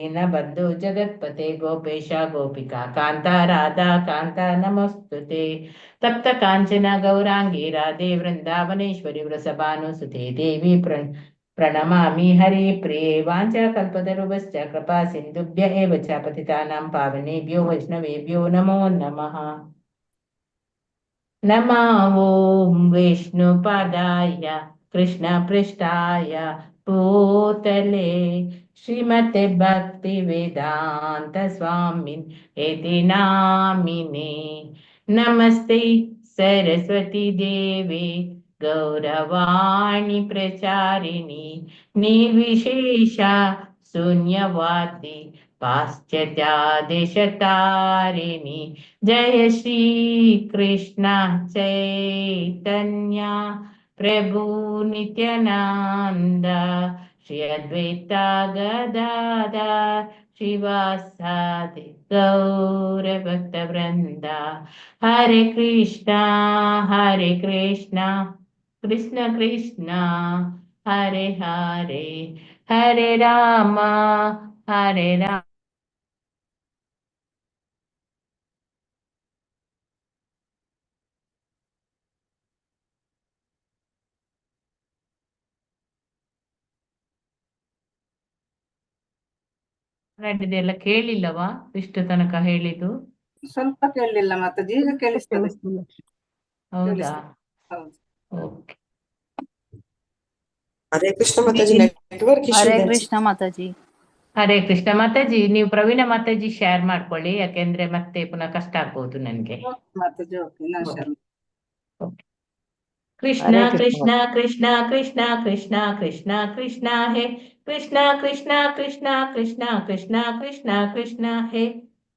बद्धो जगत्पते गोपेश गोपिका कांता राधा कांता नमस्तुते तप्त कांचन गौरांगी राधे वृंदावनेश्वरी वृषभानुसुते देवी प्रणमामि हरि प्रिये वाञ्छाकल्पतरुभ्यश्च कृपा सिन्धुभ्य एव च पतितानां पावनेभ्यो वैष्णवेभ्यो नमो नमः। नमो विष्णुपदाय कृष्णपृष्ठाय भूतले श्रीमते भक्तिवेदांत स्वामिन् इति नामिने। नमस्ते सरस्वती देवी गौरवाणी प्रचारिणी निर्विशेष शून्यवादी पाश्चात्यादेशतारिणी जय श्री कृष्ण चैतन्य प्रभु नित्यानंद श्री अद्वैता गदाधर शिवासादि गौर भक्त वृंदा हरे कृष्णा कृष्ण कृष्ण हरे हरे हरे राम हरे राम। ಇದೆಲ್ಲ ಕೇಳಿಲ್ಲವಾ ಇಷ್ಟು ತನಕ ಹೇಳಿದ್ದು? ಸ್ವಲ್ಪ ಕೇಳಲಿಲ್ಲ ಮಾತಾಜಿ, ಈಗ ಕೇಳಿಸ್ತದೆ. ಹೌದಾ? ಹೌದು. Okay. Hare Krishna Mataji, network issue ಹರೇ ಇದೆ. ಕೃಷ್ಣ ಮಾತಾಜಿ. ಹರೇ ಕೃಷ್ಣ ಮಾತಾಜಿ. ನೀವು ಪ್ರವೀಣ ಮಾತಾಜಿ ಶೇರ್ ಮಾಡ್ಕೊಳ್ಳಿ, ಯಾಕೆಂದ್ರೆ ಮತ್ತೆ ಪುನಃ ಕಷ್ಟ ಆಗ್ಬೋದು ನನ್ಗೆ. ಮಾತಾಜಿ ಓಕೆ, ನಾ ಶರ್ಮ. कृष्ण कृष्ण कृष्ण कृष्ण कृष्ण कृष्ण कृष्ण हे कृष्ण कृष्ण कृष्ण कृष्ण कृष्ण कृष्ण कृष्ण हे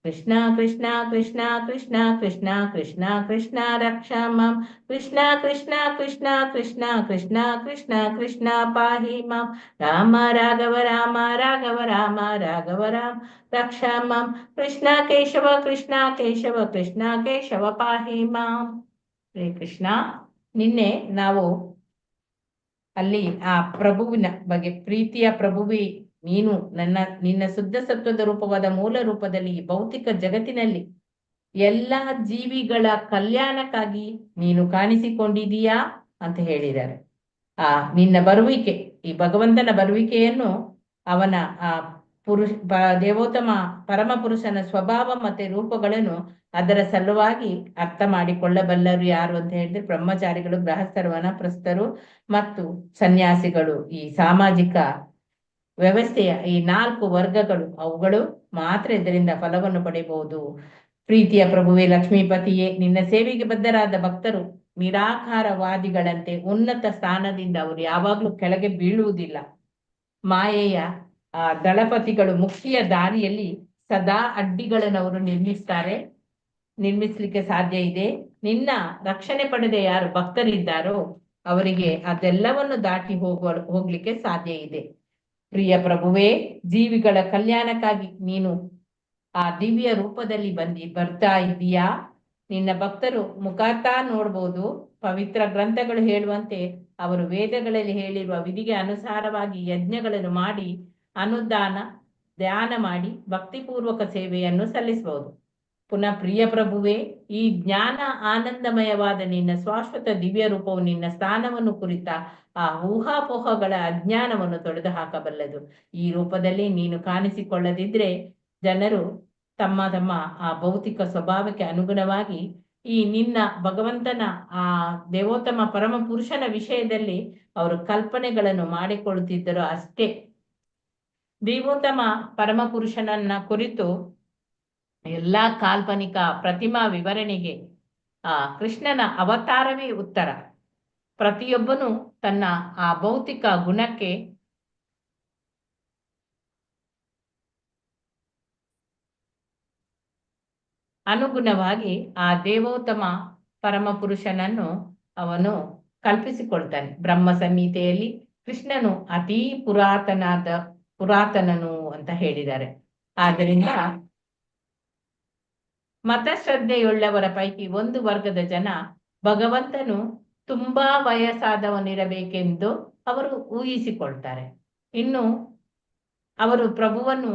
कृष्ण कृष्ण कृष्ण कृष्ण कृष्ण कृष्ण कृष्ण रक्षा मां कृष्ण कृष्ण कृष्ण कृष्ण कृष्ण कृष्ण कृष्ण पाहि मां राम राघव राम राघव राम राघव राम रक्षा मां कृष्ण केशव कृष्ण केशव पाहि मां। हरे कृष्ण. ನಿನ್ನೆ ನಾವು ಅಲ್ಲಿ ಆ ಪ್ರಭುವಿನ ಬಗ್ಗೆ, ಪ್ರೀತಿಯ ಪ್ರಭುವಿ ನೀನು ನಿನ್ನ ಶುದ್ಧ ಸತ್ವದ ರೂಪವಾದ ಮೂಲ ರೂಪದಲ್ಲಿ ಈ ಭೌತಿಕ ಜಗತ್ತಿನಲ್ಲಿ ಎಲ್ಲ ಜೀವಿಗಳ ಕಲ್ಯಾಣಕ್ಕಾಗಿ ನೀನು ಕಾಣಿಸಿಕೊಂಡಿದೀಯಾ ಅಂತ ಹೇಳಿದ್ದಾರೆ. ನಿನ್ನ ಬರುವಿಕೆ, ಈ ಭಗವಂತನ ಬರುವಿಕೆಯನ್ನು ಅವನ ಆ ದೇವೋತ್ತಮ ಪರಮ ಪುರುಷನ ಸ್ವಭಾವ ಮತ್ತೆ ರೂಪಗಳನ್ನು ಅದರ ಸಲುವಾಗಿ ಅರ್ಥ ಮಾಡಿಕೊಳ್ಳಬಲ್ಲರು ಯಾರು ಅಂತ ಹೇಳಿದ್ರೆ ಬ್ರಹ್ಮಚಾರಿಗಳು, ಗೃಹಸ್ಥರು, ವನಪ್ರಸ್ಥರು ಮತ್ತು ಸನ್ಯಾಸಿಗಳು. ಈ ಸಾಮಾಜಿಕ ವ್ಯವಸ್ಥೆಯ ಈ 4 ವರ್ಗಗಳು, ಅವುಗಳು ಮಾತ್ರ ಇದರಿಂದ ಫಲವನ್ನು ಪಡೆಯಬಹುದು. ಪ್ರೀತಿಯ ಪ್ರಭುವೇ, ಲಕ್ಷ್ಮೀಪತಿಯೇ, ನಿನ್ನ ಸೇವೆಗೆ ಬದ್ಧರಾದ ಭಕ್ತರು ನಿರಾಕಾರವಾದಿಗಳಂತೆ ಉನ್ನತ ಸ್ಥಾನದಿಂದ ಅವರು ಯಾವಾಗಲೂ ಕೆಳಗೆ ಬೀಳುವುದಿಲ್ಲ. ಮಾಯೆಯ ದಳಪತಿಗಳು ಮುಕ್ತಿಯ ದಾರಿಯಲ್ಲಿ ಸದಾ ಅಡ್ಡಿಗಳನ್ನು ಅವರು ನಿರ್ಮಿಸ್ಲಿಕ್ಕೆ ಸಾಧ್ಯ ಇದೆ. ನಿನ್ನ ರಕ್ಷಣೆ ಪಡೆದ ಯಾರು ಭಕ್ತರಿದ್ದಾರೋ ಅವರಿಗೆ ಅದೆಲ್ಲವನ್ನು ದಾಟಿ ಹೋಗ್ಲಿಕ್ಕೆ ಸಾಧ್ಯ ಇದೆ. ಪ್ರಿಯ ಪ್ರಭುವೇ, ಜೀವಿಗಳ ಕಲ್ಯಾಣಕ್ಕಾಗಿ ನೀನು ಆ ದಿವ್ಯ ರೂಪದಲ್ಲಿ ಬರ್ತಾ ಇದೀಯಾ. ನಿನ್ನ ಭಕ್ತರು ಮುಖಾತಾ ನೋಡ್ಬೋದು. ಪವಿತ್ರ ಗ್ರಂಥಗಳು ಹೇಳುವಂತೆ ಅವರು ವೇದಗಳಲ್ಲಿ ಹೇಳಿರುವ ವಿಧಿಗೆ ಅನುಸಾರವಾಗಿ ಯಜ್ಞಗಳನ್ನು ಮಾಡಿ ಅನುದಾನ ಧ್ಯಾನ ಮಾಡಿ ಭಕ್ತಿಪೂರ್ವಕ ಸೇವೆಯನ್ನು ಸಲ್ಲಿಸಬಹುದು. ಪುನಃ ಪ್ರಿಯ ಪ್ರಭುವೇ, ಈ ಜ್ಞಾನ ಆನಂದಮಯವಾದ ನಿನ್ನ ಶಾಶ್ವತ ದಿವ್ಯ ರೂಪವು ನಿನ್ನ ಸ್ಥಾನವನ್ನು ಕುರಿತ ಆ ಊಹಾಪೋಹಗಳ ಅಜ್ಞಾನವನ್ನು ತೊಡೆದು ಹಾಕಬಲ್ಲದು. ಈ ರೂಪದಲ್ಲಿ ನೀನು ಕಾಣಿಸಿಕೊಳ್ಳದಿದ್ರೆ ಜನರು ತಮ್ಮ ಆ ಭೌತಿಕ ಸ್ವಭಾವಕ್ಕೆ ಅನುಗುಣವಾಗಿ ಈ ನಿನ್ನ ಭಗವಂತನ ಆ ದೇವೋತ್ತಮ ಪರಮ ಪುರುಷನ ವಿಷಯದಲ್ಲಿ ಅವರು ಕಲ್ಪನೆಗಳನ್ನು ಮಾಡಿಕೊಳ್ಳುತ್ತಿದ್ದರು ಅಷ್ಟೇ. ದೇವೋತ್ತಮ ಪರಮ ಪುರುಷನನ್ನ ಕುರಿತು ಎಲ್ಲಾ ಕಾಲ್ಪನಿಕ ಪ್ರತಿಮಾ ವಿವರಣೆಗೆ ಕೃಷ್ಣನ ಅವತಾರವೇ ಉತ್ತರ. ಪ್ರತಿಯೊಬ್ಬನು ತನ್ನ ಆ ಭೌತಿಕ ಗುಣಕ್ಕೆ ಅನುಗುಣವಾಗಿ ಆ ದೇವೋತ್ತಮ ಪರಮ ಪುರುಷನನ್ನು ಅವನು ಕಲ್ಪಿಸಿಕೊಳ್ತಾನೆ. ಬ್ರಹ್ಮ ಸಂಹಿತೆಯಲ್ಲಿ ಕೃಷ್ಣನು ಅತೀ ಪುರಾತನನು ಅಂತ ಹೇಳಿದ್ದಾರೆ. ಆದ್ದರಿಂದ ಮತಶ್ರದ್ಧೆಯುಳ್ಳವರ ಪೈಕಿ ಒಂದು ವರ್ಗದ ಜನ ಭಗವಂತನು ತುಂಬಾ ವಯಸ್ಸಾದವನಿರಬೇಕೆಂದು ಅವರು ಊಹಿಸಿಕೊಳ್ತಾರೆ. ಇನ್ನು ಅವರು ಪ್ರಭುವನ್ನು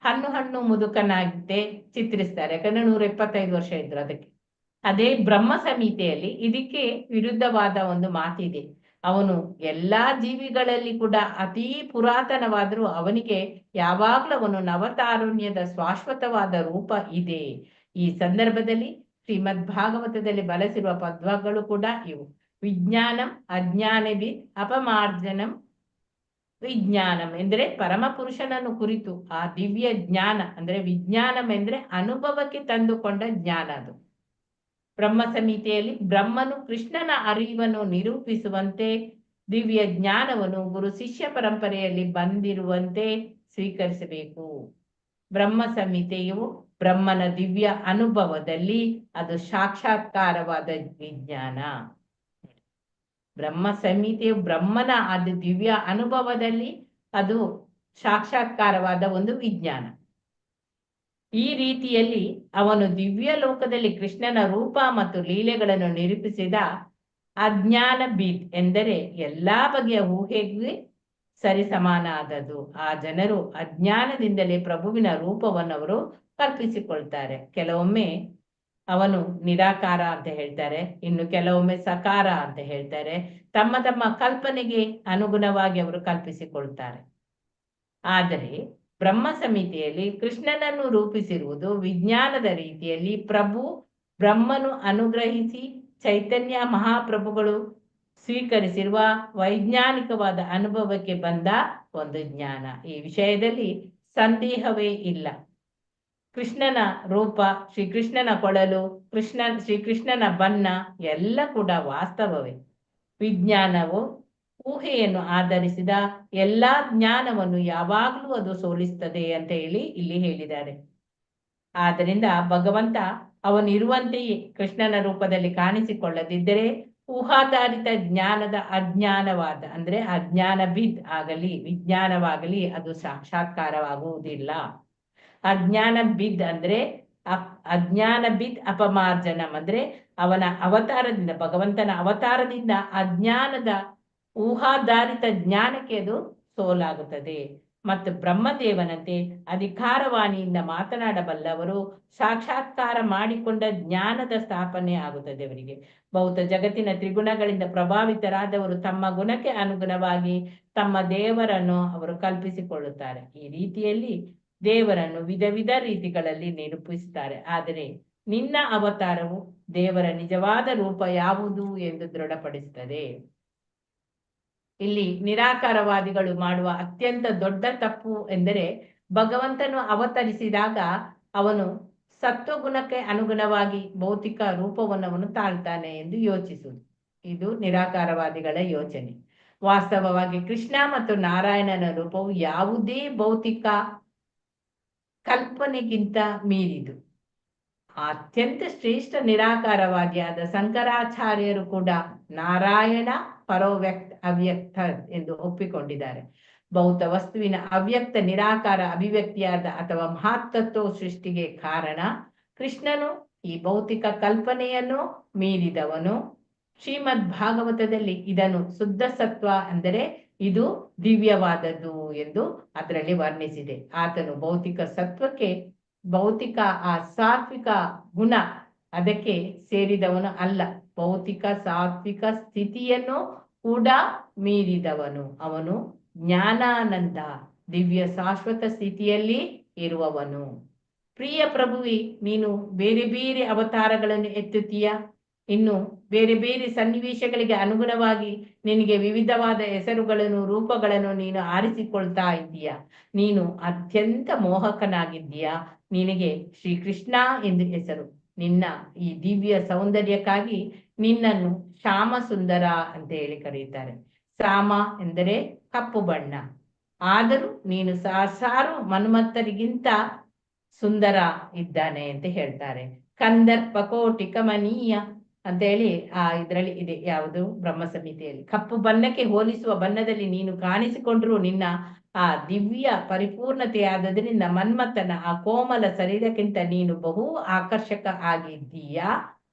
ಹಣ್ಣು ಮುದುಕನಾಗಿದ್ದೆ ಚಿತ್ರಿಸ್ತಾರೆ. ಯಾಕಂದ್ರೆ 175 ವರ್ಷ ಇದ್ರು ಅದಕ್ಕೆ. ಅದೇ ಬ್ರಹ್ಮ ಸಂಹಿತೆಯಲ್ಲಿ ಇದಕ್ಕೆ ವಿರುದ್ಧವಾದ ಒಂದು ಮಾತಿದೆ. ಅವನು ಎಲ್ಲಾ ಜೀವಿಗಳಲ್ಲಿ ಕೂಡ ಅತೀ ಪುರಾತನವಾದರೂ ಅವನಿಗೆ ಯಾವಾಗಲೂ ಅವನು ನವತಾರುಣ್ಯದ ಶಾಶ್ವತವಾದ ರೂಪ ಇದೆ. ಈ ಸಂದರ್ಭದಲ್ಲಿ ಶ್ರೀಮದ್ ಭಾಗವತದಲ್ಲಿ ಬಳಸಿರುವ ಪದ್ಯಗಳು ಕೂಡ ಇವು. ವಿಜ್ಞಾನಂ ಅಜ್ಞಾನವಿ ಅಪಮಾರ್ಜನಂ ವಿಜ್ಞಾನಂ ಎಂದರೆ ಪರಮ ಪುರುಷನನ್ನು ಕುರಿತು ಆ ದಿವ್ಯ ಜ್ಞಾನ ಅಂದ್ರೆ ವಿಜ್ಞಾನಂ ಎಂದ್ರೆ ಅನುಭವಕ್ಕೆ ತಂದುಕೊಂಡ ಜ್ಞಾನ. ಅದು ಬ್ರಹ್ಮ ಸಂಹಿತೆಯಲ್ಲಿ ಬ್ರಹ್ಮನು ಕೃಷ್ಣನ ಅರಿವನ್ನು ನಿರೂಪಿಸುವಂತೆ ದಿವ್ಯ ಜ್ಞಾನವನ್ನು ಗುರು ಶಿಷ್ಯ ಪರಂಪರೆಯಲ್ಲಿ ಬಂದಿರುವಂತೆ ಸ್ವೀಕರಿಸಬೇಕು. ಬ್ರಹ್ಮ ಸಂಹಿತೆಯು ಬ್ರಹ್ಮನ ದಿವ್ಯ ಅನುಭವದಲ್ಲಿ ಅದು ಸಾಕ್ಷಾತ್ಕಾರವಾದ ವಿಜ್ಞಾನ. ಬ್ರಹ್ಮ ಸಂಹಿತೆಯು ಬ್ರಹ್ಮನ ಅದು ದಿವ್ಯ ಅನುಭವದಲ್ಲಿ ಅದು ಸಾಕ್ಷಾತ್ಕಾರವಾದ ಒಂದು ವಿಜ್ಞಾನ. ಈ ರೀತಿಯಲ್ಲಿ ಅವನು ದಿವ್ಯ ಲೋಕದಲ್ಲಿ ಕೃಷ್ಣನ ರೂಪ ಮತ್ತು ಲೀಲೆಗಳನ್ನು ನಿರೂಪಿಸಿದ ಅಜ್ಞಾನ ಬೀದ್ ಎಂದರೆ ಎಲ್ಲಾ ಬಗೆಯ ಊಹೆಗೆ ಸರಿಸಮಾನ ಆದದ್ದು. ಆ ಜನರು ಅಜ್ಞಾನದಿಂದಲೇ ಪ್ರಭುವಿನ ರೂಪವನ್ನು ಅವರು ಕಲ್ಪಿಸಿಕೊಳ್ತಾರೆ. ಕೆಲವೊಮ್ಮೆ ಅವನು ನಿರಾಕಾರ ಅಂತ ಹೇಳ್ತಾರೆ, ಇನ್ನು ಕೆಲವೊಮ್ಮೆ ಸಕಾರ ಅಂತ ಹೇಳ್ತಾರೆ. ತಮ್ಮ ತಮ್ಮ ಕಲ್ಪನೆಗೆ ಅನುಗುಣವಾಗಿ ಅವರು ಕಲ್ಪಿಸಿಕೊಳ್ತಾರೆ. ಆದರೆ ಬ್ರಹ್ಮ ಸಂಹಿತೆಯಲ್ಲಿ ಕೃಷ್ಣನನ್ನು ರೂಪಿಸಿರುವುದು ವಿಜ್ಞಾನದ ರೀತಿಯಲ್ಲಿ ಪ್ರಭು ಬ್ರಹ್ಮನು ಅನುಗ್ರಹಿಸಿ ಚೈತನ್ಯ ಮಹಾಪ್ರಭುಗಳು ಸ್ವೀಕರಿಸಿರುವ ವೈಜ್ಞಾನಿಕವಾದ ಅನುಭವಕ್ಕೆ ಬಂದ ಒಂದು ಜ್ಞಾನ. ಈ ವಿಷಯದಲ್ಲಿ ಸಂದೇಹವೇ ಇಲ್ಲ. ಕೃಷ್ಣನ ರೂಪ, ಶ್ರೀಕೃಷ್ಣನ ಕೊಳಲು, ಶ್ರೀಕೃಷ್ಣನ ಬಣ್ಣ ಎಲ್ಲ ಕೂಡ ವಾಸ್ತವವೇ. ವಿಜ್ಞಾನವು ಊಹೆಯನ್ನು ಆಧರಿಸಿದ ಎಲ್ಲಾ ಜ್ಞಾನವನ್ನು ಯಾವಾಗಲೂ ಅದು ಸೋಲಿಸ್ತದೆ ಅಂತ ಹೇಳಿ ಇಲ್ಲಿ ಹೇಳಿದ್ದಾರೆ. ಆದ್ದರಿಂದ ಭಗವಂತ ಅವನಿರುವಂತೆಯೇ ಕೃಷ್ಣನ ರೂಪದಲ್ಲಿ ಕಾಣಿಸಿಕೊಳ್ಳದಿದ್ದರೆ ಊಹಾಧಾರಿತ ಜ್ಞಾನದ ಅಜ್ಞಾನವಾದ ಅಂದ್ರೆ ಅಜ್ಞಾನ ಬಿದ್ ಆಗಲಿ ವಿಜ್ಞಾನವಾಗಲಿ ಅದು ಸಾಕ್ಷಾತ್ಕಾರವಾಗುವುದಿಲ್ಲ. ಅಜ್ಞಾನ ಬಿದ್ ಅಂದ್ರೆ ಅಜ್ಞಾನ ಬಿದ್ ಅಪಮಾರ್ಜನಂ ಅಂದ್ರೆ ಅವನ ಅವತಾರದಿಂದ, ಭಗವಂತನ ಅವತಾರದಿಂದ ಅಜ್ಞಾನದ ಊಹಾಧಾರಿತ ಜ್ಞಾನಕ್ಕೆ ಅದು ಸೋಲಾಗುತ್ತದೆ. ಮತ್ತು ಬ್ರಹ್ಮದೇವನಂತೆ ಅಧಿಕಾರವಾಣಿಯಿಂದ ಮಾತನಾಡಬಲ್ಲವರು ಸಾಕ್ಷಾತ್ಕಾರ ಮಾಡಿಕೊಂಡ ಜ್ಞಾನದ ಸ್ಥಾಪನೆ ಆಗುತ್ತದೆ ಅವರಿಗೆ. ಭೌತ ಜಗತ್ತಿನ ತ್ರಿಗುಣಗಳಿಂದ ಪ್ರಭಾವಿತರಾದವರು ತಮ್ಮ ಗುಣಕ್ಕೆ ಅನುಗುಣವಾಗಿ ತಮ್ಮ ದೇವರನ್ನು ಅವರು ಕಲ್ಪಿಸಿಕೊಳ್ಳುತ್ತಾರೆ. ಈ ರೀತಿಯಲ್ಲಿ ದೇವರನ್ನು ವಿಧ ವಿಧ ರೀತಿಗಳಲ್ಲಿ ನಿರೂಪಿಸುತ್ತಾರೆ. ಆದರೆ ನಿನ್ನ ಅವತಾರವು ದೇವರ ನಿಜವಾದ ರೂಪ ಯಾವುದು ಎಂದು ದೃಢಪಡಿಸುತ್ತದೆ. ಇಲ್ಲಿ ನಿರಾಕಾರವಾದಿಗಳು ಮಾಡುವ ಅತ್ಯಂತ ದೊಡ್ಡ ತಪ್ಪು ಎಂದರೆ ಭಗವಂತನು ಅವತರಿಸಿದಾಗ ಅವನು ಸತ್ವಗುಣಕ್ಕೆ ಅನುಗುಣವಾಗಿ ಭೌತಿಕ ರೂಪವನ್ನು ಅವನು ತಾಳ್ತಾನೆ ಎಂದು ಯೋಚಿಸುವುದು. ಇದು ನಿರಾಕಾರವಾದಿಗಳ ಯೋಚನೆ. ವಾಸ್ತವವಾಗಿ ಕೃಷ್ಣ ಮತ್ತು ನಾರಾಯಣನ ರೂಪವು ಯಾವುದೇ ಭೌತಿಕ ಕಲ್ಪನೆಗಿಂತ ಮೀರಿದು. ಅತ್ಯಂತ ಶ್ರೇಷ್ಠ ನಿರಾಕಾರವಾದಿಯಾದ ಶಂಕರಾಚಾರ್ಯರು ಕೂಡ ನಾರಾಯಣ ಪರೋವ್ಯಕ್ತ ಅವ್ಯಕ್ತ ಎಂದು ಒಪ್ಪಿಕೊಂಡಿದ್ದಾರೆ. ಭೌತ ವಸ್ತುವಿನ ಅವ್ಯಕ್ತ ನಿರಾಕಾರ ಅಭಿವ್ಯಕ್ತಿಯಾದ ಅಥವಾ ಮಹತ್ತತ್ವ ಸೃಷ್ಟಿಗೆ ಕಾರಣ ಕೃಷ್ಣನು ಈ ಭೌತಿಕ ಕಲ್ಪನೆಯನ್ನು ಮೀರಿದವನು. ಶ್ರೀಮದ್ ಭಾಗವತದಲ್ಲಿ ಇದನ್ನು ಶುದ್ಧ ಸತ್ವ ಅಂದರೆ ಇದು ದಿವ್ಯವಾದದ್ದು ಎಂದು ಅದರಲ್ಲಿ ವರ್ಣಿಸಿದೆ. ಆತನು ಭೌತಿಕ ಸತ್ವಕ್ಕೆ ಭೌತಿಕ ಆ ಸಾತ್ವಿಕ ಗುಣ ಅದಕ್ಕೆ ಸೇರಿದವನು ಅಲ್ಲ. ಭೌತಿಕ ಸಾತ್ವಿಕ ಸ್ಥಿತಿಯನ್ನು ಕೂಡ ಮೀರಿದವನು. ಅವನು ಜ್ಞಾನಾನಂದ ದಿವ್ಯ ಶಾಶ್ವತ ಸ್ಥಿತಿಯಲ್ಲಿ ಇರುವವನು. ಪ್ರಿಯ ಪ್ರಭುವಿ, ನೀನು ಬೇರೆ ಬೇರೆ ಅವತಾರಗಳನ್ನು ಎತ್ತುತ್ತೀಯ. ಇನ್ನು ಬೇರೆ ಬೇರೆ ಸನ್ನಿವೇಶಗಳಿಗೆ ಅನುಗುಣವಾಗಿ ನಿನಗೆ ವಿವಿಧವಾದ ಹೆಸರುಗಳನ್ನು ರೂಪಗಳನ್ನು ನೀನು ಆರಿಸಿಕೊಳ್ತಾ ಇದ್ದೀಯ. ನೀನು ಅತ್ಯಂತ ಮೋಹಕನಾಗಿದ್ದೀಯ. ನಿನಗೆ ಶ್ರೀಕೃಷ್ಣ ಎಂದು ಹೆಸರು. ನಿನ್ನ ಈ ದಿವ್ಯ ಸೌಂದರ್ಯಕ್ಕಾಗಿ ನಿನ್ನನ್ನು ಶ್ಯಾಮ ಸುಂದರ ಅಂತ ಹೇಳಿ ಕರೆಯುತ್ತಾರೆ. ಶ್ಯಾಮ ಎಂದರೆ ಕಪ್ಪು ಬಣ್ಣ. ಆದರೂ ನೀನು ಸಾರು ಮನ್ಮಥರಿಗಿಂತ ಸುಂದರ ಇದ್ದಾನೆ ಅಂತ ಹೇಳ್ತಾರೆ. ಕಂದರ್ಪ ಕೋಟಿ ಕಮನೀಯ ಅಂತ ಹೇಳಿ ಇದರಲ್ಲಿ ಇದೆ. ಯಾವುದು? ಬ್ರಹ್ಮ ಸಂಹಿತೆಯಲ್ಲಿ. ಕಪ್ಪು ಬಣ್ಣಕ್ಕೆ ಹೋಲಿಸುವ ಬಣ್ಣದಲ್ಲಿ ನೀನು ಕಾಣಿಸಿಕೊಂಡ್ರು ನಿನ್ನ ಆ ದಿವ್ಯ ಪರಿಪೂರ್ಣತೆಯಾದದ್ರಿಂದ ಮನ್ಮಥನ ಆ ಕೋಮಲ ಶರೀರಕ್ಕಿಂತ ನೀನು ಬಹು ಆಕರ್ಷಕ ಆಗಿದ್ದೀಯಾ.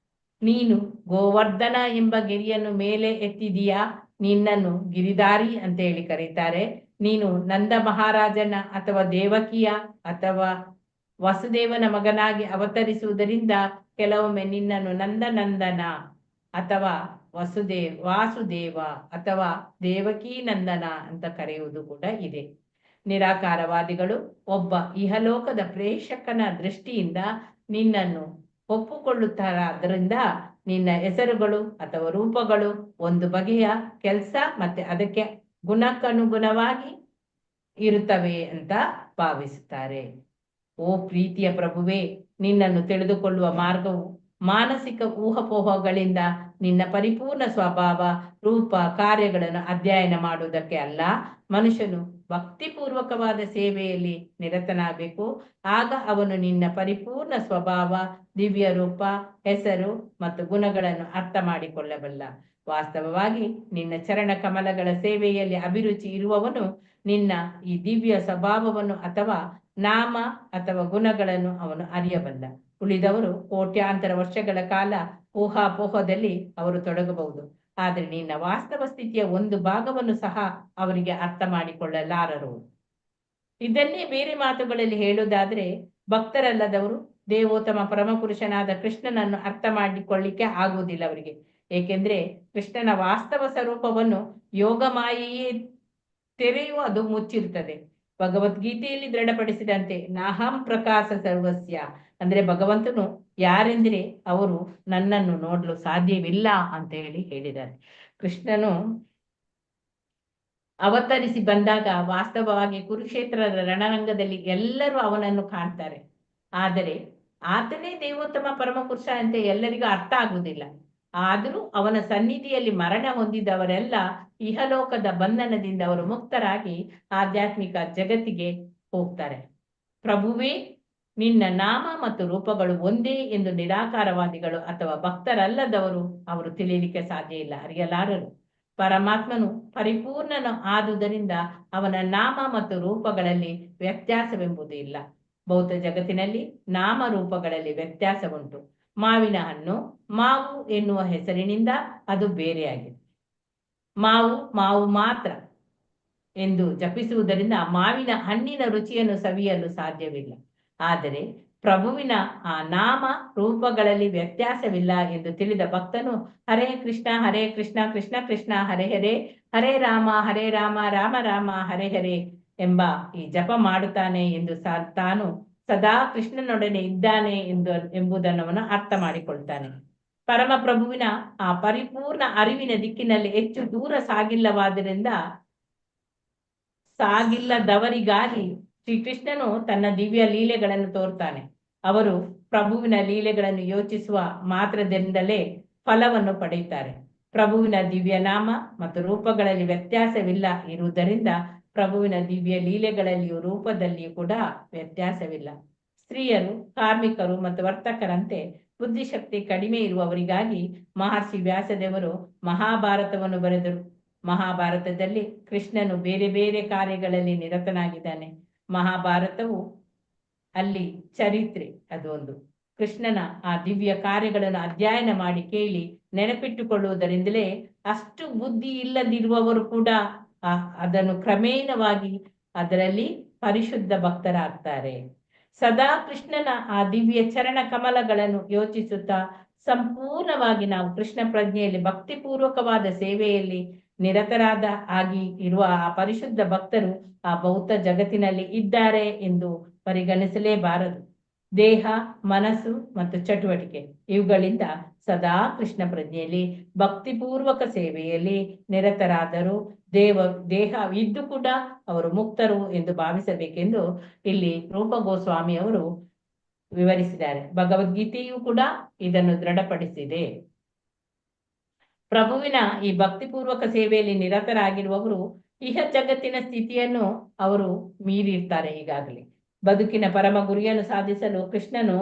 ನೀನು ಗೋವರ್ಧನ ಎಂಬ ಗಿರಿಯನ್ನು ಮೇಲೆ ಎತ್ತಿದೀಯಾ. ನಿನ್ನನ್ನು ಗಿರಿಧಾರಿ ಅಂತ ಹೇಳಿ ಕರೀತಾರೆ. ನೀನು ನಂದ ಮಹಾರಾಜನ ಅಥವಾ ದೇವಕಿಯ ಅಥವಾ ವಸುದೇವನ ಮಗನಾಗಿ ಅವತರಿಸುವುದರಿಂದ ಕೆಲವೊಮ್ಮೆ ನಿನ್ನನ್ನು ನಂದನಂದನ ಅಥವಾ ವಾಸುದೇವ ಅಥವಾ ದೇವಕೀ ನಂದನ ಅಂತ ಕರೆಯುವುದು ಕೂಡ ಇದೆ. ನಿರಾಕಾರವಾದಿಗಳು ಒಬ್ಬ ಇಹಲೋಕದ ಪ್ರೇಕ್ಷಕನ ದೃಷ್ಟಿಯಿಂದ ನಿನ್ನನ್ನು ಒಪ್ಪುಕೊಳ್ಳುತ್ತಾರಾದ್ದರಿಂದ ನಿನ್ನ ಹೆಸರುಗಳು ಅಥವಾ ರೂಪಗಳು ಒಂದು ಬಗೆಯ ಕೆಲಸ ಮತ್ತೆ ಅದಕ್ಕೆ ಗುಣಕ್ಕನುಗುಣವಾಗಿ ಇರುತ್ತವೆ ಅಂತ ಭಾವಿಸುತ್ತಾರೆ. ಓ ಪ್ರೀತಿಯ ಪ್ರಭುವೇ, ನಿನ್ನನ್ನು ತಿಳಿದುಕೊಳ್ಳುವ ಮಾರ್ಗವು ಮಾನಸಿಕ ಊಹಾಪೋಹಗಳಿಂದ ನಿನ್ನ ಪರಿಪೂರ್ಣ ಸ್ವಭಾವ, ರೂಪ, ಕಾರ್ಯಗಳನ್ನು ಅಧ್ಯಯನ ಮಾಡುವುದಕ್ಕೆ ಅಲ್ಲ. ಮನುಷ್ಯನು ಭಕ್ತಿಪೂರ್ವಕವಾದ ಸೇವೆಯಲ್ಲಿ ನಿರತನಾಗಬೇಕು. ಆಗ ಅವನು ನಿನ್ನ ಪರಿಪೂರ್ಣ ಸ್ವಭಾವ, ದಿವ್ಯ ರೂಪ, ಹೆಸರು ಮತ್ತು ಗುಣಗಳನ್ನು ಅರ್ಥ ಮಾಡಿಕೊಳ್ಳಬಲ್ಲ. ವಾಸ್ತವವಾಗಿ ನಿನ್ನ ಚರಣ ಕಮಲಗಳ ಸೇವೆಯಲ್ಲಿ ಅಭಿರುಚಿ ಇರುವವನು ನಿನ್ನ ಈ ದಿವ್ಯ ಸ್ವಭಾವವನ್ನು ಅಥವಾ ನಾಮ ಅಥವಾ ಗುಣಗಳನ್ನು ಅವನು ಅರಿಯಬಲ್ಲ. ಉಳಿದವರು ಕೋಟ್ಯಾಂತರ ವರ್ಷಗಳ ಕಾಲ ಊಹಾಪೋಹದಲ್ಲಿ ಅವರು ತೊಡಗಬಹುದು, ಆದರೆ ನಿನ್ನ ವಾಸ್ತವ ಸ್ಥಿತಿಯ ಒಂದು ಭಾಗವನ್ನು ಸಹ ಅವರಿಗೆ ಅರ್ಥ ಮಾಡಿಕೊಳ್ಳಲಾರರು. ಇದನ್ನೇ ಬೇರೆ ಮಾತುಗಳಲ್ಲಿ ಹೇಳುವುದಾದ್ರೆ, ಭಕ್ತರಲ್ಲದವರು ದೇವೋತ್ತಮ ಪರಮಪುರುಷನಾದ ಕೃಷ್ಣನನ್ನು ಅರ್ಥ ಮಾಡಿಕೊಳ್ಳಿಕ್ಕೆ ಆಗುವುದಿಲ್ಲ ಅವರಿಗೆ. ಏಕೆಂದ್ರೆ ಕೃಷ್ಣನ ವಾಸ್ತವ ಸ್ವರೂಪವನ್ನು ಯೋಗ ಮಾಯೆಯೇ ತೆರೆಯುವ ಅದು ಮುಚ್ಚಿರುತ್ತದೆ. ಭಗವದ್ಗೀತೆಯಲ್ಲಿ ದೃಢಪಡಿಸಿದಂತೆ ನಾಹಂ ಪ್ರಕಾಶ ಸರ್ವಸ್ಯ, ಅಂದ್ರೆ ಭಗವಂತನು ಯಾರೆಂದ್ರೆ ಅವರು ನನ್ನನ್ನು ನೋಡಲು ಸಾಧ್ಯವಿಲ್ಲ ಅಂತ ಹೇಳಿದ್ದಾರೆ. ಕೃಷ್ಣನು ಅವತರಿಸಿ ಬಂದಾಗ ವಾಸ್ತವವಾಗಿ ಕುರುಕ್ಷೇತ್ರದ ರಣರಂಗದಲ್ಲಿ ಎಲ್ಲರೂ ಅವನನ್ನು ಕಾಣ್ತಾರೆ. ಆದರೆ ಆತನೇ ದೇವೋತ್ತಮ ಪರಮಪುರುಷ ಅಂತ ಎಲ್ಲರಿಗೂ ಅರ್ಥ ಆಗುವುದಿಲ್ಲ. ಆದರೂ ಅವನ ಸನ್ನಿಧಿಯಲ್ಲಿ ಮರಣ ಹೊಂದಿದವರೆಲ್ಲ ಇಹಲೋಕದ ಬಂಧನದಿಂದ ಅವರು ಮುಕ್ತರಾಗಿ ಆಧ್ಯಾತ್ಮಿಕ ಜಗತ್ತಿಗೆ ಹೋಗ್ತಾರೆ. ಪ್ರಭುವೇ, ನಿನ್ನ ನಾಮ ಮತ್ತು ರೂಪಗಳು ಒಂದೇ ಎಂದು ನಿರಾಕಾರವಾದಿಗಳು ಅಥವಾ ಭಕ್ತರಲ್ಲದವರು ಅವರು ತಿಳಿಯಲಿಕ್ಕೆ ಸಾಧ್ಯ ಇಲ್ಲ, ಅರಿಯಲಾರರು. ಪರಮಾತ್ಮನು ಪರಿಪೂರ್ಣನು ಆದುದರಿಂದ ಅವನ ನಾಮ ಮತ್ತು ರೂಪಗಳಲ್ಲಿ ವ್ಯತ್ಯಾಸವೆಂಬುದು ಇಲ್ಲ. ಭೌತ ಜಗತ್ತಿನಲ್ಲಿ ನಾಮ ರೂಪಗಳಲ್ಲಿ ವ್ಯತ್ಯಾಸ ಉಂಟು. ಮಾವಿನ ಹಣ್ಣು ಮಾವು ಎನ್ನುವ ಹೆಸರಿನಿಂದ ಅದು ಬೇರೆಯಾಗಿದೆ. ಮಾವು ಮಾತ್ರ ಎಂದು ಜಪಿಸುವುದರಿಂದ ಮಾವಿನ ಹಣ್ಣಿನ ರುಚಿಯನ್ನು ಸವಿಯಲು ಸಾಧ್ಯವಿಲ್ಲ. ಆದರೆ ಪ್ರಭುವಿನ ಆ ನಾಮ ರೂಪಗಳಲ್ಲಿ ವ್ಯತ್ಯಾಸವಿಲ್ಲ ಎಂದು ತಿಳಿದ ಭಕ್ತನು ಹರೇ ಕೃಷ್ಣ ಕೃಷ್ಣ ಕೃಷ್ಣ ಹರೇ ಹರೇ, ಹರೇ ರಾಮ ರಾಮ ರಾಮ ಹರೇ ಹರೇ ಎಂಬ ಈ ಜಪ ಮಾಡುತ್ತಾನೆ ಎಂದು ತಾನು ಸದಾ ಕೃಷ್ಣನೊಡನೆ ಇದ್ದಾನೆ ಎಂಬುದನ್ನು ಅವನು ಅರ್ಥ ಮಾಡಿಕೊಳ್ತಾನೆ. ಪರಮ ಪ್ರಭುವಿನ ಆ ಪರಿಪೂರ್ಣ ಅರಿವಿನ ದಿಕ್ಕಿನಲ್ಲಿ ಹೆಚ್ಚು ದೂರ ಸಾಗಿಲ್ಲದವರಿಗಾಗಿ ಶ್ರೀಕೃಷ್ಣನು ತನ್ನ ದಿವ್ಯ ಲೀಲೆಗಳನ್ನು ತೋರ್ತಾನೆ. ಅವರು ಪ್ರಭುವಿನ ಲೀಲೆಗಳನ್ನು ಯೋಚಿಸುವ ಮಾತ್ರದಿಂದಲೇ ಫಲವನ್ನು ಪಡೆಯುತ್ತಾರೆ. ಪ್ರಭುವಿನ ದಿವ್ಯ ನಾಮ ಮತ್ತು ರೂಪಗಳಲ್ಲಿ ವ್ಯತ್ಯಾಸವಿಲ್ಲ ಇರುವುದರಿಂದ ಪ್ರಭುವಿನ ದಿವ್ಯ ಲೀಲೆಗಳಲ್ಲಿಯೂ ರೂಪದಲ್ಲಿಯೂ ಕೂಡ ವ್ಯತ್ಯಾಸವಿಲ್ಲ. ಸ್ತ್ರೀಯರು, ಕಾರ್ಮಿಕರು ಮತ್ತು ವರ್ತಕರಂತೆ ಬುದ್ಧಿಶಕ್ತಿ ಕಡಿಮೆ ಇರುವವರಿಗಾಗಿ ಮಹರ್ಷಿ ವ್ಯಾಸದೇವರು ಮಹಾಭಾರತವನ್ನು ಬರೆದರು. ಮಹಾಭಾರತದಲ್ಲಿ ಕೃಷ್ಣನು ಬೇರೆ ಬೇರೆ ಕಾರ್ಯಗಳಲ್ಲಿ ನಿರತನಾಗಿದ್ದಾನೆ. ಮಹಾಭಾರತವು ಅಲ್ಲಿ ಚರಿತ್ರೆ, ಅದೊಂದು ಕೃಷ್ಣನ ಆ ದಿವ್ಯ ಕಾರ್ಯಗಳನ್ನು ಅಧ್ಯಯನ ಮಾಡಿ ಕೇಳಿ ನೆನಪಿಟ್ಟುಕೊಳ್ಳುವುದರಿಂದಲೇ ಅಷ್ಟು ಬುದ್ಧಿ ಇಲ್ಲದಿರುವವರು ಕೂಡ ಅದನ್ನು ಕ್ರಮೇಣವಾಗಿ ಅದರಲ್ಲಿ ಪರಿಶುದ್ಧ ಭಕ್ತರಾಗ್ತಾರೆ. ಸದಾ ಕೃಷ್ಣನ ಆ ದಿವ್ಯ ಚರಣ ಕಮಲಗಳನ್ನು ಯೋಚಿಸುತ್ತಾ ಸಂಪೂರ್ಣವಾಗಿ ನಾವು ಕೃಷ್ಣ ಪ್ರಜ್ಞೆಯಲ್ಲಿ ಭಕ್ತಿಪೂರ್ವಕವಾದ ಸೇವೆಯಲ್ಲಿ ನಿರತರಾದ ಆಗಿ ಇರುವ ಆ ಪರಿಶುದ್ಧ ಭಕ್ತರು ಆ ಭೌತ ಜಗತ್ತಿನಲ್ಲಿ ಇದ್ದಾರೆ ಎಂದು ಪರಿಗಣಿಸಲೇಬಾರದು. ದೇಹ, ಮನಸ್ಸು ಮತ್ತು ಚಟುವಟಿಕೆ ಇವುಗಳಿಂದ ಸದಾ ಕೃಷ್ಣ ಪ್ರಜ್ಞೆಯಲ್ಲಿ ಭಕ್ತಿಪೂರ್ವಕ ಸೇವೆಯಲ್ಲಿ ನಿರತರಾದರು. ದೇಹ ಇದ್ದು ಕೂಡ ಅವರು ಮುಕ್ತರು ಎಂದು ಭಾವಿಸಬೇಕೆಂದು ಇಲ್ಲಿ ರೂಪ ಗೋಸ್ವಾಮಿ ಅವರು ವಿವರಿಸಿದ್ದಾರೆ. ಭಗವದ್ಗೀತೆಯು ಕೂಡ ಇದನ್ನು ದೃಢಪಡಿಸಿದೆ. ಪ್ರಭುವಿನ ಈ ಭಕ್ತಿಪೂರ್ವಕ ಸೇವೆಯಲ್ಲಿ ನಿರತರಾಗಿರುವವರು ಇಹ ಜಗತ್ತಿನ ಸ್ಥಿತಿಯನ್ನು ಅವರು ಮೀರಿರ್ತಾರೆ. ಈಗಾಗಲೇ ಬದುಕಿನ ಪರಮ ಗುರಿಯನ್ನು ಸಾಧಿಸಲು ಕೃಷ್ಣನು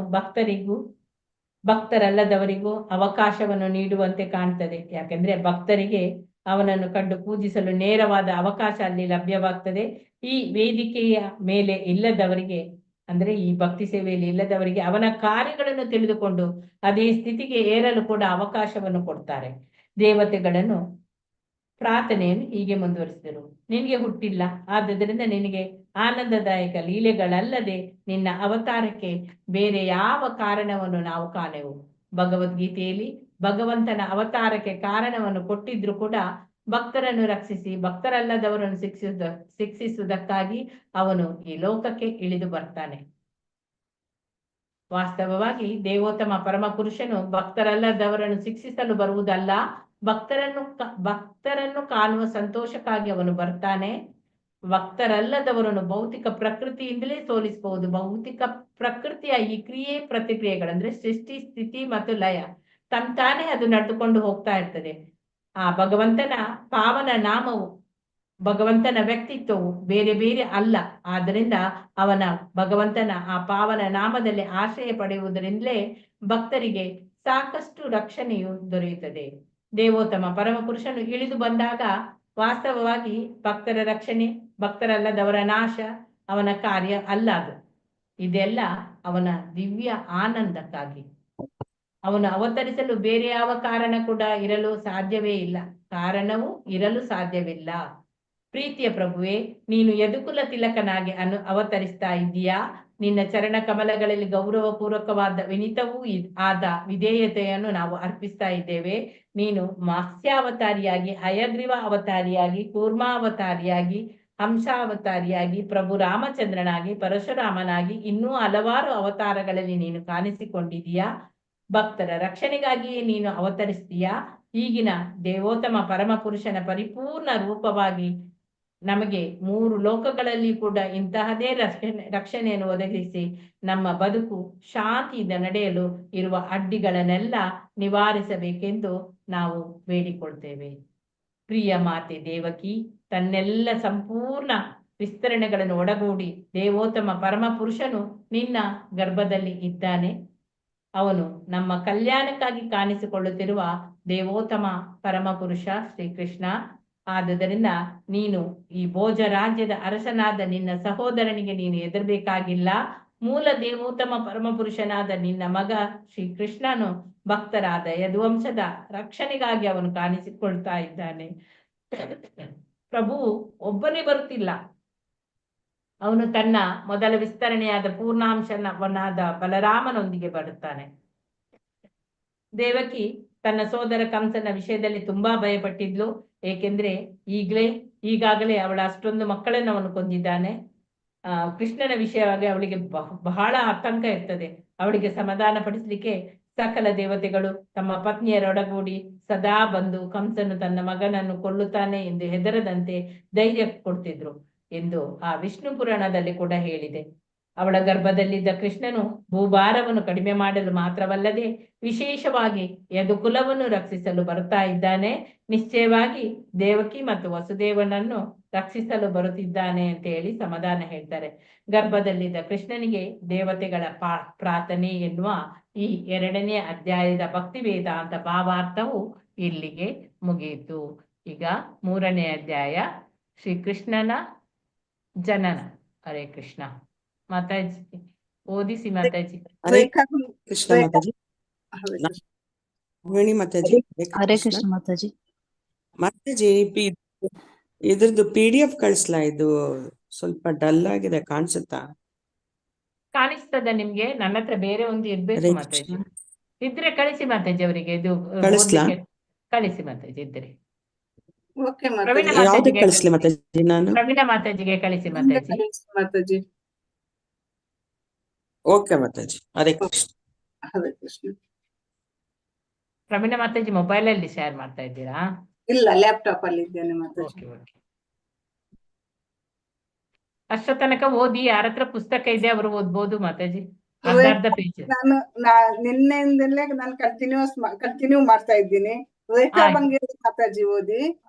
ಭಕ್ತರಲ್ಲದವರಿಗೂ ಅವಕಾಶವನ್ನು ನೀಡುವಂತೆ ಕಾಣ್ತದೆ. ಯಾಕೆಂದ್ರೆ ಭಕ್ತರಿಗೆ ಅವನನ್ನು ಕಂಡು ಪೂಜಿಸಲು ನೇರವಾದ ಅವಕಾಶ ಅಲ್ಲಿ ಲಭ್ಯವಾಗ್ತದೆ. ಈ ವೇದಿಕೆಯ ಮೇಲೆ ಇಲ್ಲದವರಿಗೆ, ಅಂದ್ರೆ ಈ ಭಕ್ತಿ ಸೇವೆಯಲ್ಲಿ ಇಲ್ಲದವರಿಗೆ ಅವನ ಕಾರ್ಯಗಳನ್ನು ತಿಳಿದುಕೊಂಡು ಅದೇ ಸ್ಥಿತಿಗೆ ಏರಲು ಕೂಡ ಅವಕಾಶವನ್ನು ಕೊಡ್ತಾರೆ. ದೇವತೆಗಳನ್ನು ಪ್ರಾರ್ಥನೆಯನ್ನು ಹೀಗೆ ಮುಂದುವರಿಸಿದರು. ನಿನಗೆ ಹುಟ್ಟಿಲ್ಲ, ಆದುದರಿಂದ ನಿನಗೆ ಆನಂದದಾಯಕ ಲೀಲೆಗಳಲ್ಲದೆ ನಿನ್ನ ಅವತಾರಕ್ಕೆ ಬೇರೆ ಯಾವ ಕಾರಣವನ್ನು ನಾವು ಕಾಣೆವು. ಭಗವದ್ಗೀತೆಯಲ್ಲಿ ಭಗವಂತನ ಅವತಾರಕ್ಕೆ ಕಾರಣವನ್ನು ಕೊಟ್ಟಿದ್ರು ಕೂಡ ಭಕ್ತರನ್ನು ರಕ್ಷಿಸಿ ಭಕ್ತರಲ್ಲದವರನ್ನು ಶಿಕ್ಷಿಸುವುದಕ್ಕಾಗಿ ಅವನು ಈ ಲೋಕಕ್ಕೆ ಇಳಿದು ಬರ್ತಾನೆ. ವಾಸ್ತವವಾಗಿ ದೇವೋತ್ತಮ ಪರಮ ಪುರುಷನು ಭಕ್ತರಲ್ಲದವರನ್ನು ಶಿಕ್ಷಿಸಲು ಬರುವುದಲ್ಲ, ಭಕ್ತರನ್ನು ಕಾಣುವ ಸಂತೋಷಕ್ಕಾಗಿ ಅವನು ಬರ್ತಾನೆ. ಭಕ್ತರಲ್ಲದವರನ್ನು ಭೌತಿಕ ಪ್ರಕೃತಿಯಿಂದಲೇ ಸೋಲಿಸಬಹುದು. ಭೌತಿಕ ಪ್ರಕೃತಿಯ ಈ ಕ್ರಿಯೆ ಪ್ರತಿಕ್ರಿಯೆಗಳಂದ್ರೆ ಸೃಷ್ಟಿ, ಸ್ಥಿತಿ ಮತ್ತು ಲಯ ತಂತಾನೆ ಅದು ನಡೆದುಕೊಂಡು ಹೋಗ್ತಾ ಇರ್ತದೆ. ಆ ಭಗವಂತನ ಪಾವನ ನಾಮವು, ಭಗವಂತನ ವ್ಯಕ್ತಿತ್ವವು ಬೇರೆ ಬೇರೆ ಅಲ್ಲ. ಆದ್ದರಿಂದ ಭಗವಂತನ ಆ ಪಾವನ ನಾಮದಲ್ಲಿ ಆಶ್ರಯ ಪಡೆಯುವುದರಿಂದಲೇ ಭಕ್ತರಿಗೆ ಸಾಕಷ್ಟು ರಕ್ಷಣೆಯು ದೊರೆಯುತ್ತದೆ. ದೇವೋತ್ತಮ ಪರಮ ಪುರುಷನು ಇಳಿದು ಬಂದಾಗ ವಾಸ್ತವವಾಗಿ ಭಕ್ತರ ರಕ್ಷಣೆ, ಭಕ್ತರಲ್ಲದವರ ನಾಶ ಅವನ ಕಾರ್ಯ ಅಲ್ಲ. ಇದೆಲ್ಲ ಅವನ ದಿವ್ಯ ಆನಂದಕ್ಕಾಗಿ. ಅವನು ಅವತರಿಸಲು ಬೇರೆ ಯಾವ ಕಾರಣ ಕೂಡ ಇರಲು ಸಾಧ್ಯವೇ ಇಲ್ಲ, ಕಾರಣವೂ ಇರಲು ಸಾಧ್ಯವಿಲ್ಲ. ಪ್ರೀತಿಯ ಪ್ರಭುವೆ, ನೀನು ಯದುಕುಲ ತಿಲಕನಾಗಿ ಅವತರಿಸ್ತಾ ಇದ್ದೀಯಾ. ನಿನ್ನ ಚರಣ ಕಮಲಗಳಲ್ಲಿ ಗೌರವ ಪೂರ್ವಕವಾದ ವಿನಿತವೂ ಆದ ವಿಧೇಯತೆಯನ್ನು ನಾವು ಅರ್ಪಿಸ್ತಾ ಇದ್ದೇವೆ. ನೀನು ಮತ್ಸ್ಯಾವತಾರಿಯಾಗಿ, ಹಯಗ್ರೀವ ಅವತಾರಿಯಾಗಿ, ಕೂರ್ಮಾವತಾರಿಯಾಗಿ, ಹಂಸಾವತಾರಿಯಾಗಿ, ಪ್ರಭು ರಾಮಚಂದ್ರನಾಗಿ, ಪರಶುರಾಮನಾಗಿ ಇನ್ನೂ ಹಲವಾರು ಅವತಾರಗಳಲ್ಲಿ ನೀನು ಕಾಣಿಸಿಕೊಂಡಿದೀಯಾ. ಭಕ್ತರ ರಕ್ಷಣೆಗಾಗಿಯೇ ನೀನು ಅವತರಿಸ್ತೀಯಾ. ಈಗಿನ ದೇವೋತ್ತಮ ಪರಮ ಪುರುಷನ ಪರಿಪೂರ್ಣ ರೂಪವಾಗಿ ನಮಗೆ 3 ಲೋಕಗಳಲ್ಲಿ ಕೂಡ ಇಂತಹದೇ ರಕ್ಷಣೆಯನ್ನು ಒದಗಿಸಿ ನಮ್ಮ ಬದುಕು ಶಾಂತಿಯಿಂದ ನಡೆಯಲು ಇರುವ ಅಡ್ಡಿಗಳನ್ನೆಲ್ಲ ನಿವಾರಿಸಬೇಕೆಂದು ನಾವು ಬೇಡಿಕೊಳ್ತೇವೆ. ಪ್ರಿಯ ಮಾತೆ ದೇವಕಿ ತನ್ನೆಲ್ಲ ಸಂಪೂರ್ಣ ವಿಸ್ತರಣೆಗಳನ್ನು ಒಡಗೂಡಿ ದೇವೋತ್ತಮ ಪರಮ ಪುರುಷನು ನಿನ್ನ ಗರ್ಭದಲ್ಲಿ ಇದ್ದಾನೆ. ಅವನು ನಮ್ಮ ಕಲ್ಯಾಣಕ್ಕಾಗಿ ಕಾಣಿಸಿಕೊಳ್ಳುತ್ತಿರುವ ದೇವೋತ್ತಮ ಪರಮ ಪುರುಷ ಶ್ರೀಕೃಷ್ಣ. ಆದುದರಿಂದ ನೀನು ಈ ಭೋಜ ರಾಜ್ಯದ ಅರಸನಾದ ನಿನ್ನ ಸಹೋದರನಿಗೆ ನೀನು ಹೆದರಬೇಕಾಗಿಲ್ಲ. ಮೂಲ ದೇವೋತ್ತಮ ಪರಮ ಪುರುಷನಾದ ನಿನ್ನ ಮಗ ಶ್ರೀಕೃಷ್ಣನು ಭಕ್ತರಾದ ಯದುವಂಶದ ರಕ್ಷಣೆಗಾಗಿ ಅವನು ಕಾಣಿಸಿಕೊಳ್ತಾ ಇದ್ದಾನೆ. ಪ್ರಭುವು ಒಬ್ಬನೇ ಬರುತ್ತಿಲ್ಲ, ಅವನು ತನ್ನ ಮೊದಲ ವಿಸ್ತರಣೆಯಾದ ಪೂರ್ಣಾಂಶವನಾದ ಬಲರಾಮನೊಂದಿಗೆ ಬರುತ್ತಾನೆ. ದೇವಕಿ ತನ್ನ ಸೋದರ ಕಂಸನ ವಿಷಯದಲ್ಲಿ ತುಂಬಾ ಭಯಪಟ್ಟಿದ್ಲು. ಏಕೆಂದ್ರೆ ಈಗಾಗಲೇ ಅವಳ ಅಷ್ಟೊಂದು ಮಕ್ಕಳನ್ನು ಅವನು ಕೊಂದಿದ್ದಾನೆ. ಕೃಷ್ಣನ ವಿಷಯವಾಗಿ ಅವಳಿಗೆ ಬಹಳ ಆತಂಕ ಇರ್ತದೆ. ಅವಳಿಗೆ ಸಮಾಧಾನ ಪಡಿಸಲಿಕ್ಕೆ ಸಕಲ ದೇವತೆಗಳು ತಮ್ಮ ಪತ್ನಿಯರೊಡಗೂಡಿ ಸದಾ ಬಂದು ಕಂಸನು ತನ್ನ ಮಗನನ್ನು ಕೊಲ್ಲುತ್ತಾನೆ ಎಂದು ಹೆದರದಂತೆ ಧೈರ್ಯ ಕೊಡ್ತಿದ್ರು ಎಂದು ಆ ವಿಷ್ಣು ಪುರಾಣದಲ್ಲಿ ಕೂಡ ಹೇಳಿದೆ. ಅವಳ ಗರ್ಭದಲ್ಲಿದ್ದ ಕೃಷ್ಣನು ಭೂಭಾರವನ್ನು ಕಡಿಮೆ ಮಾಡಲು ಮಾತ್ರವಲ್ಲದೆ ವಿಶೇಷವಾಗಿ ಯದುಕುಲವನ್ನು ರಕ್ಷಿಸಲು ಬರುತ್ತಾ ಇದ್ದಾನೆ. ನಿಶ್ಚಯವಾಗಿ ದೇವಕಿ ಮತ್ತು ವಸುದೇವನನ್ನು ರಕ್ಷಿಸಲು ಬರುತ್ತಿದ್ದಾನೆ ಅಂತ ಹೇಳಿ ಸಮಾಧಾನ ಹೇಳ್ತಾರೆ. ಗರ್ಭದಲ್ಲಿದ್ದ ಕೃಷ್ಣನಿಗೆ ದೇವತೆಗಳ ಪ್ರಾರ್ಥನೆ ಎನ್ನುವ ಈ 2ನೇ ಅಧ್ಯಾಯದ ಭಕ್ತಿ ವೇದಾಂತ ಭಾವಾರ್ಥವು ಇಲ್ಲಿಗೆ ಮುಗಿಯಿತು. ಈಗ 3ನೇ ಅಧ್ಯಾಯ ಶ್ರೀಕೃಷ್ಣನ ಜನನ. ಹರೇ ಕೃಷ್ಣ. ಮಾತಾಜಿ ಓದಿಸಿ ಮಾತಾಜಿ. ಹರೇ ಕೃಷ್ಣ ಮಾತಾಜಿ. ವೇಣಿ ಮಾತಾಜಿ. ಹರೇ ಕೃಷ್ಣ ಮಾತಾಜಿ. ಮಾತಾಜಿ ಇದ್ರದ್ದು PDF ಕಳಿಸ್ಲಾ? ಇದು ಸ್ವಲ್ಪ ಡಲ್ ಆಗಿದೆ, ಕಾಣಿಸುತ್ತಾ? ಕಾಣಿಸ್ತದ ನಿಮ್ಗೆ? ನನ್ನ ಹತ್ರ ಬೇರೆ ಒಂದು ಇರ್ಬೇಕು ಮಾತಾಜಿ. ಇದ್ರೆ ಕಳಿಸಿ ಮಾತಾಜಿ ಅವರಿಗೆ. ಇದು ಕಳಿಸ್ಲಾ? ಕಳಿಸಿ ಮಾತಾಜಿ ಇದ್ರೆ. ಓಕೆ ಪ್ರವೀಣ ಮಾತಾಜಿ. ಯಾವ್ದು ಮಾತಾಜಿಗೆ ಕಳಿಸ್ಲಿ ಮಾತಾಜಿ? ನಾನು ಪ್ರವೀಣ ಮಾತಾಜಿಗೆ ಕಳಿಸಿ ಮಾತಾಜಿ. ಮಾತಾಜಿ. ಓಕೆ ಮಾತಾಜಿ. ಹರೇ ಕೃಷ್ಣ. ಹರೇ ಕೃಷ್ಣ. ಪ್ರವೀಣ ಮಾತಾಜಿ ಮೊಬೈಲ್ ಅಲ್ಲಿ ಶೇರ್ ಮಾಡ್ತಾ ಇದ್ದೀರಾ? ಇಲ್ಲ, ಲ್ಯಾಪ್ಟಾಪ್ ಅಲ್ಲಿ ಇದ್ದೇನೆ ಮಾತಾಜಿ. Okay okay. ಅಷ್ಟ ತನಕ ಓದಿ, ಯಾರ ಹತ್ರ ಪುಸ್ತಕ ಇದೆ ಅವರು ಓದ್ಬೋದು ಮಾತಾಜಿ. ಅರ್ಧ ಪೇಜ್. ನಾನು ನಿನ್ನೆಯಿಂದಲೇ ನಾನು ಕಂಟಿನ್ಯೂ ಮಾಡ್ತಾ ಇದ್ದೀನಿ. ರೇಖಾ ಆಯ್ತು. ಬಂಗೇರಿ ಮಾತಾಜಿ ಓದಿ.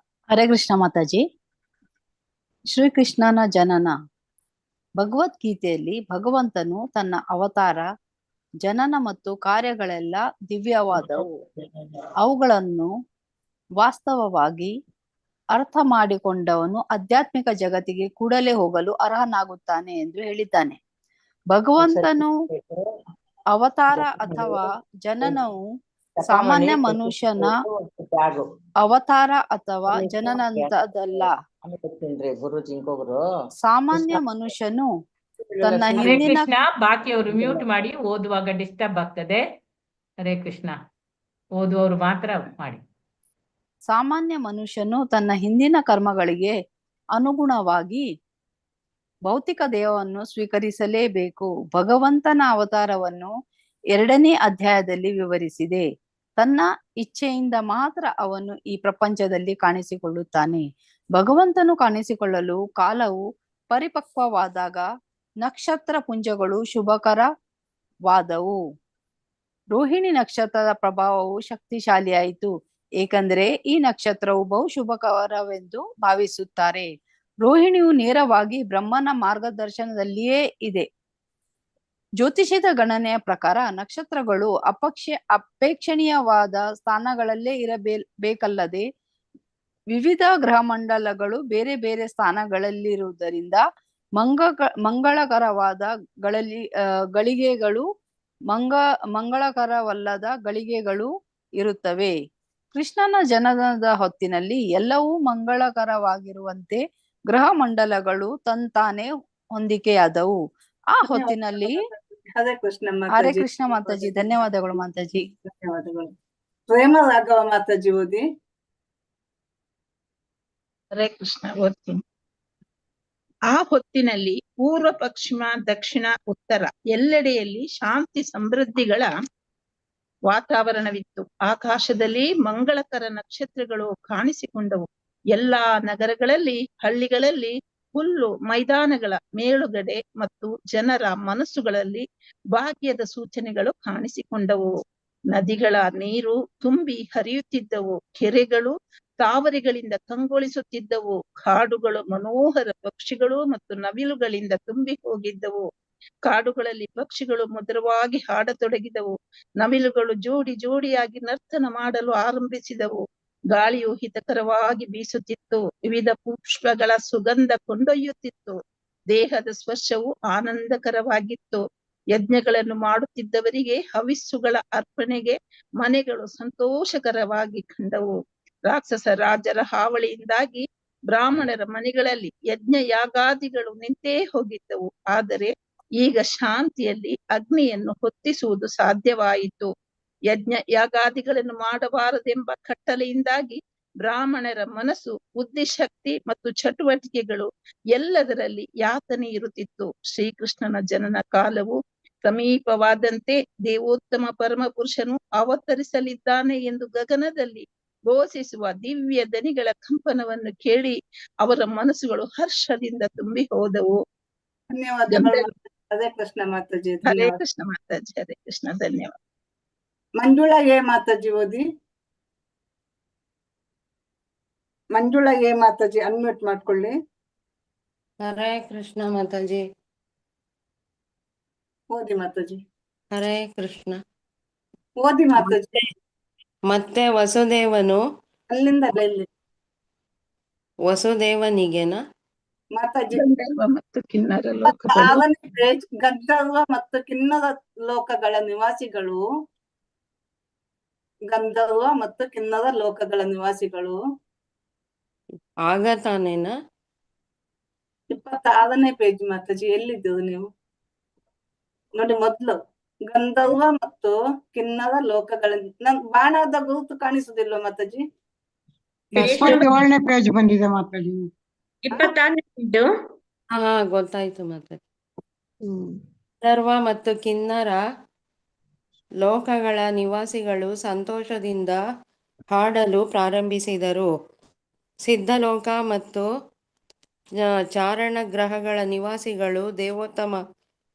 ಹರೇ ಕೃಷ್ಣ ಮಾತಾಜಿ. ಶ್ರೀಕೃಷ್ಣನ ಜನನ. ಭಗವದ್ಗೀತೆಯಲ್ಲಿ ಭಗವಂತನು ತನ್ನ ಅವತಾರ, ಜನನ ಮತ್ತು ಕಾರ್ಯಗಳೆಲ್ಲ ದಿವ್ಯವಾದವು. ಅವುಗಳನ್ನು ವಾಸ್ತವವಾಗಿ ಅರ್ಥ ಮಾಡಿಕೊಂಡವನು ಆಧ್ಯಾತ್ಮಿಕ ಜಗತ್ತಿಗೆ ಕೂಡಲೇ ಹೋಗಲು ಅರ್ಹನಾಗುತ್ತಾನೆ ಎಂದು ಹೇಳಿದ್ದಾನೆ. ಭಗವಂತನು ಅವತಾರ ಅಥವಾ ಜನನವು ಸಾಮಾನ್ಯ ಮನುಷ್ಯನ ಬ್ಯಾಗು ಅವತಾರ ಅಥವಾ ಜನನಂತದಲ್ಲ. ಗುರುಜಿ ಇಂಕೊಬ್ರು ಸಾಮಾನ್ಯ ಮನುಷ್ಯನು ತನ್ನ ಹರೇ ಹಿಂದಿನ ಕೃಷ್ಣ. ಬಾಕಿಯವರು ಮ್ಯೂಟ್ ಮಾಡಿ, ಓದುವಾಗ ಡಿಸ್ಟರ್ಬ್ ಆಗ್ತದೆ. ಹರೇ ಕೃಷ್ಣ. ಓದುವವರು ಮಾತ್ರ ಮಾಡಿ. ಸಾಮಾನ್ಯ ಮನುಷ್ಯನು ತನ್ನ ಹಿಂದಿನ ಕರ್ಮಗಳಿಗೆ ಅನುಗುಣವಾಗಿ ಭೌತಿಕ ದೇಹವನ್ನು ಸ್ವೀಕರಿಸಲೇಬೇಕು. ಭಗವಂತನ ಅವತಾರವನ್ನು 2ನೇ ಅಧ್ಯಾಯದಲ್ಲಿ ವಿವರಿಸಿದೆ. ತನ್ನ ಇಚ್ಛೆಯಿಂದ ಮಾತ್ರ ಅವನು ಈ ಪ್ರಪಂಚದಲ್ಲಿ ಕಾಣಿಸಿಕೊಳ್ಳುತ್ತಾನೆ. ಭಗವಂತನು ಕಾಣಿಸಿಕೊಳ್ಳಲು ಕಾಲವು ಪರಿಪಕ್ವವಾದಾಗ ನಕ್ಷತ್ರ ಪುಂಜಗಳು ಶುಭಕರವಾದವು. ರೋಹಿಣಿ ನಕ್ಷತ್ರದ ಪ್ರಭಾವವು ಶಕ್ತಿಶಾಲಿಯಾಯಿತು, ಏಕೆಂದರೆ ಈ ನಕ್ಷತ್ರವು ಬಹು ಶುಭಕರವೆಂದು ಭಾವಿಸುತ್ತಾರೆ. ರೋಹಿಣಿಯು ನೇರವಾಗಿ ಬ್ರಹ್ಮನ ಮಾರ್ಗದರ್ಶನದಲ್ಲಿಯೇ ಇದೆ. ಜ್ಯೋತಿಷದ ಗಣನೆಯ ಪ್ರಕಾರ ನಕ್ಷತ್ರಗಳು ಅಪೇಕ್ಷಣೀಯವಾದ ಸ್ಥಾನಗಳಲ್ಲೇ ಇರಬೇಕಲ್ಲದೆ ವಿವಿಧ ಗ್ರಹಮಂಡಲಗಳು ಬೇರೆ ಬೇರೆ ಸ್ಥಾನಗಳಲ್ಲಿರುವುದರಿಂದ ಮಂಗಳಕರವಾದ ಗಳಿಗೆಗಳು ಮಂಗಳಕರವಲ್ಲದ ಗಳಿಗೆಗಳು ಇರುತ್ತವೆ. ಕೃಷ್ಣನ ಜನನದ ಹೊತ್ತಿನಲ್ಲಿ ಎಲ್ಲವೂ ಮಂಗಳಕರವಾಗಿರುವಂತೆ ಗ್ರಹ ಮಂಡಲಗಳು ತಂತಾನೆ ಹೊಂದಿಕೆಯಾದವು. ಆ ಹೊತ್ತಿನಲ್ಲಿ ಹರೇ ಕೃಷ್ಣ ಹರೇ ಮಾತಾಜಿ. ಕೃಷ್ಣ ಮಾತಾಜಿ. ಧನ್ಯವಾದಗಳು ಮಾತಾಜಿ. ಧನ್ಯವಾದಗಳು. ಪ್ರೇಮ ರಾಘವ ಮಾತಾಜಿ ಓದಿ. ಹರೇ ಕೃಷ್ಣ ಓದ್ತೀನಿ. ಆ ಹೊತ್ತಿನಲ್ಲಿ ಪೂರ್ವ, ಪಶ್ಚಿಮ, ದಕ್ಷಿಣ, ಉತ್ತರ ಎಲ್ಲೆಡೆಯಲ್ಲಿ ಶಾಂತಿ ಸಮೃದ್ಧಿಗಳ ವಾತಾವರಣವಿತ್ತು. ಆಕಾಶದಲ್ಲಿ ಮಂಗಳಕರ ನಕ್ಷತ್ರಗಳು ಕಾಣಿಸಿಕೊಂಡವು. ಎಲ್ಲಾ ನಗರಗಳಲ್ಲಿ, ಹಳ್ಳಿಗಳಲ್ಲಿ, ಹುಲ್ಲು ಮೈದಾನಗಳ ಮೇಲುಗಡೆ ಮತ್ತು ಜನರ ಮನಸ್ಸುಗಳಲ್ಲಿ ಭಾಗ್ಯದ ಸೂಚನೆಗಳು ಕಾಣಿಸಿಕೊಂಡವು. ನದಿಗಳ ನೀರು ತುಂಬಿ ಹರಿಯುತ್ತಿದ್ದವು. ಕೆರೆಗಳು ತಾವರೆಗಳಿಂದ ಕಂಗೊಳಿಸುತ್ತಿದ್ದವು. ಕಾಡುಗಳು ಮನೋಹರ ಪಕ್ಷಿಗಳು ಮತ್ತು ನವಿಲುಗಳಿಂದ ತುಂಬಿ ಹೋಗಿದ್ದವು. ಕಾಡುಗಳಲ್ಲಿ ಪಕ್ಷಿಗಳು ಮಧುರವಾಗಿ ಹಾಡತೊಡಗಿದವು. ನವಿಲುಗಳು ಜೋಡಿ ಜೋಡಿಯಾಗಿ ನರ್ತನ ಮಾಡಲು ಆರಂಭಿಸಿದವು. ಗಾಳಿಯು ಹಿತಕರವಾಗಿ ಬೀಸುತ್ತಿತ್ತು. ವಿವಿಧ ಪುಷ್ಪಗಳ ಸುಗಂಧ ಕೊಂಡೊಯ್ಯುತ್ತಿತ್ತು. ದೇಹದ ಸ್ಪರ್ಶವು ಆನಂದಕರವಾಗಿತ್ತು. ಯಜ್ಞಗಳನ್ನು ಮಾಡುತ್ತಿದ್ದವರಿಗೆ ಹವಿಸ್ಸುಗಳ ಅರ್ಪಣೆಗೆ ಮನೆಗಳು ಸಂತೋಷಕರವಾಗಿ ಕಂಡವು. ರಾಕ್ಷಸ ರಾಜರ ಹಾವಳಿಯಿಂದಾಗಿ ಬ್ರಾಹ್ಮಣರ ಮನೆಗಳಲ್ಲಿ ಯಜ್ಞ ಯಾಗಾದಿಗಳು ನಿಂತೇ ಹೋಗಿದ್ದವು. ಆದರೆ ಈಗ ಶಾಂತಿಯಲ್ಲಿ ಅಗ್ನಿಯನ್ನು ಹೊತ್ತಿಸುವುದು ಸಾಧ್ಯವಾಯಿತು. ಯಜ್ಞ ಯಾಗಾದಿಗಳನ್ನು ಮಾಡಬಾರದೆಂಬ ಕಟ್ಟಳೆಯಿಂದಾಗಿ ಬ್ರಾಹ್ಮಣರ ಮನಸ್ಸು, ಬುದ್ಧಿಶಕ್ತಿ ಮತ್ತು ಚಟುವಟಿಕೆಗಳು ಎಲ್ಲದರಲ್ಲಿ ಯಾತನೆ ಇರುತ್ತಿತ್ತು. ಶ್ರೀಕೃಷ್ಣನ ಜನನ ಕಾಲವು ಸಮೀಪವಾದಂತೆ ದೇವೋತ್ತಮ ಪರಮ ಪುರುಷನು ಅವತರಿಸಲಿದ್ದಾನೆ ಎಂದು ಗಗನದಲ್ಲಿ ಘೋಷಿಸುವ ದಿವ್ಯ ದನಿಗಳ ಕಂಪನವನ್ನು ಕೇಳಿ ಅವರ ಮನಸ್ಸುಗಳು ಹರ್ಷದಿಂದ ತುಂಬಿ ಹೋದವು. ಧನ್ಯವಾದಗಳು. ಹರೇ ಕೃಷ್ಣ ಮಾತಾಜಿ. ಹರೇ ಧನ್ಯವಾದ. ಕೃಷ್ಣ ಮಾತಾಜಿ. ಹರೇ ಕೃಷ್ಣ. ಧನ್ಯವಾದ. ಮಂಜುಳಾ ಎ ಮಾತಾಜಿ ಓದಿ. ಮಂಜುಳಾ ಎ ಮಾತಾಜಿ ಅನ್ಮ್ಯೂಟ್ ಮಾಡ್ಕೊಳ್ಳಿ. ಹರೇ ಕೃಷ್ಣ ಮಾತಾಜಿ. ಓದಿ ಮಾತಾಜಿ. ಹರೇ ಕೃಷ್ಣ. ಓದಿ ಮಾತಾಜಿ. ಮತ್ತೆ ವಸುದೇವನು ಅಲ್ಲಿಂದ ಇಲ್ಲಿ ವಸುದೇವನಿಗೆನ ಮಾತಾಜಿ. ಗಂಧರ್ವ ಮತ್ತು ಕಿನ್ನರ ಲೋಕಗಳು 26ನೇ ಪೇಜ್. ಗಂಧರ್ವ ಮತ್ತು ಕಿನ್ನರ ಲೋಕಗಳ ನಿವಾಸಿಗಳು, ಗಂಧರ್ವ ಮತ್ತು ಕಿನ್ನರ ಲೋಕಗಳ ನಿವಾಸಿಗಳು ಆಗ ತಾನೇನ 26ನೇ ಪೇಜ್ ಮಾತಾಜಿ. ಎಲ್ಲಿದ್ದೀರಿ ನೀವು? ನೋಡಿ, ಮೊದ್ಲು ಗಂಧರ್ವ ಮತ್ತು ಕಿನ್ನರ ಲೋಕಗಳ ನನ್ ಬಾಣದ ಗುರುತು ಕಾಣಿಸುದಿಲ್ವ ಮಾತಾಜಿ? 27ನೇ ಪೇಜ್ ಬಂದಿದೆ ಮಾತಾಜಿ. 26 ಹಾ ಗೊತ್ತಾಯ್ತು ಮಾತಾಜಿ. ಗಂಧರ್ವ ಮತ್ತು ಕಿನ್ನರ ಲೋಕಗಳ ನಿವಾಸಿಗಳು ಸಂತೋಷದಿಂದ ಹಾಡಲು ಪ್ರಾರಂಭಿಸಿದರು. ಸಿದ್ಧಲೋಕ ಮತ್ತು ಚಾರಣ ಗ್ರಹಗಳ ನಿವಾಸಿಗಳು ದೇವೋತ್ತಮ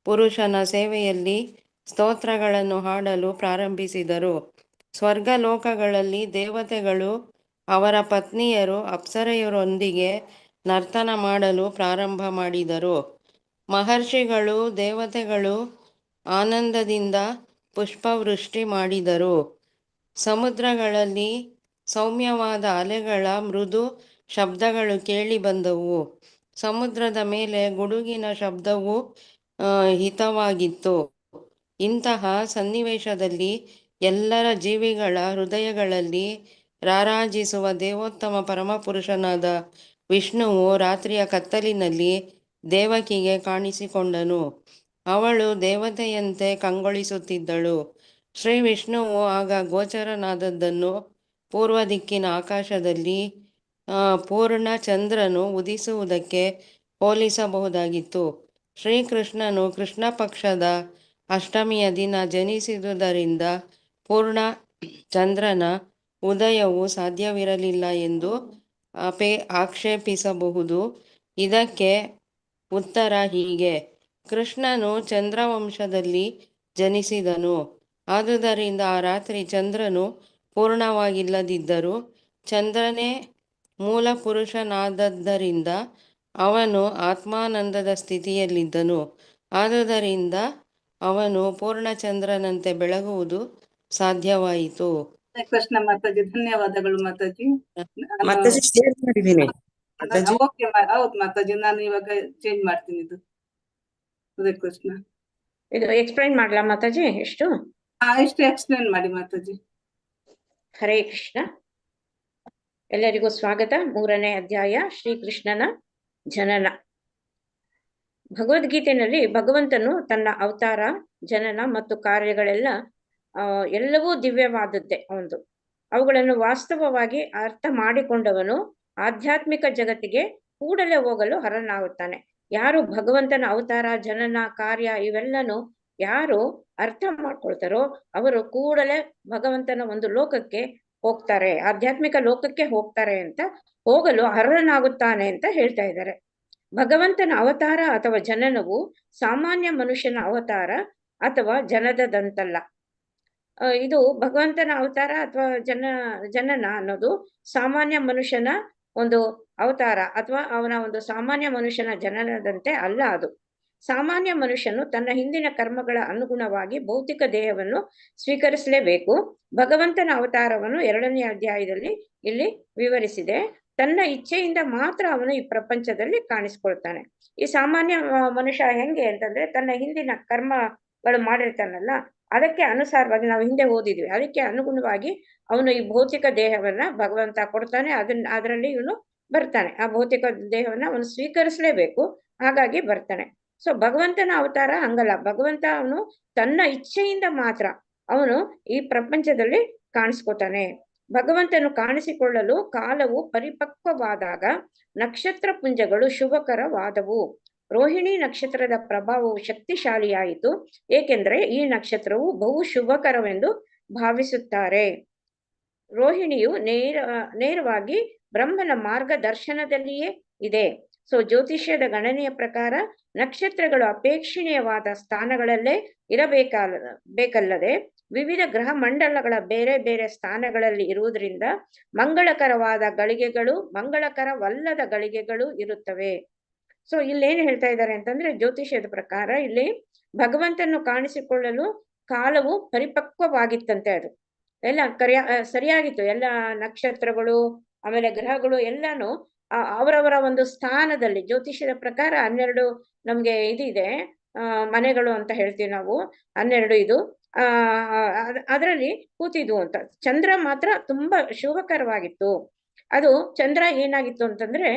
ಪುರುಷನ ಸೇವೆಯಲ್ಲಿ ಸ್ತೋತ್ರಗಳನ್ನು ಹಾಡಲು ಪ್ರಾರಂಭಿಸಿದರು. ಸ್ವರ್ಗ ಲೋಕಗಳಲ್ಲಿ ದೇವತೆಗಳು ಅವರ ಪತ್ನಿಯರು ಅಪ್ಸರೆಯರೊಂದಿಗೆ ನರ್ತನ ಮಾಡಲು ಪ್ರಾರಂಭ ಮಾಡಿದರು. ಮಹರ್ಷಿಗಳು ದೇವತೆಗಳು ಆನಂದದಿಂದ ಪುಷ್ಪವೃಷ್ಟಿ ಮಾಡಿದರು. ಸಮುದ್ರಗಳಲ್ಲಿ ಸೌಮ್ಯವಾದ ಅಲೆಗಳ ಮೃದು ಶಬ್ದಗಳು ಕೇಳಿ ಬಂದವು. ಸಮುದ್ರದ ಮೇಲೆ ಗುಡುಗಿನ ಶಬ್ದವು ಹಿತವಾಗಿತ್ತು. ಇಂತಹ ಸನ್ನಿವೇಶದಲ್ಲಿ ಎಲ್ಲರ ಜೀವಿಗಳ ಹೃದಯಗಳಲ್ಲಿ ರಾರಾಜಿಸುವ ದೇವೋತ್ತಮ ಪರಮಪುರುಷನಾದ ವಿಷ್ಣುವು ರಾತ್ರಿಯ ಕತ್ತಲಿನಲ್ಲಿ ದೇವಕಿಗೆ ಕಾಣಿಸಿಕೊಂಡನು. ಅವಳು ದೇವತೆಯಂತೆ ಕಂಗೊಳಿಸುತ್ತಿದ್ದಳು. ಶ್ರೀ ವಿಷ್ಣುವು ಆಗ ಗೋಚರನಾದದ್ದನ್ನು ಪೂರ್ವ ದಿಕ್ಕಿನ ಆಕಾಶದಲ್ಲಿ ಪೂರ್ಣ ಚಂದ್ರನು ಉದಿಸುವುದಕ್ಕೆ ಹೋಲಿಸಬಹುದಾಗಿತ್ತು. ಶ್ರೀಕೃಷ್ಣನು ಕೃಷ್ಣ ಪಕ್ಷದ ಅಷ್ಟಮಿಯ ದಿನ ಜನಿಸಿದುದರಿಂದ ಪೂರ್ಣ ಚಂದ್ರನ ಉದಯವು ಸಾಧ್ಯವಿರಲಿಲ್ಲ ಎಂದು ಆಕ್ಷೇಪಿಸಬಹುದು. ಇದಕ್ಕೆ ಉತ್ತರ ಹೀಗೆ: ಕೃಷ್ಣನು ಚಂದ್ರವಂಶದಲ್ಲಿ ಜನಿಸಿದನು. ಆದುದರಿಂದ ಆ ರಾತ್ರಿ ಚಂದ್ರನು ಪೂರ್ಣವಾಗಿಲ್ಲದಿದ್ದರೂ ಚಂದ್ರನೇ ಮೂಲ ಪುರುಷನಾದದ್ದರಿಂದ ಅವನು ಆತ್ಮಾನಂದದ ಸ್ಥಿತಿಯಲ್ಲಿದ್ದನು. ಆದುದರಿಂದ ಅವನು ಪೂರ್ಣಚಂದ್ರನಂತೆ ಬೆಳಗುವುದು ಸಾಧ್ಯವಾಯಿತು. ಕೃಷ್ಣ ಮಾತಾಜಿ, ಧನ್ಯವಾದಗಳು ಮಾತಾಜಿ. ಮಾತಾಜಿ ಶೇರ್ ಮಾಡಿದ್ದೀನಿ ಮಾತಾಜಿ. ಓಕೆ, ಹೌದು ಮಾತಾಜಿ, ನಾನು ಇವಾಗ ಚೇಂಜ್ ಮಾಡ್ತೀನಿ ಇದು. ಹರೇ ಕೃಷ್ಣ. ಇದು ಎಕ್ಸ್ಪ್ಲೈನ್ ಮಾಡ್ಲಾ ಮಾತಾಜಿ? ಎಷ್ಟು ಎಕ್ಸ್ಪ್ಲೈನ್ ಮಾಡಿ ಮಾತಾಜಿ. ಹರೇ ಕೃಷ್ಣ. ಎಲ್ಲರಿಗೂ ಸ್ವಾಗತ. 3ನೇ ಅಧ್ಯಾಯ, ಶ್ರೀಕೃಷ್ಣನ ಜನನ. ಭಗವದ್ಗೀತೆಯಲ್ಲಿ ಭಗವಂತನು ತನ್ನ ಅವತಾರ, ಜನನ ಮತ್ತು ಕಾರ್ಯಗಳೆಲ್ಲ ಎಲ್ಲವೂ ದಿವ್ಯವಾದದ್ದೇ. ಅವುಗಳನ್ನು ವಾಸ್ತವವಾಗಿ ಅರ್ಥ ಮಾಡಿಕೊಂಡವನು ಆಧ್ಯಾತ್ಮಿಕ ಜಗತ್ತಿಗೆ ಕೂಡಲೇ ಹೋಗಲು ಹರನಾಗುತ್ತಾನೆ. ಯಾರು ಭಗವಂತನ ಅವತಾರ, ಜನನ, ಕಾರ್ಯ ಇವೆಲ್ಲನೂ ಯಾರು ಅರ್ಥ ಮಾಡ್ಕೊಳ್ತಾರೋ ಅವರು ಕೂಡಲೇ ಭಗವಂತನ ಒಂದು ಲೋಕಕ್ಕೆ ಹೋಗ್ತಾರೆ, ಆಧ್ಯಾತ್ಮಿಕ ಲೋಕಕ್ಕೆ ಹೋಗ್ತಾರೆ ಅಂತ, ಹೋಗಲು ಅರ್ಹನಾಗುತ್ತಾನೆ ಅಂತ ಹೇಳ್ತಾ ಇದ್ದಾರೆ. ಭಗವಂತನ ಅವತಾರ ಅಥವಾ ಜನನವು ಸಾಮಾನ್ಯ ಮನುಷ್ಯನ ಅವತಾರ ಅಥವಾ ಜನನದಂತಲ್ಲ. ಇದು ಭಗವಂತನ ಅವತಾರ ಅಥವಾ ಜನನ ಅನ್ನೋದು ಸಾಮಾನ್ಯ ಮನುಷ್ಯನ ಒಂದು ಅವತಾರ ಅಥವಾ ಅವನ ಒಂದು ಸಾಮಾನ್ಯ ಮನುಷ್ಯನ ಜನನದಂತೆ ಅಲ್ಲ. ಅದು ಸಾಮಾನ್ಯ ಮನುಷ್ಯನು ತನ್ನ ಹಿಂದಿನ ಕರ್ಮಗಳ ಅನುಗುಣವಾಗಿ ಭೌತಿಕ ದೇಹವನ್ನು ಸ್ವೀಕರಿಸಲೇಬೇಕು. ಭಗವಂತನ ಅವತಾರವನ್ನು 2ನೇ ಅಧ್ಯಾಯದಲ್ಲಿ ಇಲ್ಲಿ ವಿವರಿಸಿದೆ. ತನ್ನ ಇಚ್ಛೆಯಿಂದ ಮಾತ್ರ ಅವನು ಈ ಪ್ರಪಂಚದಲ್ಲಿ ಕಾಣಿಸ್ಕೊಳ್ತಾನೆ. ಈ ಸಾಮಾನ್ಯ ಮನುಷ್ಯ ಹೆಂಗೆ ಅಂತಂದ್ರೆ, ತನ್ನ ಹಿಂದಿನ ಕರ್ಮಗಳು ಮಾಡಿರ್ತಾನಲ್ಲ, ಅದಕ್ಕೆ ಅನುಸಾರವಾಗಿ ನಾವು ಹಿಂದೆ ಓದಿದ್ವಿ, ಅದಕ್ಕೆ ಅನುಗುಣವಾಗಿ ಅವನು ಈ ಭೌತಿಕ ದೇಹವನ್ನ ಭಗವಂತ ಕೊಡ್ತಾನೆ. ಅದರಲ್ಲಿ ಇವನು ಬರ್ತಾನೆ. ಆ ಭೌತಿಕ ದೇಹವನ್ನ ಅವನು ಸ್ವೀಕರಿಸಲೇಬೇಕು, ಹಾಗಾಗಿ ಬರ್ತಾನೆ. ಸೊ ಭಗವಂತನ ಅವತಾರ ಹಂಗಲ್ಲ. ಭಗವಂತ ಅವನು ತನ್ನ ಇಚ್ಛೆಯಿಂದ ಮಾತ್ರ ಅವನು ಈ ಪ್ರಪಂಚದಲ್ಲಿ ಕಾಣಿಸ್ಕೊತಾನೆ. ಭಗವಂತನು ಕಾಣಿಸಿಕೊಳ್ಳಲು ಕಾಲವು ಪರಿಪಕ್ವವಾದಾಗ ನಕ್ಷತ್ರ ಪುಂಜಗಳು ಶುಭಕರವಾದವು. ರೋಹಿಣಿ ನಕ್ಷತ್ರದ ಪ್ರಭಾವವು ಶಕ್ತಿಶಾಲಿಯಾಯಿತು, ಏಕೆಂದರೆ ಈ ನಕ್ಷತ್ರವು ಬಹು ಶುಭಕರವೆಂದು ಭಾವಿಸುತ್ತಾರೆ. ರೋಹಿಣಿಯು ನೇರವಾಗಿ ಬ್ರಹ್ಮನ ಮಾರ್ಗದರ್ಶನದಲ್ಲಿಯೇ ಇದೆ. ಸೊ ಜ್ಯೋತಿಷ್ಯದ ಗಣನೆಯ ಪ್ರಕಾರ ನಕ್ಷತ್ರಗಳು ಅಪೇಕ್ಷಣೀಯವಾದ ಸ್ಥಾನಗಳಲ್ಲೇ ಬೇಕಲ್ಲದೆ ವಿವಿಧ ಗ್ರಹ ಮಂಡಲಗಳ ಬೇರೆ ಬೇರೆ ಸ್ಥಾನಗಳಲ್ಲಿ ಇರುವುದರಿಂದ ಮಂಗಳಕರವಾದ ಗಳಿಗೆಗಳು, ಮಂಗಳಕರವಲ್ಲದ ಗಳಿಗೆಗಳು ಇರುತ್ತವೆ. ಸೊ ಇಲ್ಲೇನು ಹೇಳ್ತಾ ಇದ್ದಾರೆ ಅಂತಂದ್ರೆ, ಜ್ಯೋತಿಷ್ಯದ ಪ್ರಕಾರ ಇಲ್ಲಿ ಭಗವಂತನು ಕಾಣಿಸಿಕೊಳ್ಳಲು ಕಾಲವು ಪರಿಪಕ್ವವಾಗಿತ್ತಂತೆ. ಅದು ಎಲ್ಲ ಸರಿಯಾಗಿತ್ತು. ಎಲ್ಲ ನಕ್ಷತ್ರಗಳು ಆಮೇಲೆ ಗ್ರಹಗಳು ಎಲ್ಲಾನು ಅವರವರ ಒಂದು ಸ್ಥಾನದಲ್ಲಿ, ಜ್ಯೋತಿಷ್ಯದ ಪ್ರಕಾರ 12 ನಮ್ಗೆ ಇದಿದೆ, ಮನೆಗಳು ಅಂತ ಹೇಳ್ತೀವಿ ನಾವು, 12 ಇದು ಅದರಲ್ಲಿ ಕೂತಿದ್ವು ಅಂತ. ಚಂದ್ರ ಮಾತ್ರ ತುಂಬಾ ಶುಭಕರವಾಗಿತ್ತು. ಅದು ಚಂದ್ರ ಏನಾಗಿತ್ತು ಅಂತಂದ್ರೆ,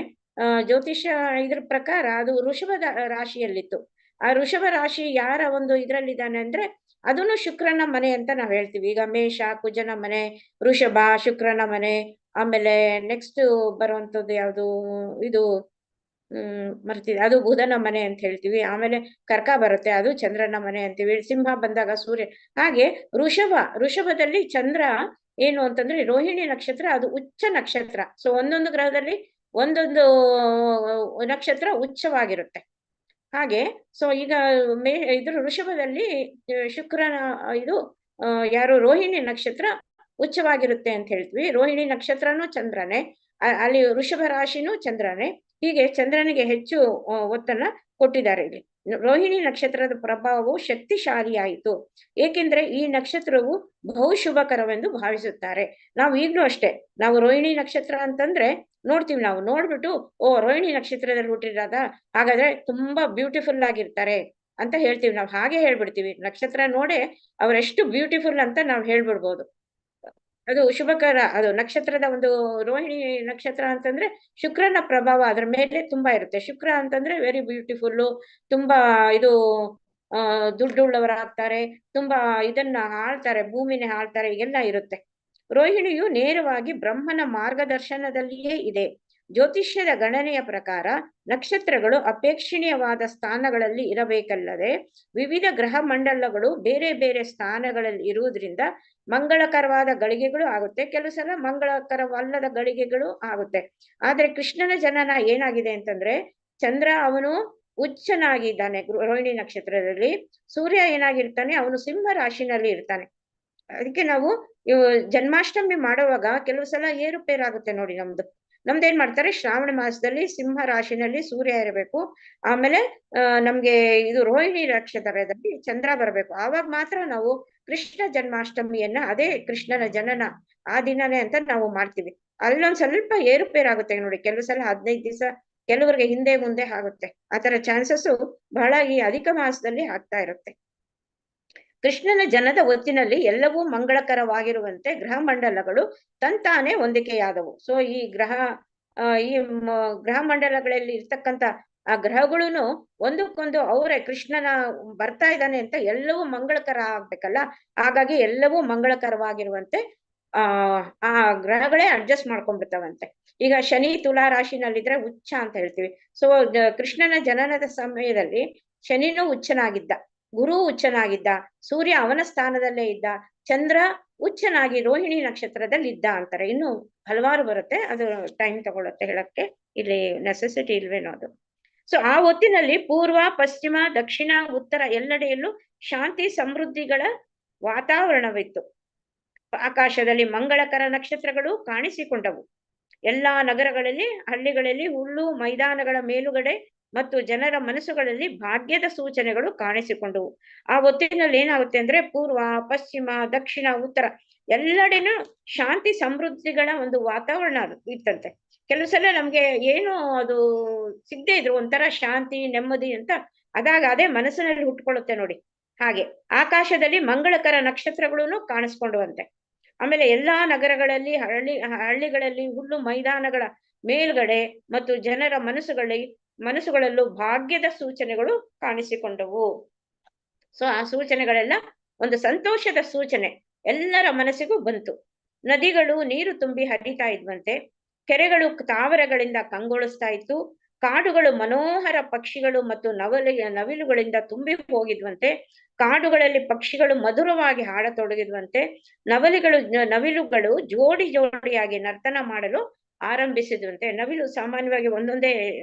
ಜ್ಯೋತಿಷ್ಯ ಇದ್ರ ಪ್ರಕಾರ ಅದು ವೃಷಭದ ರಾಶಿಯಲ್ಲಿತ್ತು. ಆ ವೃಷಭ ರಾಶಿ ಯಾರ ಒಂದು ಇದ್ರಲ್ಲಿದ್ದಾನೆ ಅಂದ್ರೆ, ಅದನ್ನು ಶುಕ್ರನ ಮನೆ ಅಂತ ನಾವ್ ಹೇಳ್ತೀವಿ. ಈಗ ಮೇಷ ಕುಜನ ಮನೆ, ವೃಷಭ ಶುಕ್ರನ ಮನೆ, ಆಮೇಲೆ ನೆಕ್ಸ್ಟ್ ಬರುವಂತದ್ದು ಯಾವುದು, ಇದು ಮರ್ತಿದೆ, ಅದು ಬುಧನ ಮನೆ ಅಂತ ಹೇಳ್ತೀವಿ. ಕರ್ಕ ಬರುತ್ತೆ, ಅದು ಚಂದ್ರನ ಮನೆ ಅಂತೀವಿ. ಸಿಂಹ ಬಂದಾಗ ಸೂರ್ಯ. ಹಾಗೆ ಋಷಭದಲ್ಲಿ ಚಂದ್ರ ಏನು ಅಂತಂದ್ರೆ, ರೋಹಿಣಿ ನಕ್ಷತ್ರ ಅದು ಉಚ್ಚ ನಕ್ಷತ್ರ. ಸೊ ಒಂದೊಂದು ಗ್ರಹದಲ್ಲಿ ಒಂದೊಂದು ನಕ್ಷತ್ರ ಉಚ್ಚವಾಗಿರುತ್ತೆ. ಹಾಗೆ ಸೊ ಈಗ ಇದ್ರ ಋಷಭದಲ್ಲಿ ಶುಕ್ರನ ಇದು ಯಾರು ರೋಹಿಣಿ ನಕ್ಷತ್ರ ಉಚ್ಚವಾಗಿರುತ್ತೆ ಅಂತ ಹೇಳ್ತೀವಿ. ರೋಹಿಣಿ ನಕ್ಷತ್ರನೂ ಚಂದ್ರನೇ, ಅಲ್ಲಿ ವೃಷಭ ರಾಶಿನೂ ಚಂದ್ರನೇ. ಹೀಗೆ ಚಂದ್ರನಿಗೆ ಹೆಚ್ಚು ಒತ್ತನ್ನ ಕೊಟ್ಟಿದ್ದಾರೆ ಇಲ್ಲಿ. ರೋಹಿಣಿ ನಕ್ಷತ್ರದ ಪ್ರಭಾವವು ಶಕ್ತಿಶಾಲಿಯಾಯಿತು, ಏಕೆಂದ್ರೆ ಈ ನಕ್ಷತ್ರವು ಬಹುಶುಭಕರವೆಂದು ಭಾವಿಸುತ್ತಾರೆ. ನಾವು ಈಗ್ಲೂ ಅಷ್ಟೇ, ನಾವು ರೋಹಿಣಿ ನಕ್ಷತ್ರ ಅಂತಂದ್ರೆ ನೋಡ್ತೀವಿ, ನಾವು ನೋಡ್ಬಿಟ್ಟು ಓ ರೋಹಿಣಿ ನಕ್ಷತ್ರದಲ್ಲಿ ಹುಟ್ಟಿರೋದ, ಹಾಗಾದ್ರೆ ತುಂಬಾ ಬ್ಯೂಟಿಫುಲ್ ಆಗಿರ್ತಾರೆ, ಅಂತ ಹೇಳ್ತೀವಿ ನಾವು. ಹಾಗೆ ಹೇಳ್ಬಿಡ್ತೀವಿ, ನಕ್ಷತ್ರ ನೋಡೇ ಅವರೆಷ್ಟು ಬ್ಯೂಟಿಫುಲ್ ಅಂತ ನಾವು ಹೇಳ್ಬಿಡ್ಬೋದು. ಅದು ಶುಭಕರ. ಅದು ನಕ್ಷತ್ರದ ಒಂದು ರೋಹಿಣಿ ನಕ್ಷತ್ರ ಅಂತಂದ್ರೆ ಶುಕ್ರನ ಪ್ರಭಾವ ಅದ್ರ ಮೇಲೆ ತುಂಬಾ ಇರುತ್ತೆ. ಶುಕ್ರ ಅಂತಂದ್ರೆ ವೆರಿ ಬ್ಯೂಟಿಫುಲ್ಲು, ತುಂಬಾ ಇದು ದುಡ್ಡುಳ್ಳವರಾಗ್ತಾರೆ, ತುಂಬಾ ಇದನ್ನ ಆಳ್ತಾರೆ, ಭೂಮಿನೇ ಆಳ್ತಾರೆ, ಎಲ್ಲ ಇರುತ್ತೆ. ರೋಹಿಣಿಯು ನೇರವಾಗಿ ಬ್ರಹ್ಮನ ಮಾರ್ಗದರ್ಶನದಲ್ಲಿಯೇ ಇದೆ. ಜ್ಯೋತಿಷ್ಯದ ಗಣನೆಯ ಪ್ರಕಾರ ನಕ್ಷತ್ರಗಳು ಅಪೇಕ್ಷಣೀಯವಾದ ಸ್ಥಾನಗಳಲ್ಲಿ ಇರಬೇಕಲ್ಲದೆ ವಿವಿಧ ಗ್ರಹ ಮಂಡಲಗಳು ಬೇರೆ ಬೇರೆ ಸ್ಥಾನಗಳಲ್ಲಿ ಇರುವುದರಿಂದ ಮಂಗಳಕರವಾದ ಗಳಿಗೆಗಳು ಆಗುತ್ತೆ, ಕೆಲವು ಸಲ ಮಂಗಳಕರವಲ್ಲದ ಗಳಿಗೆಗಳು ಆಗುತ್ತೆ. ಆದ್ರೆ ಕೃಷ್ಣನ ಜನನ ಏನಾಗಿದೆ ಅಂತಂದ್ರೆ, ಚಂದ್ರ ಅವನು ಉಚ್ಚನಾಗಿದ್ದಾನೆ ರೋಹಿಣಿ ನಕ್ಷತ್ರದಲ್ಲಿ, ಸೂರ್ಯ ಏನಾಗಿರ್ತಾನೆ, ಅವನು ಸಿಂಹ ರಾಶಿನಲ್ಲಿ ಇರ್ತಾನೆ. ಅದಕ್ಕೆ ನಾವು ಜನ್ಮಾಷ್ಟಮಿ ಮಾಡುವಾಗ ಕೆಲವು ಸಲ ಏರುಪೇರಾಗುತ್ತೆ ನೋಡಿ. ನಮ್ದೇನ್ ಮಾಡ್ತಾರೆ, ಶ್ರಾವಣ ಮಾಸದಲ್ಲಿ ಸಿಂಹ ರಾಶಿನಲ್ಲಿ ಸೂರ್ಯ ಇರಬೇಕು, ಆಮೇಲೆ ನಮ್ಗೆ ಇದು ರೋಹಿಣಿ ನಕ್ಷತ್ರದಲ್ಲಿ ಚಂದ್ರ ಬರಬೇಕು. ಆವಾಗ ಮಾತ್ರ ನಾವು ಕೃಷ್ಣ ಜನ್ಮಾಷ್ಟಮಿಯನ್ನ, ಅದೇ ಕೃಷ್ಣನ ಜನನ ಆ ದಿನನೇ ಅಂತ ನಾವು ಮಾಡ್ತೀವಿ. ಅಲ್ಲೊಂದ್ ಸ್ವಲ್ಪ ಏರುಪೇರಾಗುತ್ತೆ ನೋಡಿ, ಕೆಲವು ಸಲ 15 ದಿವಸ, ಕೆಲವರಿಗೆ ಹಿಂದೆ ಮುಂದೆ ಆಗುತ್ತೆ. ಆತರ ಚಾನ್ಸಸ್ ಬಹಳ ಈ ಅಧಿಕ ಮಾಸದಲ್ಲಿ ಆಗ್ತಾ ಇರುತ್ತೆ. ಕೃಷ್ಣನ ಜನದ ಹೊತ್ತಿನಲ್ಲಿ ಎಲ್ಲವೂ ಮಂಗಳಕರವಾಗಿರುವಂತೆ ಗ್ರಹ ಮಂಡಲಗಳು ತಂತಾನೆ ಹೊಂದಿಕೆಯಾದವು. ಸೊ ಈ ಗ್ರಹ ಮಂಡಲಗಳಲ್ಲಿ ಇರ್ತಕ್ಕಂಥ ಆ ಗ್ರಹಗಳು ಒಂದಕ್ಕೊಂದು ಅವರೇ ಕೃಷ್ಣನ ಬರ್ತಾ ಇದ್ದಾನೆ ಅಂತ ಎಲ್ಲವೂ ಮಂಗಳಕರ ಆಗ್ಬೇಕಲ್ಲ, ಹಾಗಾಗಿ ಎಲ್ಲವೂ ಮಂಗಳಕರವಾಗಿರುವಂತೆ ಆ ಗ್ರಹಗಳೇ ಅಡ್ಜಸ್ಟ್ ಮಾಡ್ಕೊಂಡ್ಬಿಡ್ತಾವಂತೆ. ಈಗ ಶನಿ ತುಲಾ ರಾಶಿನಲ್ಲಿದ್ರೆ ಉಚ್ಚ ಅಂತ ಹೇಳ್ತೀವಿ. ಸೊ ಕೃಷ್ಣನ ಜನನದ ಸಮಯದಲ್ಲಿ ಶನಿನೂ ಉಚ್ಚನಾಗಿದ್ದ, ಗುರು ಉಚ್ಚನಾಗಿದ್ದ, ಸೂರ್ಯ ಅವನ ಸ್ಥಾನದಲ್ಲೇ ಇದ್ದ, ಚಂದ್ರ ಉಚ್ಚನಾಗಿ ರೋಹಿಣಿ ನಕ್ಷತ್ರದಲ್ಲಿ ಇದ್ದ ಅಂತಾರೆ. ಇನ್ನು ಹಲವಾರು ಬರುತ್ತೆ, ಅದು ಟೈಮ್ ತಗೊಳುತ್ತೆ ಹೇಳಕ್ಕೆ, ಇಲ್ಲಿ ನೆಸೆಸಿಟಿ ಇಲ್ವೇನೋ ಅದು. ಸೊ ಆ ಹೊತ್ತಿನಲ್ಲಿ ಪೂರ್ವ, ಪಶ್ಚಿಮ, ದಕ್ಷಿಣ, ಉತ್ತರ ಎಲ್ಲೆಡೆಯಲ್ಲೂ ಶಾಂತಿ ಸಮೃದ್ಧಿಗಳ ವಾತಾವರಣವಿತ್ತು. ಆಕಾಶದಲ್ಲಿ ಮಂಗಳಕರ ನಕ್ಷತ್ರಗಳು ಕಾಣಿಸಿಕೊಂಡವು. ಎಲ್ಲಾ ನಗರಗಳಲ್ಲಿ, ಹಳ್ಳಿಗಳಲ್ಲಿ, ಹುಲ್ಲು ಮೈದಾನಗಳ ಮೇಲುಗಡೆ ಮತ್ತು ಜನರ ಮನಸ್ಸುಗಳಲ್ಲಿ ಭಾಗ್ಯದ ಸೂಚನೆಗಳು ಕಾಣಿಸಿಕೊಂಡವು. ಆ ಹೊತ್ತಿನಲ್ಲಿ ಏನಾಗುತ್ತೆ ಅಂದ್ರೆ, ಪೂರ್ವ, ಪಶ್ಚಿಮ, ದಕ್ಷಿಣ, ಉತ್ತರ ಎಲ್ಲೆಡೆನೂ ಶಾಂತಿ ಸಮೃದ್ಧಿಗಳ ಒಂದು ವಾತಾವರಣ ಇತ್ತಂತೆ. ಕೆಲವು ಸಲ ನಮ್ಗೆ ಏನು ಅದು ಸಿಗದೆ ಇದ್ರು ಒಂಥರ ಶಾಂತಿ ನೆಮ್ಮದಿ ಅಂತ, ಅದೇ ಮನಸ್ಸಿನಲ್ಲಿ ಹುಟ್ಕೊಳ್ಳುತ್ತೆ ನೋಡಿ. ಹಾಗೆ ಆಕಾಶದಲ್ಲಿ ಮಂಗಳಕರ ನಕ್ಷತ್ರಗಳು ಕಾಣಿಸ್ಕೊಂಡುವಂತೆ. ಆಮೇಲೆ ಎಲ್ಲಾ ನಗರಗಳಲ್ಲಿ, ಹಳ್ಳಿಗಳಲ್ಲಿ, ಹುಲ್ಲು ಮೈದಾನಗಳ ಮೇಲ್ಗಡೆ ಮತ್ತು ಜನರ ಮನಸ್ಸುಗಳಲ್ಲೂ ಭಾಗ್ಯದ ಸೂಚನೆಗಳು ಕಾಣಿಸಿಕೊಂಡವು. ಸೊ ಆ ಸೂಚನೆಗಳೆಲ್ಲ ಒಂದು ಸಂತೋಷದ ಸೂಚನೆ ಎಲ್ಲರ ಮನಸ್ಸಿಗೂ ಬಂತು. ನದಿಗಳು ನೀರು ತುಂಬಿ ಹರಿತಾ ಇದ್ವಂತೆ, ಕೆರೆಗಳು ತಾವರೆಗಳಿಂದ ಕಂಗೊಳಿಸ್ತಾ ಇತ್ತು, ಕಾಡುಗಳು ಮನೋಹರ ಪಕ್ಷಿಗಳು ಮತ್ತು ನವಿಲುಗಳಿಂದ ತುಂಬಿ ಹೋಗಿದ್ವಂತೆ, ಕಾಡುಗಳಲ್ಲಿ ಪಕ್ಷಿಗಳು ಮಧುರವಾಗಿ ಹಾಡತೊಡಗಿದ್ವಂತೆ, ನವಿಲುಗಳು ಜೋಡಿ ಜೋಡಿಯಾಗಿ ನರ್ತನ ಮಾಡಲು ಆರಂಭಿಸಿದ್ವಂತೆ. ನವಿಲು ಸಾಮಾನ್ಯವಾಗಿ ಒಂದೊಂದೇ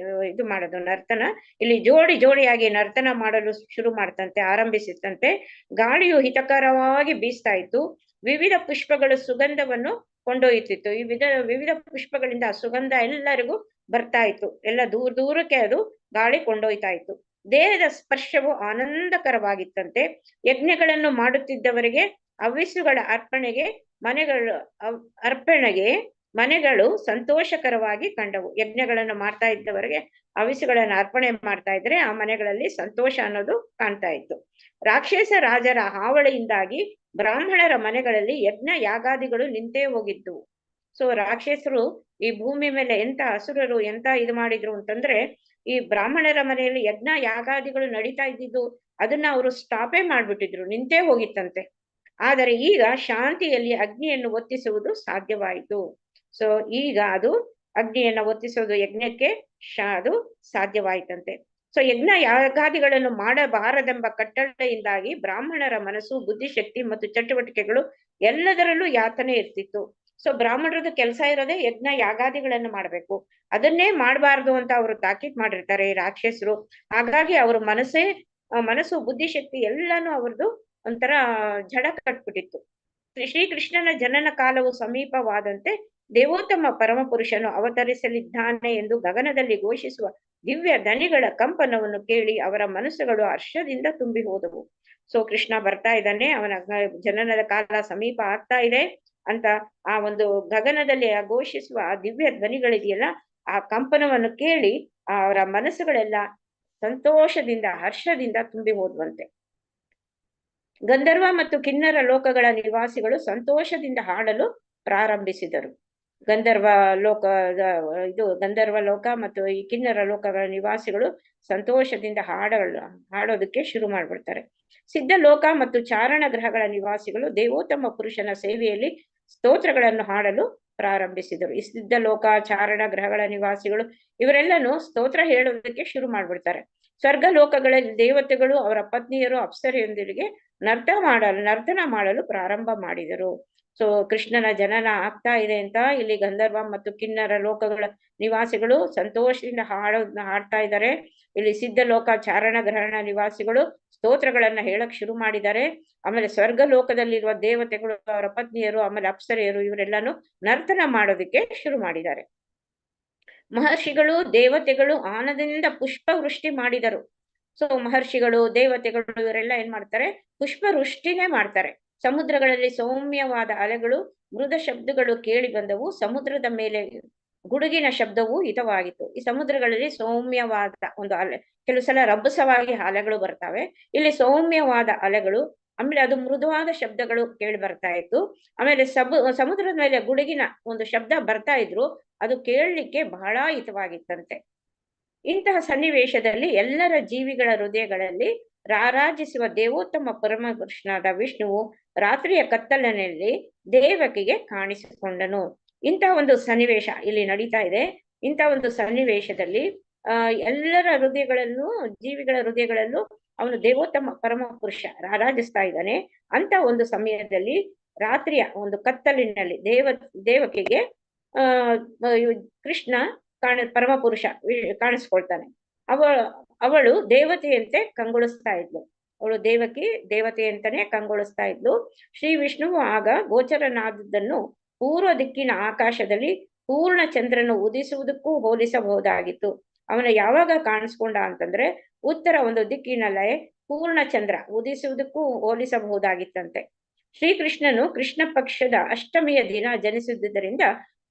ಇದು ಮಾಡೋದು ನರ್ತನ, ಇಲ್ಲಿ ಜೋಡಿ ಜೋಡಿಯಾಗಿ ನರ್ತನ ಮಾಡಲು ಶುರು ಮಾಡ್ತಂತೆ, ಆರಂಭಿಸಿತ್ತಂತೆ. ಗಾಳಿಯು ಹಿತಕರವಾಗಿ ಬೀಸ್ತಾ ಇತ್ತು, ವಿವಿಧ ಪುಷ್ಪಗಳು ಸುಗಂಧವನ್ನು ಕೊಂಡೊಯ್ಯುತ್ತಿತ್ತು. ಈ ವಿವಿಧ ಪುಷ್ಪಗಳಿಂದ ಸುಗಂಧ ಎಲ್ಲರಿಗೂ ಬರ್ತಾ ಇತ್ತು, ಎಲ್ಲ ದೂರಕ್ಕೆ ಅದು ಗಾಳಿ ಕೊಂಡೊಯ್ತಾ ಇತ್ತು. ದೇಹದ ಸ್ಪರ್ಶವು ಆನಂದಕರವಾಗಿತ್ತಂತೆ. ಯಜ್ಞಗಳನ್ನು ಮಾಡುತ್ತಿದ್ದವರಿಗೆ ಹವ್ಯಾಸುಗಳ ಮನೆಗಳು ಸಂತೋಷಕರವಾಗಿ ಕಂಡವು. ಯಜ್ಞಗಳನ್ನು ಮಾಡ್ತಾ ಇದ್ದವರಿಗೆ ಹವ್ಯಾಸುಗಳನ್ನು ಅರ್ಪಣೆ ಮಾಡ್ತಾ ಇದ್ರೆ ಆ ಮನೆಗಳಲ್ಲಿ ಸಂತೋಷ ಅನ್ನೋದು ಕಾಣ್ತಾ ಇತ್ತು. ರಾಕ್ಷಸ ರಾಜರ ಹಾವಳಿಯಿಂದಾಗಿ ಬ್ರಾಹ್ಮಣರ ಮನೆಗಳಲ್ಲಿ ಯಜ್ಞ ಯಾಗಾದಿಗಳು ನಿಂತೇ ಹೋಗಿದ್ದು. ಸೊ ರಾಕ್ಷಸರು ಈ ಭೂಮಿ ಮೇಲೆ ಎಂತ ಅಸುರರು ಎಂತ ಇದು ಮಾಡಿದ್ರು ಅಂತಂದ್ರೆ, ಈ ಬ್ರಾಹ್ಮಣರ ಮನೆಯಲ್ಲಿ ಯಜ್ಞ ಯಾಗಾದಿಗಳು ನಡೀತಾ ಇದ್ದಿದ್ದು ಅದನ್ನ ಅವರು ಸ್ಟಾಪೇ ಮಾಡ್ಬಿಟ್ಟಿದ್ರು, ನಿಂತೇ ಹೋಗಿತ್ತಂತೆ. ಆದರೆ ಈಗ ಶಾಂತಿಯಲ್ಲಿ ಅಗ್ನಿಯನ್ನು ಹೊತ್ತಿಸುವುದು ಸಾಧ್ಯವಾಯಿತು. ಸೊ ಈಗ ಅದು ಅಗ್ನಿಯನ್ನು ಹೊತ್ತಿಸೋದು ಯಜ್ಞಕ್ಕೆ ಅದು ಸಾಧ್ಯವಾಯಿತಂತೆ. ಸೊ ಯಜ್ಞ ಯಾಗಾದಿಗಳನ್ನು ಮಾಡಬಾರದೆಂಬ ಕಟ್ಟಳೆಯಿಂದಾಗಿ ಬ್ರಾಹ್ಮಣರ ಮನಸ್ಸು, ಬುದ್ಧಿಶಕ್ತಿ ಮತ್ತು ಚಟುವಟಿಕೆಗಳು ಎಲ್ಲದರಲ್ಲೂ ಯಾತನೆ ಇರ್ತಿತ್ತು. ಸೊ ಬ್ರಾಹ್ಮಣರದ್ದು ಕೆಲಸ ಇರೋದೇ ಯಜ್ಞ ಯಾಗಾದಿಗಳನ್ನು ಮಾಡ್ಬೇಕು, ಅದನ್ನೇ ಮಾಡಬಾರ್ದು ಅಂತ ಅವರು ತಾಕೀತ್ ಮಾಡಿರ್ತಾರೆ ಈ ರಾಕ್ಷಸರು. ಹಾಗಾಗಿ ಅವ್ರ ಮನಸ್ಸು ಬುದ್ಧಿಶಕ್ತಿ ಎಲ್ಲಾನು ಅವ್ರದ್ದು ಒಂಥರ ಜಡ ಕಟ್ಬಿಟ್ಟಿತ್ತು. ಶ್ರೀಕೃಷ್ಣನ ಜನನ ಕಾಲವು ಸಮೀಪವಾದಂತೆ ದೇವೋತ್ತಮ ಪರಮಪುರುಷನು ಅವತರಿಸಲಿದ್ದಾನೆ ಎಂದು ಗಗನದಲ್ಲಿ ಘೋಷಿಸುವ ದಿವ್ಯ ದನಿಗಳ ಕಂಪನವನ್ನು ಕೇಳಿ ಅವರ ಮನಸ್ಸುಗಳು ಹರ್ಷದಿಂದ ತುಂಬಿ ಹೋದವು. ಸೊ ಕೃಷ್ಣ ಬರ್ತಾ ಇದ್ದಾನೆ, ಅವನ ಜನನದ ಕಾಲ ಸಮೀಪ ಆಗ್ತಾ ಇದೆ ಅಂತ ಆ ಒಂದು ಗಗನದಲ್ಲಿ ಘೋಷಿಸುವ ಆ ದಿವ್ಯ ಧ್ವನಿಗಳಿದೆಯಲ್ಲ, ಆ ಕಂಪನವನ್ನು ಕೇಳಿ ಅವರ ಮನಸ್ಸುಗಳೆಲ್ಲ ಸಂತೋಷದಿಂದ ಹರ್ಷದಿಂದ ತುಂಬಿ ಹೋದ್ವಂತೆ. ಗಂಧರ್ವ ಮತ್ತು ಕಿನ್ನರ ಲೋಕಗಳ ನಿವಾಸಿಗಳು ಸಂತೋಷದಿಂದ ಹಾಡಲು ಪ್ರಾರಂಭಿಸಿದರು. ಗಂಧರ್ವ ಲೋಕ ಮತ್ತು ಈ ಕಿನ್ನರ ಲೋಕಗಳ ನಿವಾಸಿಗಳು ಸಂತೋಷದಿಂದ ಹಾಡೋದಕ್ಕೆ ಶುರು ಮಾಡ್ಬಿಡ್ತಾರೆ. ಸಿದ್ಧ ಲೋಕ ಮತ್ತು ಚಾರಣ ಗ್ರಹಗಳ ನಿವಾಸಿಗಳು ದೇವೋತ್ತಮ ಪುರುಷನ ಸೇವೆಯಲ್ಲಿ ಸ್ತೋತ್ರಗಳನ್ನು ಹಾಡಲು ಪ್ರಾರಂಭಿಸಿದರು. ಈ ಸಿದ್ಧ ಲೋಕ ಚಾರಣ ಗ್ರಹಗಳ ನಿವಾಸಿಗಳು ಇವರೆಲ್ಲನೂ ಸ್ತೋತ್ರ ಹೇಳೋದಕ್ಕೆ ಶುರು ಮಾಡ್ಬಿಡ್ತಾರೆ. ಸ್ವರ್ಗ ಲೋಕಗಳಲ್ಲಿ ದೇವತೆಗಳು ಅವರ ಪತ್ನಿಯರು ಅಪ್ಸರೆಯೊಂದಿಗೆ ನರ್ತನ ಮಾಡಲು ಪ್ರಾರಂಭ ಮಾಡಿದರು. ಸೊ ಕೃಷ್ಣನ ಜನನ ಆಗ್ತಾ ಇದೆ ಅಂತ ಇಲ್ಲಿ ಗಂಧರ್ವ ಮತ್ತು ಕಿನ್ನರ ಲೋಕಗಳ ನಿವಾಸಿಗಳು ಸಂತೋಷದಿಂದ ಹಾಡ್ತಾ ಇದ್ದಾರೆ. ಇಲ್ಲಿ ಸಿದ್ಧ ಲೋಕ ಚಾರಣ ಗ್ರಹಣ ನಿವಾಸಿಗಳು ಸ್ತೋತ್ರಗಳನ್ನ ಹೇಳಕ್ ಶುರು ಮಾಡಿದ್ದಾರೆ. ಆಮೇಲೆ ಸ್ವರ್ಗ ಲೋಕದಲ್ಲಿರುವ ದೇವತೆಗಳು ಅವರ ಪತ್ನಿಯರು ಆಮೇಲೆ ಅಪ್ಸರೆಯರು ಇವರೆಲ್ಲಾನು ನರ್ತನ ಮಾಡೋದಕ್ಕೆ ಶುರು ಮಾಡಿದ್ದಾರೆ. ಮಹರ್ಷಿಗಳು ದೇವತೆಗಳು ಆನಂದದಿಂದ ಪುಷ್ಪ ವೃಷ್ಟಿ ಮಾಡಿದರು. ಸೊ ಮಹರ್ಷಿಗಳು ದೇವತೆಗಳು ಇವರೆಲ್ಲ ಏನ್ ಮಾಡ್ತಾರೆ, ಪುಷ್ಪ ವೃಷ್ಟಿನೇ ಮಾಡ್ತಾರೆ. ಸಮುದ್ರಗಳಲ್ಲಿ ಸೌಮ್ಯವಾದ ಅಲೆಗಳು ಮೃದ ಶಬ್ದಗಳು ಕೇಳಿ ಬಂದವು. ಸಮುದ್ರದ ಮೇಲೆ ಗುಡುಗಿನ ಶಬ್ದವು ಹಿತವಾಗಿತ್ತು. ಈ ಸಮುದ್ರಗಳಲ್ಲಿ ಸೌಮ್ಯವಾದ ಒಂದು ಅಲೆ, ಕೆಲವು ಸಲ ರಭಸವಾಗಿ ಅಲೆಗಳು ಬರ್ತಾವೆ. ಇಲ್ಲಿ ಸೌಮ್ಯವಾದ ಅಲೆಗಳು, ಆಮೇಲೆ ಅದು ಮೃದುವಾದ ಶಬ್ದಗಳು ಕೇಳಿ ಬರ್ತಾ ಇತ್ತು. ಆಮೇಲೆ ಸಮುದ್ರದ ಮೇಲೆ ಗುಡುಗಿನ ಒಂದು ಶಬ್ದ ಬರ್ತಾ ಇದ್ರು, ಅದು ಕೇಳಲಿಕ್ಕೆ ಬಹಳ ಹಿತವಾಗಿತ್ತಂತೆ. ಇಂತಹ ಸನ್ನಿವೇಶದಲ್ಲಿ ಎಲ್ಲರ ಜೀವಿಗಳ ಹೃದಯಗಳಲ್ಲಿ ರಾರಾಜಿಸುವ ದೇವೋತ್ತಮ ಪರಮಪುರುಷನಾದ ವಿಷ್ಣುವು ರಾತ್ರಿಯ ಕತ್ತಲಿನಲ್ಲಿ ದೇವಕಿಗೆ ಕಾಣಿಸಿಕೊಂಡನು. ಇಂತಹ ಒಂದು ಸನ್ನಿವೇಶ ಇಲ್ಲಿ ನಡೀತಾ ಇದೆ. ಇಂತಹ ಒಂದು ಸನ್ನಿವೇಶದಲ್ಲಿ ಎಲ್ಲರ ಹೃದಯಗಳಲ್ಲೂ ಜೀವಿಗಳ ಹೃದಯಗಳಲ್ಲೂ ಅವನು ದೇವೋತ್ತಮ ಪರಮ ಪುರುಷ ರಾರಾಜಿಸ್ತಾ ಇದ್ದಾನೆ. ಅಂತ ಒಂದು ಸಮಯದಲ್ಲಿ ರಾತ್ರಿಯ ಒಂದು ಕತ್ತಲಿನಲ್ಲಿ ದೇವಕಿಗೆ ಕೃಷ್ಣ ಪರಮ ಪುರುಷ ಕಾಣಿಸ್ಕೊಳ್ತಾನೆ. ಅವಳು ದೇವತೆಯಂತೆ ಕಂಗೊಳಿಸ್ತಾ ಇದ್ಲು. ಅವಳು ದೇವತೆಯಂತಾನೆ ಕಂಗೊಳಿಸ್ತಾ ಇದ್ಲು. ಶ್ರೀ ವಿಷ್ಣುವು ಆಗ ಗೋಚರನಾದದ್ದನ್ನು ಪೂರ್ವ ದಿಕ್ಕಿನ ಆಕಾಶದಲ್ಲಿ ಪೂರ್ಣ ಚಂದ್ರನು ಉದಿಸುವುದಕ್ಕೂ ಹೋಲಿಸಬಹುದಾಗಿತ್ತು. ಅವನ ಯಾವಾಗ ಕಾಣಿಸ್ಕೊಂಡ ಅಂತಂದ್ರೆ ಉತ್ತರ ಒಂದು ದಿಕ್ಕಿನಲ್ಲೇ ಪೂರ್ಣ ಚಂದ್ರ ಉದಿಸುವುದಕ್ಕೂ ಹೋಲಿಸಬಹುದಾಗಿತ್ತಂತೆ. ಶ್ರೀಕೃಷ್ಣನು ಕೃಷ್ಣ ಪಕ್ಷದ ಅಷ್ಟಮಿಯ ದಿನ ಜನಿಸಿದ್ದರಿಂದ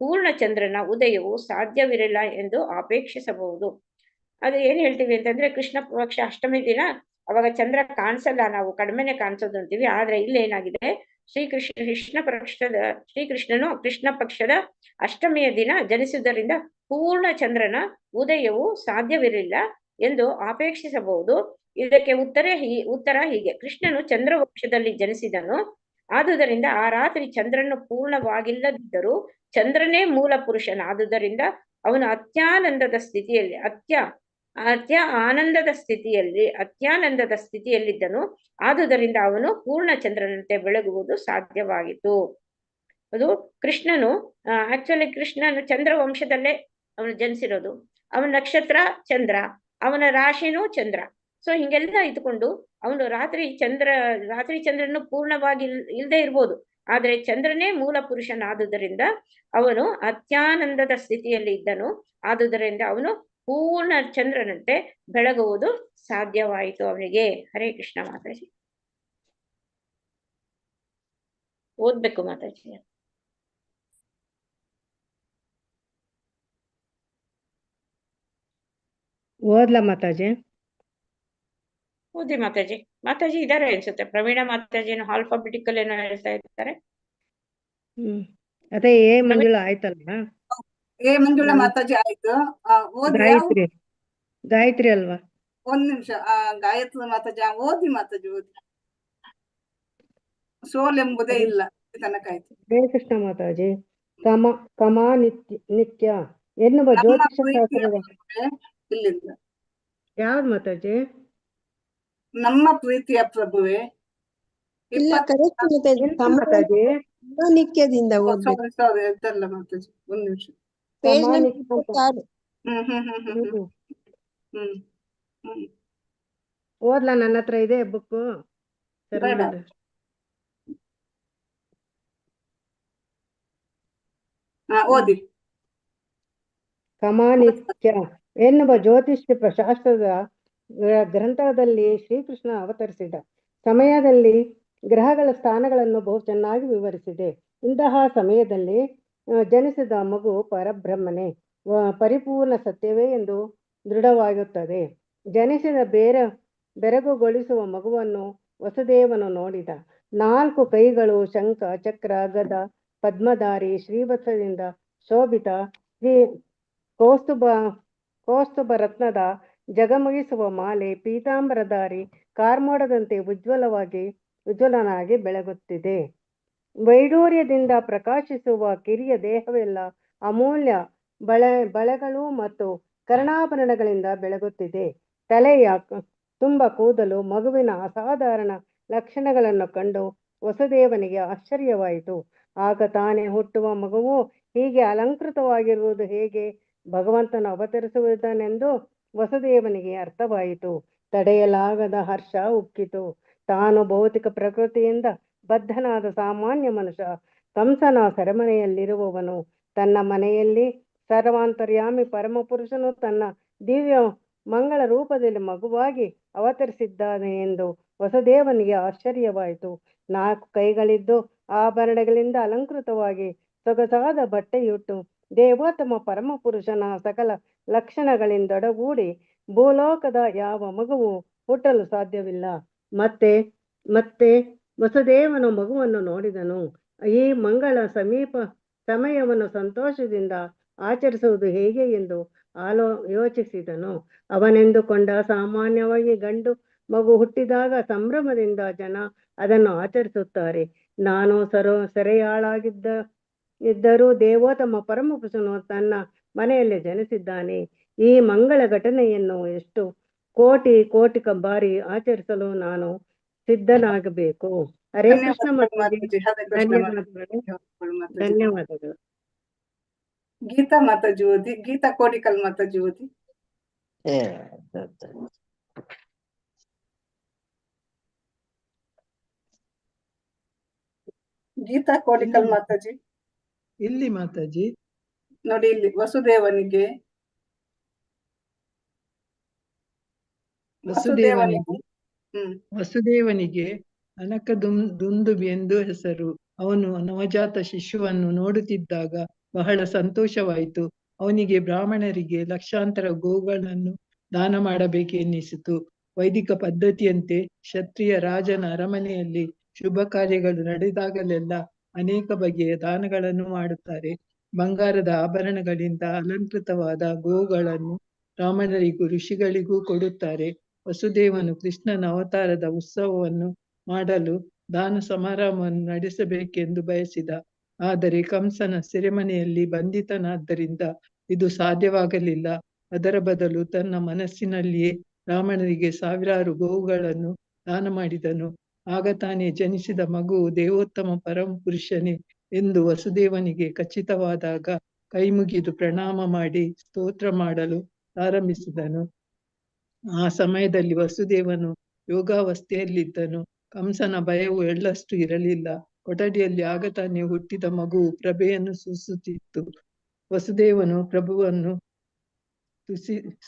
ಪೂರ್ಣ ಚಂದ್ರನ ಉದಯವು ಸಾಧ್ಯವಿರಲಿಲ್ಲ ಎಂದು ಅಪೇಕ್ಷಿಸಬಹುದು. ಅದು ಏನ್ ಹೇಳ್ತೀವಿ ಅಂತಂದ್ರೆ, ಕೃಷ್ಣ ಪಕ್ಷ ಅಷ್ಟಮಿ ದಿನ ಅವಾಗ ಚಂದ್ರ ಕಾಣಿಸಲ್ಲ, ನಾವು ಕಡಿಮೆನೆ ಕಾಣಿಸೋದು ಅಂತೀವಿ. ಆದ್ರೆ ಇಲ್ಲಿ ಏನಾಗಿದೆ, ಶ್ರೀಕೃಷ್ಣನು ಕೃಷ್ಣ ಪಕ್ಷದ ಅಷ್ಟಮಿಯ ದಿನ ಜನಿಸುವುದರಿಂದ ಪೂರ್ಣ ಚಂದ್ರನ ಉದಯವು ಸಾಧ್ಯವಿರಲಿಲ್ಲ ಎಂದು ಅಪೇಕ್ಷಿಸಬಹುದು. ಇದಕ್ಕೆ ಉತ್ತರ ಹೀಗೆ: ಕೃಷ್ಣನು ಚಂದ್ರವಂಶದಲ್ಲಿ ಜನಿಸಿದನು. ಆದುದರಿಂದ ಆ ರಾತ್ರಿ ಚಂದ್ರನು ಪೂರ್ಣವಾಗಿಲ್ಲದಿದ್ದರೂ ಚಂದ್ರನೇ ಮೂಲ ಪುರುಷನಾದುದರಿಂದ ಅವನು ಅತ್ಯಾನಂದದ ಸ್ಥಿತಿಯಲ್ಲಿದ್ದನು. ಆದುದರಿಂದ ಅವನು ಪೂರ್ಣ ಚಂದ್ರನಂತೆ ಬೆಳಗುವುದು ಸಾಧ್ಯವಾಗಿತ್ತು. ಅದು ಕೃಷ್ಣನು ಚಂದ್ರ ವಂಶದಲ್ಲೇ ಅವನು ಜನಿಸಿರೋದು. ಅವನ ನಕ್ಷತ್ರ ಚಂದ್ರ, ಅವನ ರಾಶಿನೂ ಚಂದ್ರ. ಸೊ ಹಿಂಗೆಲ್ಲ ಇದ್ಕೊಂಡು ಅವನು ರಾತ್ರಿ ಚಂದ್ರನು ಪೂರ್ಣವಾಗಿ ಇಲ್ಲದೆ ಇರ್ಬೋದು, ಆದ್ರೆ ಚಂದ್ರನೇ ಮೂಲ ಪುರುಷನಾದುದರಿಂದ ಅವನು ಅತ್ಯಾನಂದದ ಸ್ಥಿತಿಯಲ್ಲಿ ಇದ್ದನು. ಆದುದರಿಂದ ಅವನು ಪೂರ್ಣ ಚಂದ್ರನಂತೆ ಬೆಳಗುವುದು ಸಾಧ್ಯವಾಯಿತು ಅವನಿಗೆ. ಹರೇ ಕೃಷ್ಣ. ಮಾತಾಜಿ ಓದ್ಬೇಕು ಮಾತಾಜಿ. ಓದ್ಲಾ ಮಾತಾಜಿ? ಓದಿ ಮಾತಾಜಿ. ಮಾತಾಜಿ ಇದಾರೆ ಅನ್ಸುತ್ತೆ. ಪ್ರವೀಣ ಮಾತಾಜಿನ ಆಲ್ಫಾಬೆಟಿಕಲ್ ಏನೋ ಹೇಳ್ತಾ ಇರ್ತಾರೆ. ಅದೇ ಏ ಮಂಜುಳಾ ಆಯ್ತಲ್ಲ? ಏ ಮಂಜುಳಾ ಮಾತಾಜಿ ಆಯ್ತು. ಗಾಯತ್ರಿ ಅಲ್ವಾ? ಒಂದ್ ನಿಮಿಷ. ಗಾಯತ್ರಿ ಮಾತಾಜಿ ಓದಿ ಮಾತಾಜಿ ಓದಿ. ಸೋಲ್ ಎಂಬುದೇ ಇಲ್ಲ ತನಕ ಆಯ್ತು. ಹರೇ ಕೃಷ್ಣ ಮಾತಾಜಿ. ಕಮಾ ನಿತ್ಯ ಎನ್ನುವ ಜ್ಯೋತಿಷ ಶಾಸ್ತ್ರದ ಇಲ್ಲಿಂದ ಯಾವ್ದು ಮಾತಾಜಿ? ನಮ್ಮ ಪ್ರೀತಿಯ ಪ್ರಭುವೆ. ನಿತ್ಯದಿಂದ ಸಾರಿ ಅದಲ್ಲ ಮಾತಾಜಿ, ಒಂದ್ ನಿಮಿಷ. ಓದ್ಲಾ? ನನ್ನ ಹತ್ರ ಇದೆ ಬುಕ್ಕು. ಓದಿ. ಕಮಾನಿತ್ಯ ಎನ್ನುವ ಜ್ಯೋತಿಷ್ಯ ಶಾಸ್ತ್ರದ ಗ್ರಂಥದಲ್ಲಿ ಶ್ರೀಕೃಷ್ಣ ಅವತರಿಸಿದ ಸಮಯದಲ್ಲಿ ಗ್ರಹಗಳ ಸ್ಥಾನಗಳನ್ನು ಬಹು ಚೆನ್ನಾಗಿ ವಿವರಿಸಿದೆ. ಇಂತಹ ಸಮಯದಲ್ಲಿ ಜನಿಸಿದ ಮಗು ಪರಬ್ರಹ್ಮನೇ, ಪರಿಪೂರ್ಣ ಸತ್ಯವೇ ಎಂದು ದೃಢವಾಗುತ್ತದೆ. ಜನಿಸಿದ ಬೆರಗುಗೊಳಿಸುವ ಮಗುವನ್ನು ವಸುದೇವನು ನೋಡಿದ. 4 ಕೈಗಳು, ಶಂಖ, ಚಕ್ರ, ಗದ, ಪದ್ಮಧಾರಿ, ಶ್ರೀವತ್ಸದಿಂದ ಶೋಭಿತ, ಕೌಸ್ತುಭ ರತ್ನದ ಜಗಮಗಿಸುವ ಮಾಲೆ, ಪೀತಾಂಬರಧಾರಿ, ಕಾರ್ಮೋಡದಂತೆ ಉಜ್ವಲನಾಗಿ ಬೆಳಗುತ್ತಿದೆ. ವೈಡೂರ್ಯದಿಂದ ಪ್ರಕಾಶಿಸುವ ಕಿರಿಯ ದೇಹವೆಲ್ಲ ಅಮೂಲ್ಯ ಬಳೆಗಳು ಮತ್ತು ಕರ್ಣಾಭರಣಗಳಿಂದ ಬೆಳಗುತ್ತಿದೆ. ತಲೆಯ ತುಂಬ ಕೂದಲು, ಮಗುವಿನ ಅಸಾಧಾರಣ ಲಕ್ಷಣಗಳನ್ನು ಕಂಡು ವಸುದೇವನಿಗೆ ಆಶ್ಚರ್ಯವಾಯಿತು. ಆಗ ತಾನೇ ಹುಟ್ಟುವ ಮಗುವು ಹೀಗೆ ಅಲಂಕೃತವಾಗಿರುವುದು ಹೇಗೆ? ಭಗವಂತನು ಅವತರಿಸುವುದನೆಂದು ವಸುದೇವನಿಗೆ ಅರ್ಥವಾಯಿತು. ತಡೆಯಲಾಗದ ಹರ್ಷ ಉಕ್ಕಿತು. ತಾನು ಭೌತಿಕ ಪ್ರಕೃತಿಯಿಂದ ಬದ್ಧನಾದ ಸಾಮಾನ್ಯ ಮನುಷ್ಯ, ಕಂಸನ ಸೆರೆಮನೆಯಲ್ಲಿರುವವನು, ತನ್ನ ಮನೆಯಲ್ಲಿ ಸರ್ವಾಂತರ್ಯಾಮಿ ಪರಮಪುರುಷನು ತನ್ನ ದಿವ್ಯ ಮಂಗಳ ರೂಪದಲ್ಲಿ ಮಗುವಾಗಿ ಅವತರಿಸಿದ್ದಾನೆ ಎಂದು ವಸುದೇವನಿಗೆ ಆಶ್ಚರ್ಯವಾಯಿತು. 4 ಕೈಗಳಿದ್ದು ಆಭರಣಗಳಿಂದ ಅಲಂಕೃತವಾಗಿ ಸೊಗಸಾದ ಬಟ್ಟೆಯುಟ್ಟು ದೇವೋತ್ತಮ ಪರಮಪುರುಷನ ಸಕಲ ಲಕ್ಷಣಗಳಿಂದೊಡಗೂಡಿ ಭೂಲೋಕದ ಯಾವ ಮಗುವು ಹುಟ್ಟಲು ಸಾಧ್ಯವಿಲ್ಲ. ಮತ್ತೆ ವಸುದೇವನು ಮಗುವನ್ನು ನೋಡಿದನು. ಈ ಮಂಗಳ ಸಮಯವನ್ನು ಸಂತೋಷದಿಂದ ಆಚರಿಸುವುದು ಹೇಗೆ ಎಂದು ಯೋಚಿಸಿದನು. ಅವನೆಂದುಕೊಂಡ, ಸಾಮಾನ್ಯವಾಗಿ ಗಂಡು ಮಗು ಹುಟ್ಟಿದಾಗ ಸಂಭ್ರಮದಿಂದ ಜನ ಅದನ್ನು ಆಚರಿಸುತ್ತಾರೆ. ನಾನು ಸೆರೆಯಾಳಾಗಿದ್ದರೂ ದೇವೋತ್ತಮ ಪರಮಪುರುಷನು ತನ್ನ ಮನೆಯಲ್ಲಿ ಜನಿಸಿದ್ದಾನೆ. ಈ ಮಂಗಳ ಘಟನೆಯನ್ನು ಎಷ್ಟು ಕೋಟಿ ಬಾರಿ ಆಚರಿಸಲು ನಾನು ಸಿದ್ಧನಾಗಬೇಕು. ಹರೇ ಕೃಷ್ಣ ಮಾತಾಜಿ, ಧನ್ಯವಾದಗಳು. ಗೀತಾ ಮಾತಾಜಿ ಓದಿ. ಗೀತಾ ಕೋಡಿಕಲ್ ಮಾತಾಜಿ ಓದಿ. ಗೀತಾ ಕೋಡಿಕಲ್ ಮಾತಾಜಿ ಇಲ್ಲಿ ಮಾತಾಜಿ ನೋಡಿ, ಇಲ್ಲಿ ವಸುದೇವನಿಗೆ ಅನಕದುಂದುಬಿ ಎಂದು ಹೆಸರು. ಅವನು ನವಜಾತ ಶಿಶುವನ್ನು ನೋಡುತ್ತಿದ್ದಾಗ ಬಹಳ ಸಂತೋಷವಾಯಿತು. ಅವನಿಗೆ ಬ್ರಾಹ್ಮಣರಿಗೆ ಲಕ್ಷಾಂತರ ಗೋಗಳನ್ನು ದಾನ ಮಾಡಬೇಕೆನ್ನಿಸಿತು. ವೈದಿಕ ಪದ್ಧತಿಯಂತೆ ಕ್ಷತ್ರಿಯ ರಾಜನ ಅರಮನೆಯಲ್ಲಿ ಶುಭ ಕಾರ್ಯಗಳು ನಡೆದಾಗಲೆಲ್ಲ ಅನೇಕ ಬಗೆಯ ದಾನಗಳನ್ನು ಮಾಡುತ್ತಾರೆ. ಬಂಗಾರದ ಆಭರಣಗಳಿಂದ ಅಲಂಕೃತವಾದ ಗೋಗಳನ್ನು ಬ್ರಾಹ್ಮಣರಿಗೂ ಋಷಿಗಳಿಗೂ ಕೊಡುತ್ತಾರೆ. ವಸುದೇವನು ಕೃಷ್ಣನ ಅವತಾರದ ಉತ್ಸವವನ್ನು ಮಾಡಲು ದಾನ ಸಮಾರಂಭವನ್ನು ನಡೆಸಬೇಕೆಂದು ಬಯಸಿದ. ಆದರೆ ಕಂಸನ ಸೆರೆಮನೆಯಲ್ಲಿ ಬಂಧಿತನಾದ್ದರಿಂದ ಇದು ಸಾಧ್ಯವಾಗಲಿಲ್ಲ. ಅದರ ಬದಲು ತನ್ನ ಮನಸ್ಸಿನಲ್ಲಿಯೇ ಬ್ರಾಹ್ಮಣರಿಗೆ ಸಾವಿರಾರು ಗೋವುಗಳನ್ನು ದಾನ ಮಾಡಿದನು. ಆಗ ತಾನೇ ಜನಿಸಿದ ಮಗುವು ದೇವೋತ್ತಮ ಪರಮಪುರುಷನೇ ಎಂದು ವಸುದೇವನಿಗೆ ಖಚಿತವಾದಾಗ ಕೈ ಮುಗಿದು ಪ್ರಣಾಮ ಮಾಡಿ ಸ್ತೋತ್ರ ಮಾಡಲು ಪ್ರಾರಂಭಿಸಿದನು. ಆ ಸಮಯದಲ್ಲಿ ವಸುದೇವನು ಯೋಗಾವಸ್ಥೆಯಲ್ಲಿದ್ದನು. ಕಂಸನ ಭಯವು ಎಳ್ಳಷ್ಟು ಇರಲಿಲ್ಲ. ಕೊಠಡಿಯಲ್ಲಿ ಆಗ ತಾನೇ ಹುಟ್ಟಿದ ಮಗುವು ಪ್ರಭೆಯನ್ನು ಸೂಸುತ್ತಿತ್ತು. ವಸುದೇವನು ಪ್ರಭುವನ್ನು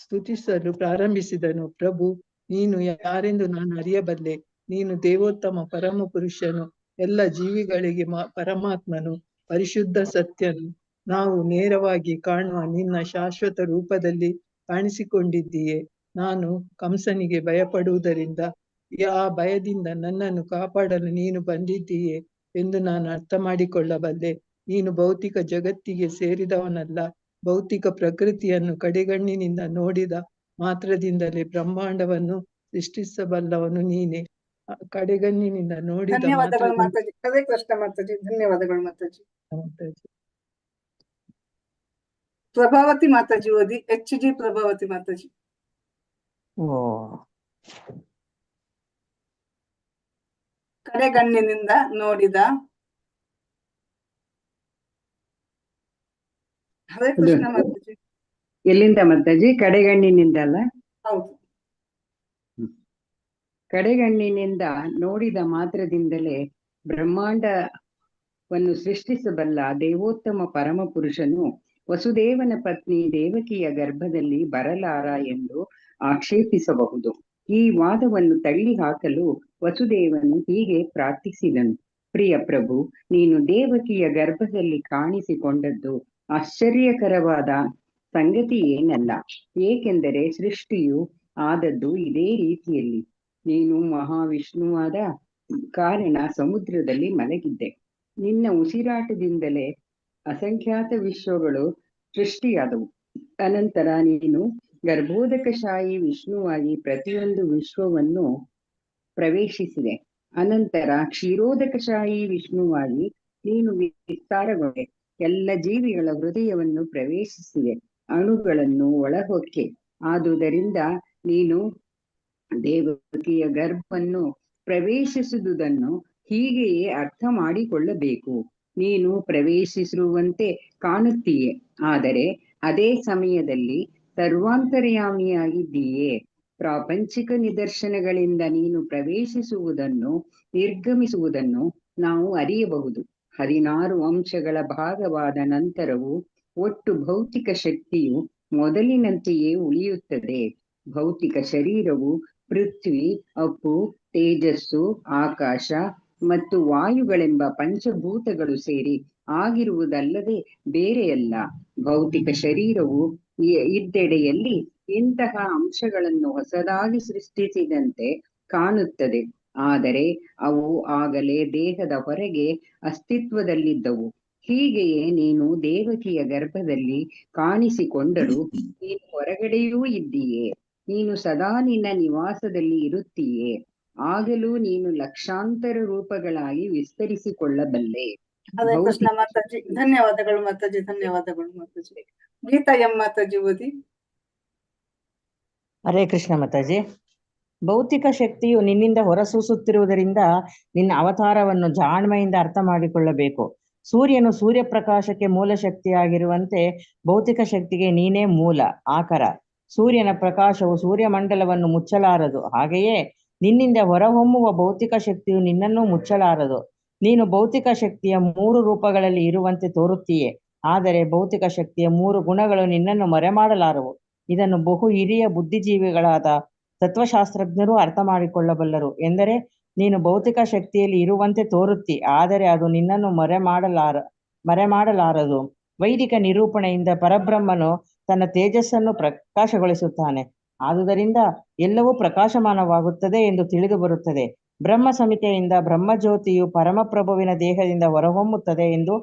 ಸ್ತುತಿಸಲು ಪ್ರಾರಂಭಿಸಿದನು. ಪ್ರಭು, ನೀನು ಯಾರೆಂದು ನಾನು ಅರಿಯಬಲ್ಲೆ. ನೀನು ದೇವೋತ್ತಮ ಪರಮ ಪುರುಷನು, ಎಲ್ಲ ಜೀವಿಗಳಿಗೆ ಪರಮಾತ್ಮನು, ಪರಿಶುದ್ಧ ಸತ್ಯನು. ನಾವು ನೇರವಾಗಿ ಕಾಣುವ ನಿನ್ನ ಶಾಶ್ವತ ರೂಪದಲ್ಲಿ ಕಾಣಿಸಿಕೊಂಡಿದ್ದೀಯೆ. ನಾನು ಕಂಸನಿಗೆ ಭಯಪಡುವುದರಿಂದ ಆ ಭಯದಿಂದ ನನ್ನನ್ನು ಕಾಪಾಡಲು ನೀನು ಬಂದಿದ್ದೀಯೆ ಎಂದು ನಾನು ಅರ್ಥ ಮಾಡಿಕೊಳ್ಳಬಲ್ಲೆ. ನೀನು ಭೌತಿಕ ಜಗತ್ತಿಗೆ ಸೇರಿದವನಲ್ಲ. ಭೌತಿಕ ಪ್ರಕೃತಿಯನ್ನು ಕಡೆಗಣ್ಣಿನಿಂದ ನೋಡಿದ ಮಾತ್ರದಿಂದಲೇ ಬ್ರಹ್ಮಾಂಡವನ್ನು ಸೃಷ್ಟಿಸಬಲ್ಲವನು ನೀನೆ. ಕಡೆಗಣ್ಣಿನಿಂದ ನೋಡಿದ ಧನ್ಯವಾದಗಳು ಮಾತಾಜಿ. ಹರೇ ಕೃಷ್ಣ ಮಾತಾಜಿ, ಧನ್ಯವಾದಗಳು ಮಾತಾಜಿ. ಪ್ರಭಾವತಿ ಮಾತಾಜಿ ಓದಿ. HG ಪ್ರಭಾವತಿ ಮಾತಾಜಿ. ಕಡೆಗಣ್ಣಿನಿಂದ ನೋಡಿದ. ಹರೇ ಕೃಷ್ಣ ಮಾತಾಜಿ. ಎಲ್ಲಿಂದ ಮಾತಾಜಿ? ಕಡೆಗಣ್ಣಿನಿಂದ ಅಲ್ಲ? ಹೌದು. ಕಡೆಗಣ್ಣಿನಿಂದ ನೋಡಿದ ಮಾತ್ರದಿಂದಲೇ ಬ್ರಹ್ಮಾಂಡವನ್ನು ಸೃಷ್ಟಿಸಬಲ್ಲ ದೇವೋತ್ತಮ ಪರಮ ಪುರುಷನು ವಸುದೇವನ ಪತ್ನಿ ದೇವಕಿಯ ಗರ್ಭದಲ್ಲಿ ಬರಲಾರ ಎಂದು ಆಕ್ಷೇಪಿಸಬಹುದು. ಈ ವಾದವನ್ನು ತಳ್ಳಿ ಹಾಕಲು ವಸುದೇವನು ಹೀಗೆ ಪ್ರಾರ್ಥಿಸಿದನು. ಪ್ರಿಯ ಪ್ರಭು, ನೀನು ದೇವಕಿಯ ಗರ್ಭದಲ್ಲಿ ಕಾಣಿಸಿಕೊಂಡದ್ದು ಆಶ್ಚರ್ಯಕರವಾದ ಸಂಗತಿ ಏನಲ್ಲ. ಏಕೆಂದರೆ ಸೃಷ್ಟಿಯು ಆದದ್ದು ಇದೇ ರೀತಿಯಲ್ಲಿ. ನೀನು ಮಹಾವಿಷ್ಣುವಾದ ಕಾರಣ ಸಮುದ್ರದಲ್ಲಿ ಮಲಗಿದ್ದೆ. ನಿನ್ನ ಉಸಿರಾಟದಿಂದಲೇ ಅಸಂಖ್ಯಾತ ವಿಶ್ವಗಳು ಸೃಷ್ಟಿಯಾದವು. ಅನಂತರ ನೀನು ಗರ್ಭೋದಕಶಾಹಿ ವಿಷ್ಣುವಾಗಿ ಪ್ರತಿಯೊಂದು ವಿಶ್ವವನ್ನು ಪ್ರವೇಶಿಸಿದೆ. ಅನಂತರ ಕ್ಷೀರೋದಕಶಾಹಿ ವಿಷ್ಣುವಾಗಿ ನೀನು ವಿಸ್ತಾರಗೊಂಡೆ. ಎಲ್ಲ ಜೀವಿಗಳ ಹೃದಯವನ್ನು ಪ್ರವೇಶಿಸಿದೆ, ಅಣುಗಳನ್ನು ಒಳಹೊಕ್ಕೆ. ಆದುದರಿಂದ ನೀನು ದೇವಕಿಯ ಗರ್ಭವನ್ನು ಪ್ರವೇಶಿಸುವುದನ್ನು ಹೀಗೆಯೇ ಅರ್ಥ ಮಾಡಿಕೊಳ್ಳಬೇಕು. ನೀನು ಪ್ರವೇಶಿಸಿರುವಂತೆ ಕಾಣುತ್ತೀಯೆ, ಆದರೆ ಅದೇ ಸಮಯದಲ್ಲಿ ಸರ್ವಾಂತರ್ಯಾಮಿಯಾಗಿದ್ದೀಯೇ. ಪ್ರಾಪಂಚಿಕ ನಿದರ್ಶನಗಳಿಂದ ನೀನು ಪ್ರವೇಶಿಸುವುದನ್ನು ನಿರ್ಗಮಿಸುವುದನ್ನು ನಾವು ಅರಿಯಬಹುದು. 16 ಅಂಶಗಳ ಭಾಗವಾದ ನಂತರವೂ ಒಟ್ಟು ಭೌತಿಕ ಶಕ್ತಿಯು ಮೊದಲಿನಂತೆಯೇ ಉಳಿಯುತ್ತದೆ. ಭೌತಿಕ ಶರೀರವು ಪೃಥ್ವಿ, ಅಪ್ಪು, ತೇಜಸ್ಸು, ಆಕಾಶ ಮತ್ತು ವಾಯುಗಳೆಂಬ ಪಂಚಭೂತಗಳು ಸೇರಿ ಆಗಿರುವುದಲ್ಲದೆ ಬೇರೆಯಲ್ಲ. ಭೌತಿಕ ಶರೀರವು ಇದ್ದೆಡೆಯಲ್ಲಿ ಇಂತಹ ಅಂಶಗಳನ್ನು ಹೊಸದಾಗಿ ಸೃಷ್ಟಿಸಿದಂತೆ ಕಾಣುತ್ತದೆ, ಆದರೆ ಅವು ಆಗಲೇ ದೇಹದ ಹೊರಗೆ ಅಸ್ತಿತ್ವದಲ್ಲಿದ್ದವು. ಹೀಗೆಯೇ ನೀನು ದೇವಕಿಯ ಗರ್ಭದಲ್ಲಿ ಕಾಣಿಸಿಕೊಂಡರೂ ನೀನು ಹೊರಗಡೆಯೂ ಇದ್ದೀಯೇ. ನೀನು ಸದಾ ನಿನ್ನ ನಿವಾಸದಲ್ಲಿ ಇರುತ್ತೀಯೇ. ಆಗಲೂ ನೀನು ಲಕ್ಷಾಂತರ ರೂಪಗಳಾಗಿ ವಿಸ್ತರಿಸಿಕೊಳ್ಳಬಲ್ಲೆ. ಹರೇ ಕೃಷ್ಣ ಮಾತಾಜಿ. ಧನ್ಯವಾದಗಳು ಮಾತಾಜಿ, ಧನ್ಯವಾದಗಳು ಮಾತಾಜಿ. ಗೀತಾ ಎಂ ಮಾತಾಜಿ ಓದಿ. ಹರೇ ಕೃಷ್ಣ ಮಾತಾಜಿ. ಭೌತಿಕ ಶಕ್ತಿಯು ನಿನ್ನಿಂದ ಹೊರಸೂಸುತ್ತಿರುವುದರಿಂದ ನಿನ್ನ ಅವತಾರವನ್ನು ಜಾಣ್ಮೆಯಿಂದ ಅರ್ಥ ಮಾಡಿಕೊಳ್ಳಬೇಕು. ಸೂರ್ಯನು ಸೂರ್ಯಪ್ರಕಾಶಕ್ಕೆ ಮೂಲ ಶಕ್ತಿಯಾಗಿರುವಂತೆ ಭೌತಿಕ ಶಕ್ತಿಗೆ ನೀನೇ ಮೂಲ ಆಕರ. ಸೂರ್ಯನ ಪ್ರಕಾಶವು ಸೂರ್ಯಮಂಡಲವನ್ನು ಮುಚ್ಚಲಾರದು, ಹಾಗೆಯೇ ನಿನ್ನಿಂದ ಹೊರಹೊಮ್ಮುವ ಭೌತಿಕ ಶಕ್ತಿಯು ನಿನ್ನನ್ನು ಮುಚ್ಚಲಾರದು. ನೀನು ಭೌತಿಕ ಶಕ್ತಿಯ 3 ರೂಪಗಳಲ್ಲಿ ಇರುವಂತೆ ತೋರುತ್ತೀಯೆ, ಆದರೆ ಭೌತಿಕ ಶಕ್ತಿಯ 3 ಗುಣಗಳು ನಿನ್ನನ್ನು ಮರೆಮಾಡಲಾರವು. ಇದನ್ನು ಬಹು ಹಿರಿಯ ಬುದ್ಧಿಜೀವಿಗಳಾದ ತತ್ವಶಾಸ್ತ್ರಜ್ಞರು ಅರ್ಥ ಮಾಡಿಕೊಳ್ಳಬಲ್ಲರು. ಎಂದರೆ ನೀನು ಭೌತಿಕ ಶಕ್ತಿಯಲ್ಲಿ ಇರುವಂತೆ ತೋರುತ್ತಿ, ಆದರೆ ಅದು ನಿನ್ನನ್ನು ಮರೆಮಾಡಲಾರದು. ವೈದಿಕ ನಿರೂಪಣೆಯಿಂದ ಪರಬ್ರಹ್ಮನು ತನ್ನ ತೇಜಸ್ಸನ್ನು ಪ್ರಕಾಶಗೊಳಿಸುತ್ತಾನೆ. ಆದುದರಿಂದ ಎಲ್ಲವೂ ಪ್ರಕಾಶಮಾನವಾಗುತ್ತದೆ ಎಂದು ತಿಳಿದು ಬರುತ್ತದೆ. ಬ್ರಹ್ಮ ಸಮಿತಿಯಿಂದ ಬ್ರಹ್ಮಜ್ಯೋತಿಯು ಪರಮಪ್ರಭುವಿನ ದೇಹದಿಂದ ಹೊರಹೊಮ್ಮುತ್ತದೆ ಎಂದು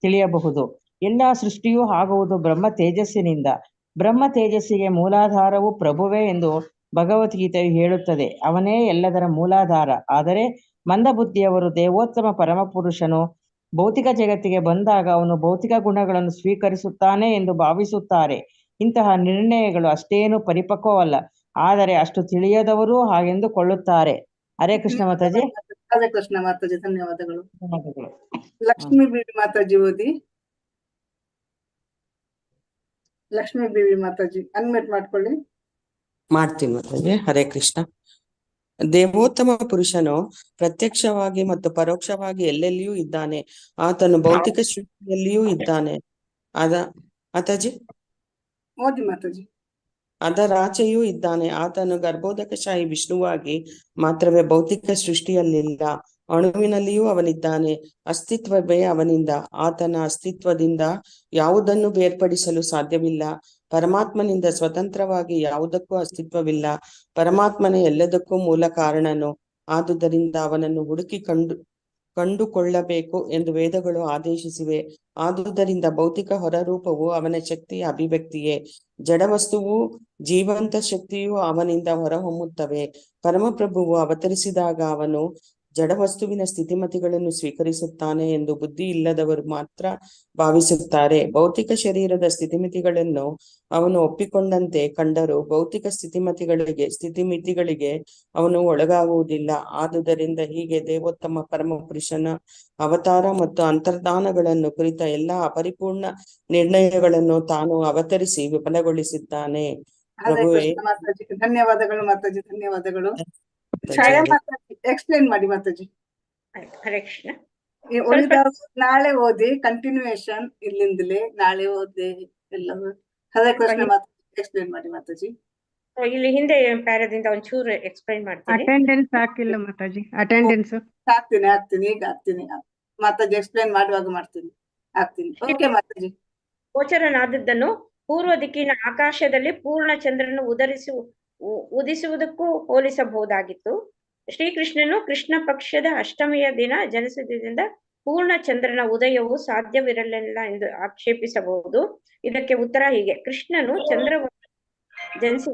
ತಿಳಿಯಬಹುದು. ಎಲ್ಲ ಸೃಷ್ಟಿಯೂ ಆಗುವುದು ಬ್ರಹ್ಮ ತೇಜಸ್ಸಿನಿಂದ. ಬ್ರಹ್ಮ ತೇಜಸ್ಸಿಗೆ ಮೂಲಾಧಾರವು ಪ್ರಭುವೇ ಎಂದು ಭಗವದ್ಗೀತೆಯು ಹೇಳುತ್ತದೆ. ಅವನೇ ಎಲ್ಲದರ ಮೂಲಾಧಾರ. ಆದರೆ ಮಂದಬುದ್ಧಿಯವರು ದೇವೋತ್ತಮ ಪರಮಪುರುಷನು ಭೌತಿಕ ಜಗತ್ತಿಗೆ ಬಂದಾಗ ಅವನು ಭೌತಿಕ ಗುಣಗಳನ್ನು ಸ್ವೀಕರಿಸುತ್ತಾನೆ ಎಂದು ಭಾವಿಸುತ್ತಾರೆ. ಇಂತಹ ನಿರ್ಣಯಗಳು ಅಷ್ಟೇನು ಪರಿಪಕ್ವವಲ್ಲ, ಆದರೆ ಅಷ್ಟು ತಿಳಿಯದವರು ಹಾಗೆಂದುಕೊಳ್ಳುತ್ತಾರೆ. ಹರೇ ಕೃಷ್ಣ ಮಾತಾಜಿ. ಹರೇ ಕೃಷ್ಣ ಮಾತಾಜಿ, ಧನ್ಯವಾದಗಳು. ಲಕ್ಷ್ಮೀ ಬೀವಿ ಮಾತಾಜಿ ಓದಿ. ಲಕ್ಷ್ಮೀ ಬೀವಿ ಮಾತಾಜಿ ಅನ್ಮ್ಯೂಟ್ ಮಾಡ್ಕೊಳ್ಳಿ. ಮಾಡ್ತೀನಿ ಮಾತಾಜಿ. ಹರೇ ಕೃಷ್ಣ. ದೇವೋತ್ತಮ ಪುರುಷನು ಪ್ರತ್ಯಕ್ಷವಾಗಿ ಮತ್ತು ಪರೋಕ್ಷವಾಗಿ ಎಲ್ಲೆಲ್ಲಿಯೂ ಇದ್ದಾನೆ. ಆತನು ಭೌತಿಕ ಸೃಷ್ಟಿಯಲ್ಲಿಯೂ ಇದ್ದಾನೆ. ಮಾತಾಜಿ ಓದಿ ಮಾತಾಜಿ. ಅದರಾಚೆಯೂ ಇದ್ದಾನೆ. ಆತನು ಗರ್ಭೋದಕಶಾಹಿ ವಿಷ್ಣುವಾಗಿ ಮಾತ್ರವೇ ಭೌತಿಕ ಸೃಷ್ಟಿಯಲ್ಲಿಲ್ಲ, ಅಣುವಿನಲ್ಲಿಯೂ ಅವನಿದ್ದಾನೆ. ಅಸ್ತಿತ್ವವೇ ಅವನಿಂದ. ಆತನ ಅಸ್ತಿತ್ವದಿಂದ ಯಾವುದನ್ನು ಬೇರ್ಪಡಿಸಲು ಸಾಧ್ಯವಿಲ್ಲ. ಪರಮಾತ್ಮನಿಂದ ಸ್ವತಂತ್ರವಾಗಿ ಯಾವುದಕ್ಕೂ ಅಸ್ತಿತ್ವವಿಲ್ಲ. ಪರಮಾತ್ಮನೇ ಎಲ್ಲದಕ್ಕೂ ಮೂಲ ಕಾರಣನು. ಆದುದರಿಂದ ಅವನನ್ನು ಹುಡುಕಿ ಕಂಡುಕೊಳ್ಳಬೇಕು ಎಂದು ವೇದಗಳು ಆದೇಶಿಸಿವೆ. ಆದುದರಿಂದ ಭೌತಿಕ ಹೊರರೂಪವು ಅವನ ಶಕ್ತಿಯ ಅಭಿವ್ಯಕ್ತಿಯೇ. ಜಡವಸ್ತುವು ಜೀವಂತ ಶಕ್ತಿಯು ಅವನಿಂದ ಹೊರಹೊಮ್ಮುತ್ತವೆ. ಪರಮಪ್ರಭುವು ಅವತರಿಸಿದಾಗ ಅವನು ಜಡವಸ್ತುವಿನ ಸ್ಥಿತಿಮತಿಗಳನ್ನು ಸ್ವೀಕರಿಸುತ್ತಾನೆ ಎಂದು ಬುದ್ಧಿ ಇಲ್ಲದವರು ಮಾತ್ರ ಭಾವಿಸುತ್ತಾರೆ. ಭೌತಿಕ ಶರೀರದ ಸ್ಥಿತಿಮಿತಿಗಳನ್ನು ಅವನು ಒಪ್ಪಿಕೊಂಡಂತೆ ಕಂಡರೂ ಭೌತಿಕ ಸ್ಥಿತಿಮಿತಿಗಳಿಗೆ ಅವನು ಒಳಗಾಗುವುದಿಲ್ಲ. ಆದುದರಿಂದ ಹೀಗೆ ದೇವೋತ್ತಮ ಪರಮಪುರುಷನ ಅವತಾರ ಮತ್ತು ಅಂತರ್ಧಾನಗಳನ್ನು ಕುರಿತ ಎಲ್ಲ ಅಪರಿಪೂರ್ಣ ನಿರ್ಣಯಗಳನ್ನು ತಾನು ಅವತರಿಸಿ ವಿಫಲಗೊಳಿಸಿದ್ದಾನೆ. ಪ್ರಭುವೇ, ಧನ್ಯವಾದಗಳು ಮಾತಾಜಿ, ಧನ್ಯವಾದಗಳು. ಛಾಯಾ ಮಾತಾಜಿ ಎಕ್ಸ್ಪ್ಲೇನ್ ಮಾಡಿ ಮಾತಾಜಿ. ಹರೇ ಕೃಷ್ಣ. ನಾಳೆ ಓದಿ, ಕಂಟಿನ್ಯೂಯೇಷನ್ ಇಲ್ಲಿಂದಲೇ ನಾಳೆ ಓದಿ ಎಲ್ಲವೂ. ಹರೇ ಕೃಷ್ಣ ಮಾತಾಜಿ ಎಕ್ಸ್ಪ್ಲೇನ್ ಮಾಡಿ ಮಾತಾಜಿ. ಇಲ್ಲಿ ಹಿಂದೆ ಪ್ಯಾರದಿಂದ ಒಂಚೂರು ಎಕ್ಸ್ಪ್ಲೈನ್ ಮಾಡ್ತೀನಿ. ಅಟೆಂಡೆನ್ಸ್ ಹಾಕಿಲ್ಲ ಮಾತಾಜಿ. ಅಟೆಂಡೆನ್ಸ್ ಹಾಕ್ತೀನಿ ಈಗ ಹಾಕ್ತೀನಿ ಮಾತಾಜಿ. ಎಕ್ಸ್ಪ್ಲೇನ್ ಮಾಡುವಾಗ ಹಾಕ್ತೀನಿ. ಓಕೆ ಮಾತಾಜಿ. ಗೋಚರನಾದದ್ದನ್ನು ಪೂರ್ವ ದಿಕ್ಕಿನ ಆಕಾಶದಲ್ಲಿ ಪೂರ್ಣ ಚಂದ್ರನು ಉದಿಸುವುದಕ್ಕೂ ಹೋಲಿಸಬಹುದಾಗಿತ್ತು. ಶ್ರೀಕೃಷ್ಣನು ಕೃಷ್ಣ ಪಕ್ಷದ ಅಷ್ಟಮಿಯ ದಿನ ಜನಿಸಿದ್ದರಿಂದ ಪೂರ್ಣ ಚಂದ್ರನ ಉದಯವು ಸಾಧ್ಯವಿರಲಿಲ್ಲ ಎಂದು ಆಕ್ಷೇಪಿಸಬಹುದು. ಇದಕ್ಕೆ ಉತ್ತರ ಹೀಗೆ: ಕೃಷ್ಣನು ಚಂದ್ರ ಜನಿಸಿ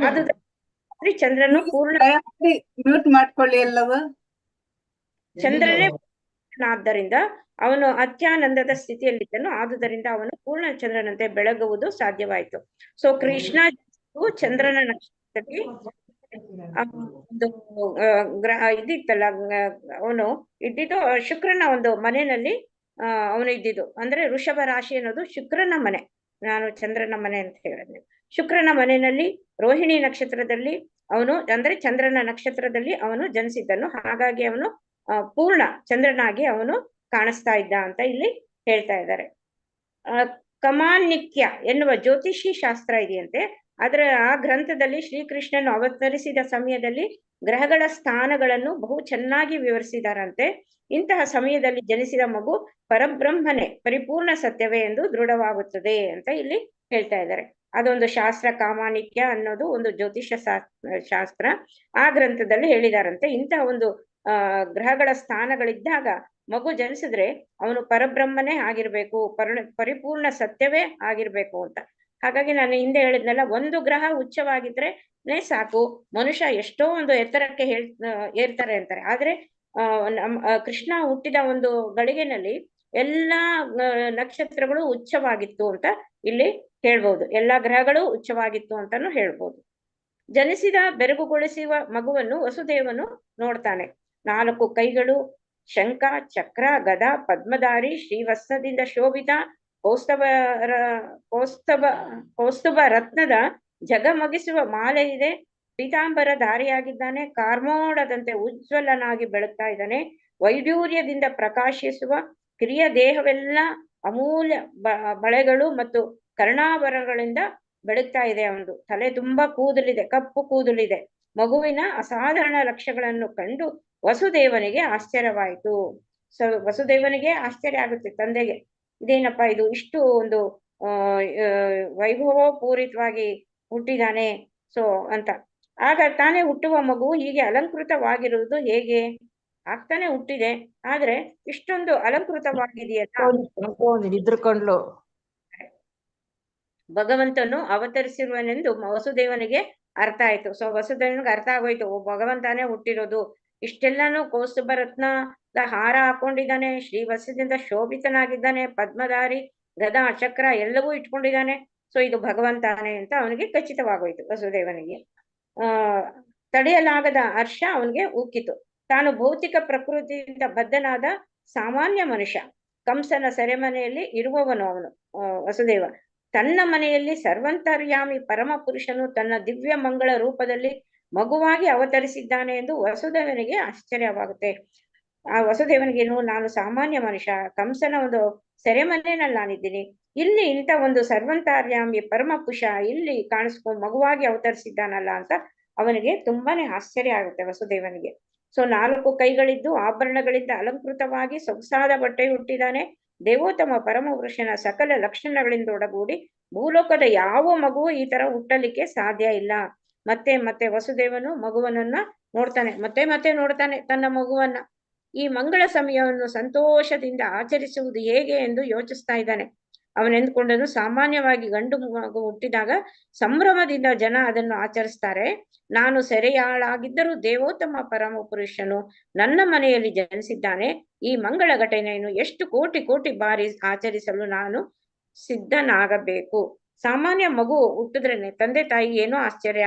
ಅದು ಚಂದ್ರನು ಪೂರ್ಣ ಮ್ಯೂಟ್ ಮಾಡ್ಕೊಳ್ಳಿ ಎಲ್ಲವ. ಚಂದ್ರನೇ ಆದ್ದರಿಂದ ಅವನು ಅತ್ಯಾನಂದದ ಸ್ಥಿತಿಯಲ್ಲಿದ್ದನು. ಆದುದರಿಂದ ಅವನು ಪೂರ್ಣ ಚಂದ್ರನಂತೆ ಬೆಳಗುವುದು ಸಾಧ್ಯವಾಯಿತು. ಸೊ ಕೃಷ್ಣ ಚಂದ್ರನ ನಕ್ಷತ್ರದಲ್ಲಿ ಒಂದು ಗ್ರಹ ಇದಿತ್ತಲ್ಲ, ಅವನು ಇದ್ದಿದ್ದು ಶುಕ್ರನ ಒಂದು ಮನೆಯಲ್ಲಿ ಅವನು ಇದ್ದಿದ್ದು. ಅಂದ್ರೆ ವೃಷಭ ರಾಶಿ ಅನ್ನೋದು ಶುಕ್ರನ ಮನೆ. ನಾನು ಚಂದ್ರನ ಮನೆ ಅಂತ ಹೇಳಿದೆ. ಶುಕ್ರನ ಮನೆಯಲ್ಲಿ ರೋಹಿಣಿ ನಕ್ಷತ್ರದಲ್ಲಿ ಅವನು, ಅಂದ್ರೆ ಚಂದ್ರನ ನಕ್ಷತ್ರದಲ್ಲಿ ಅವನು ಜನಿಸಿದ್ದನು. ಹಾಗಾಗಿ ಅವನು ಪೂರ್ಣ ಚಂದ್ರನಾಗಿ ಅವನು ಕಾಣಿಸ್ತಾ ಇದ್ದ ಅಂತ ಇಲ್ಲಿ ಹೇಳ್ತಾ ಇದ್ದಾರೆ. ಕಮಾನಿಕ್ಯ ಎನ್ನುವ ಜ್ಯೋತಿಷಿ ಶಾಸ್ತ್ರ ಇದೆಯಂತೆ. ಆ ಗ್ರಂಥದಲ್ಲಿ ಶ್ರೀಕೃಷ್ಣನು ಅವತರಿಸಿದ ಸಮಯದಲ್ಲಿ ಗ್ರಹಗಳ ಸ್ಥಾನಗಳನ್ನು ಬಹು ಚೆನ್ನಾಗಿ ವಿವರಿಸಿದಾರಂತೆ. ಇಂತಹ ಸಮಯದಲ್ಲಿ ಜನಿಸಿದ ಮಗು ಪರಬ್ರಹ್ಮನೇ, ಪರಿಪೂರ್ಣ ಸತ್ಯವೇ ಎಂದು ದೃಢವಾಗುತ್ತದೆ ಅಂತ ಇಲ್ಲಿ ಹೇಳ್ತಾ ಇದ್ದಾರೆ. ಅದೊಂದು ಶಾಸ್ತ್ರ, ಕಾಮಾನಿಕ್ಯ ಅನ್ನೋದು ಒಂದು ಜ್ಯೋತಿಷ ಶಾಸ್ತ್ರ. ಆ ಗ್ರಂಥದಲ್ಲಿ ಹೇಳಿದಾರಂತೆ ಇಂತಹ ಒಂದು ಗ್ರಹಗಳ ಸ್ಥಾನಗಳಿದ್ದಾಗ ಮಗು ಜನಿಸಿದ್ರೆ ಅವನು ಪರಬ್ರಹ್ಮನೇ ಆಗಿರ್ಬೇಕು, ಪರಿಪೂರ್ಣ ಸತ್ಯವೇ ಆಗಿರ್ಬೇಕು ಅಂತ. ಹಾಗಾಗಿ ನಾನು ಹಿಂದೆ ಹೇಳಿದ್ನಲ್ಲ, ಒಂದು ಗ್ರಹ ಉಚ್ಚವಾಗಿದ್ರೆ ಸಾಕು, ಮನುಷ್ಯ ಎಷ್ಟೋ ಒಂದು ಎತ್ತರಕ್ಕೆ ಏರ್ತಾರೆ ಅಂತಾರೆ. ಆದ್ರೆ ಕೃಷ್ಣ ಹುಟ್ಟಿದ ಒಂದು ಗಳಿಗೆನಲ್ಲಿ ಎಲ್ಲಾ ನಕ್ಷತ್ರಗಳು ಉಚ್ಚವಾಗಿತ್ತು ಅಂತ ಇಲ್ಲಿ ಹೇಳ್ಬಹುದು. ಎಲ್ಲಾ ಗ್ರಹಗಳು ಉಚ್ಚವಾಗಿತ್ತು ಅಂತಾನು ಹೇಳ್ಬೋದು. ಜನಿಸಿದ ಬೆರಗುಗೊಳಿಸುವ ಮಗುವನ್ನು ವಸುದೇವನು ನೋಡ್ತಾನೆ. 4 ಕೈಗಳು, ಶಂಖ, ಚಕ್ರ, ಗದ, ಪದ್ಮಧಾರಿ, ಶ್ರೀವತ್ಸದಿಂದ ಶೋಭಿತ ಕೌಸ್ತುಭ ರತ್ನದ ಜಗಮಗಿಸುವ ಮಾಲೆ ಇದೆ. ಪೀತಾಂಬರ ಧಾರಿಯಾಗಿದ್ದಾನೆ. ಕಾರ್ಮೋಡದಂತೆ ಉಜ್ವಲನಾಗಿ ಬೆಳಗ್ತಾ ಇದ್ದಾನೆ. ವೈಡೂರ್ಯದಿಂದ ಪ್ರಕಾಶಿಸುವ ಕಿರಿಯ ದೇಹವೆಲ್ಲ ಅಮೂಲ್ಯ ಬಳೆಗಳು ಮತ್ತು ಕರ್ಣಾಭರಣಗಳಿಂದ ಬೆಳಗ್ತಾ ಇದೆ. ಅವನು ತಲೆ ತುಂಬಾ ಕೂದಲಿದೆ, ಕಪ್ಪು ಕೂದಲಿದೆ. ಮಗುವಿನ ಅಸಾಧಾರಣ ಲಕ್ಷಣಗಳನ್ನು ಕಂಡು ವಸುದೇವನಿಗೆ ಆಶ್ಚರ್ಯವಾಯಿತು. ವಸುದೇವನಿಗೆ ಆಶ್ಚರ್ಯ ಆಗುತ್ತೆ, ತಂದೆಗೆ. ಇದೇನಪ್ಪ ಇದು, ಇಷ್ಟು ಒಂದು ವೈಭವಪೂರಿತವಾಗಿ ಹುಟ್ಟಿದಾನೆ ಸೊ ಅಂತ. ಆಗ ತಾನೇ ಹುಟ್ಟುವ ಮಗು ಹೀಗೆ ಅಲಂಕೃತವಾಗಿರುವುದು ಹೇಗೆ? ಆಗ್ತಾನೆ ಹುಟ್ಟಿದೆ, ಆದ್ರೆ ಇಷ್ಟೊಂದು ಅಲಂಕೃತವಾಗಿದೆಯಲ್ಲ. ಭಗವಂತನು ಅವತರಿಸಿರುವನೆಂದು ವಸುದೇವನಿಗೆ ಅರ್ಥ ಆಯ್ತು. ಸೊ ವಸುದೇವನಿಗೆ ಅರ್ಥ ಆಗೋಯ್ತು, ಭಗವಂತನೇ ಹುಟ್ಟಿರೋದು. ಇಷ್ಟೆಲ್ಲಾನು ಕೌಸ್ತುಭ ರತ್ನದ ಹಾರ ಹಾಕೊಂಡಿದ್ದಾನೆ, ಶ್ರೀವತ್ಸದಿಂದ ಶೋಭಿತನಾಗಿದ್ದಾನೆ, ಪದ್ಮಧಾರಿ, ಗದಾ, ಚಕ್ರ ಎಲ್ಲವೂ ಇಟ್ಕೊಂಡಿದ್ದಾನೆ. ಸೊ ಇದು ಭಗವಂತನೇ ಅಂತ ಅವನಿಗೆ ಖಚಿತವಾಗೋಯ್ತು ವಸುದೇವನಿಗೆ. ತಡೆಯಲಾಗದ ಹರ್ಷ ಅವನಿಗೆ ಉಕ್ಕಿತು. ತಾನು ಭೌತಿಕ ಪ್ರಕೃತಿಯಿಂದ ಬದ್ಧನಾದ ಸಾಮಾನ್ಯ ಮನುಷ್ಯ, ಕಂಸನ ಸೆರೆಮನೆಯಲ್ಲಿ ಇರುವವನು ಅವನು ವಸುದೇವ. ತನ್ನ ಮನೆಯಲ್ಲಿ ಸರ್ವಂತರ್ಯಾಮಿ ಪರಮ ಪುರುಷನು ತನ್ನ ದಿವ್ಯ ಮಂಗಳ ರೂಪದಲ್ಲಿ ಮಗುವಾಗಿ ಅವತರಿಸಿದ್ದಾನೆ ಎಂದು ವಸುದೇವನಿಗೆ ಆಶ್ಚರ್ಯವಾಗುತ್ತೆ. ಆ ವಸುದೇವನಿಗೇನು, ನಾನು ಸಾಮಾನ್ಯ ಮನುಷ್ಯ, ಕಂಸನ ಒಂದು ಸೆರೆಮನೆಯಲ್ಲಿ ನಾನಿದ್ದೀನಿ, ಇಲ್ಲಿ ಇಂಥ ಒಂದು ಸರ್ವಂತರ್ಯಾಮಿ ಪರಮ ಪುರುಷ ಇಲ್ಲಿ ಕಾಣಿಸ್ಕೊಂಡು ಮಗುವಾಗಿ ಅವತರಿಸಿದ್ದಾನಲ್ಲ ಅಂತ ಅವನಿಗೆ ತುಂಬಾನೇ ಆಶ್ಚರ್ಯ ಆಗುತ್ತೆ ವಸುದೇವನಿಗೆ. ಸೊ 4 ಕೈಗಳಿದ್ದು ಆಭರಣಗಳಿಂದ ಅಲಂಕೃತವಾಗಿ ಸೊಗಸಾದ ಬಟ್ಟೆ ಹುಟ್ಟಿದ್ದಾನೆ. ದೇವೋತ್ತಮ ಪರಮ ಪುರುಷನ ಸಕಲ ಲಕ್ಷಣಗಳಿಂದ ಒಡಗೂಡಿ ಭೂಲೋಕದ ಯಾವ ಮಗುವು ಈ ತರ ಹುಟ್ಟಲಿಕ್ಕೆ ಸಾಧ್ಯ ಇಲ್ಲ. ಮತ್ತೆ ಮತ್ತೆ ವಸುದೇವನು ಮಗುವನನ್ನ ನೋಡ್ತಾನೆ, ಮತ್ತೆ ನೋಡ್ತಾನೆ ತನ್ನ ಮಗುವನ್ನ. ಈ ಮಂಗಳ ಸಮಯವನ್ನು ಸಂತೋಷದಿಂದ ಆಚರಿಸುವುದು ಹೇಗೆ ಎಂದು ಯೋಚಿಸ್ತಾ ಇದ್ದಾನೆ. ಅವನೆಂದುಕೊಂಡನು, ಸಾಮಾನ್ಯವಾಗಿ ಗಂಡು ಮಗು ಹುಟ್ಟಿದಾಗ ಸಂಭ್ರಮದಿಂದ ಜನ ಅದನ್ನು ಆಚರಿಸ್ತಾರೆ. ನಾನು ಸೆರೆಯಾಳಾಗಿದ್ದರೂ ದೇವೋತ್ತಮ ಪರಮ ಪುರುಷನು ನನ್ನ ಮನೆಯಲ್ಲಿ ಜನಿಸಿದ್ದಾನೆ. ಈ ಮಂಗಳ ಘಟನೆಯನ್ನು ಎಷ್ಟು ಕೋಟಿ ಬಾರಿ ಆಚರಿಸಲು ನಾನು ಸಿದ್ಧನಾಗಬೇಕು. ಸಾಮಾನ್ಯ ಮಗು ಹುಟ್ಟಿದ್ರೇನೆ ತಂದೆ ತಾಯಿ ಏನೋ ಆಶ್ಚರ್ಯ,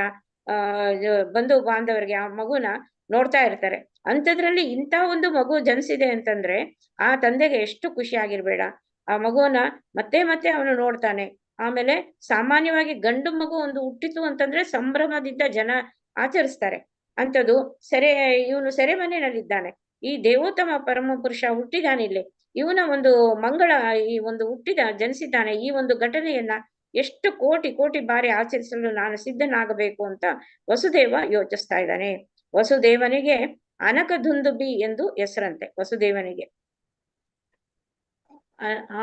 ಬಂಧು ಬಾಂಧವರಿಗೆ ಆ ಮಗುನ ನೋಡ್ತಾ ಇರ್ತಾರೆ. ಅಂಥದ್ರಲ್ಲಿ ಇಂಥ ಒಂದು ಮಗು ಜನಿಸಿದೆ ಅಂತಂದ್ರೆ ಆ ತಂದೆಗೆ ಎಷ್ಟು ಖುಷಿ ಆಗಿರ್ಬೇಡ. ಆ ಮಗುವನ್ನ ಮತ್ತೆ ಅವನು ನೋಡ್ತಾನೆ. ಆಮೇಲೆ ಸಾಮಾನ್ಯವಾಗಿ ಗಂಡು ಮಗು ಒಂದು ಹುಟ್ಟಿತು ಅಂತಂದ್ರೆ ಸಂಭ್ರಮದಿಂದ ಜನ ಆಚರಿಸ್ತಾರೆ. ಅಂಥದ್ದು ಇವನು ಸೆರೆಮನೆಯಲ್ಲಿದ್ದಾನೆ. ಈ ದೇವೋತ್ತಮ ಪರಮ ಪುರುಷ ಹುಟ್ಟಿದಾನೆ ಇಲ್ಲಿ, ಇವನ ಒಂದು ಮಂಗಳ, ಈ ಒಂದು ಜನಿಸಿದ್ದಾನೆ, ಈ ಒಂದು ಘಟನೆಯನ್ನ ಎಷ್ಟು ಕೋಟಿ ಬಾರಿ ಆಚರಿಸಲು ನಾನು ಸಿದ್ಧನಾಗಬೇಕು ಅಂತ ವಸುದೇವ ಯೋಚಿಸ್ತಾ ಇದ್ದಾನೆ. ವಸುದೇವನಿಗೆ ಅನಕದುಂದುಬಿ ಎಂದು ಹೆಸರಂತೆ. ವಸುದೇವನಿಗೆ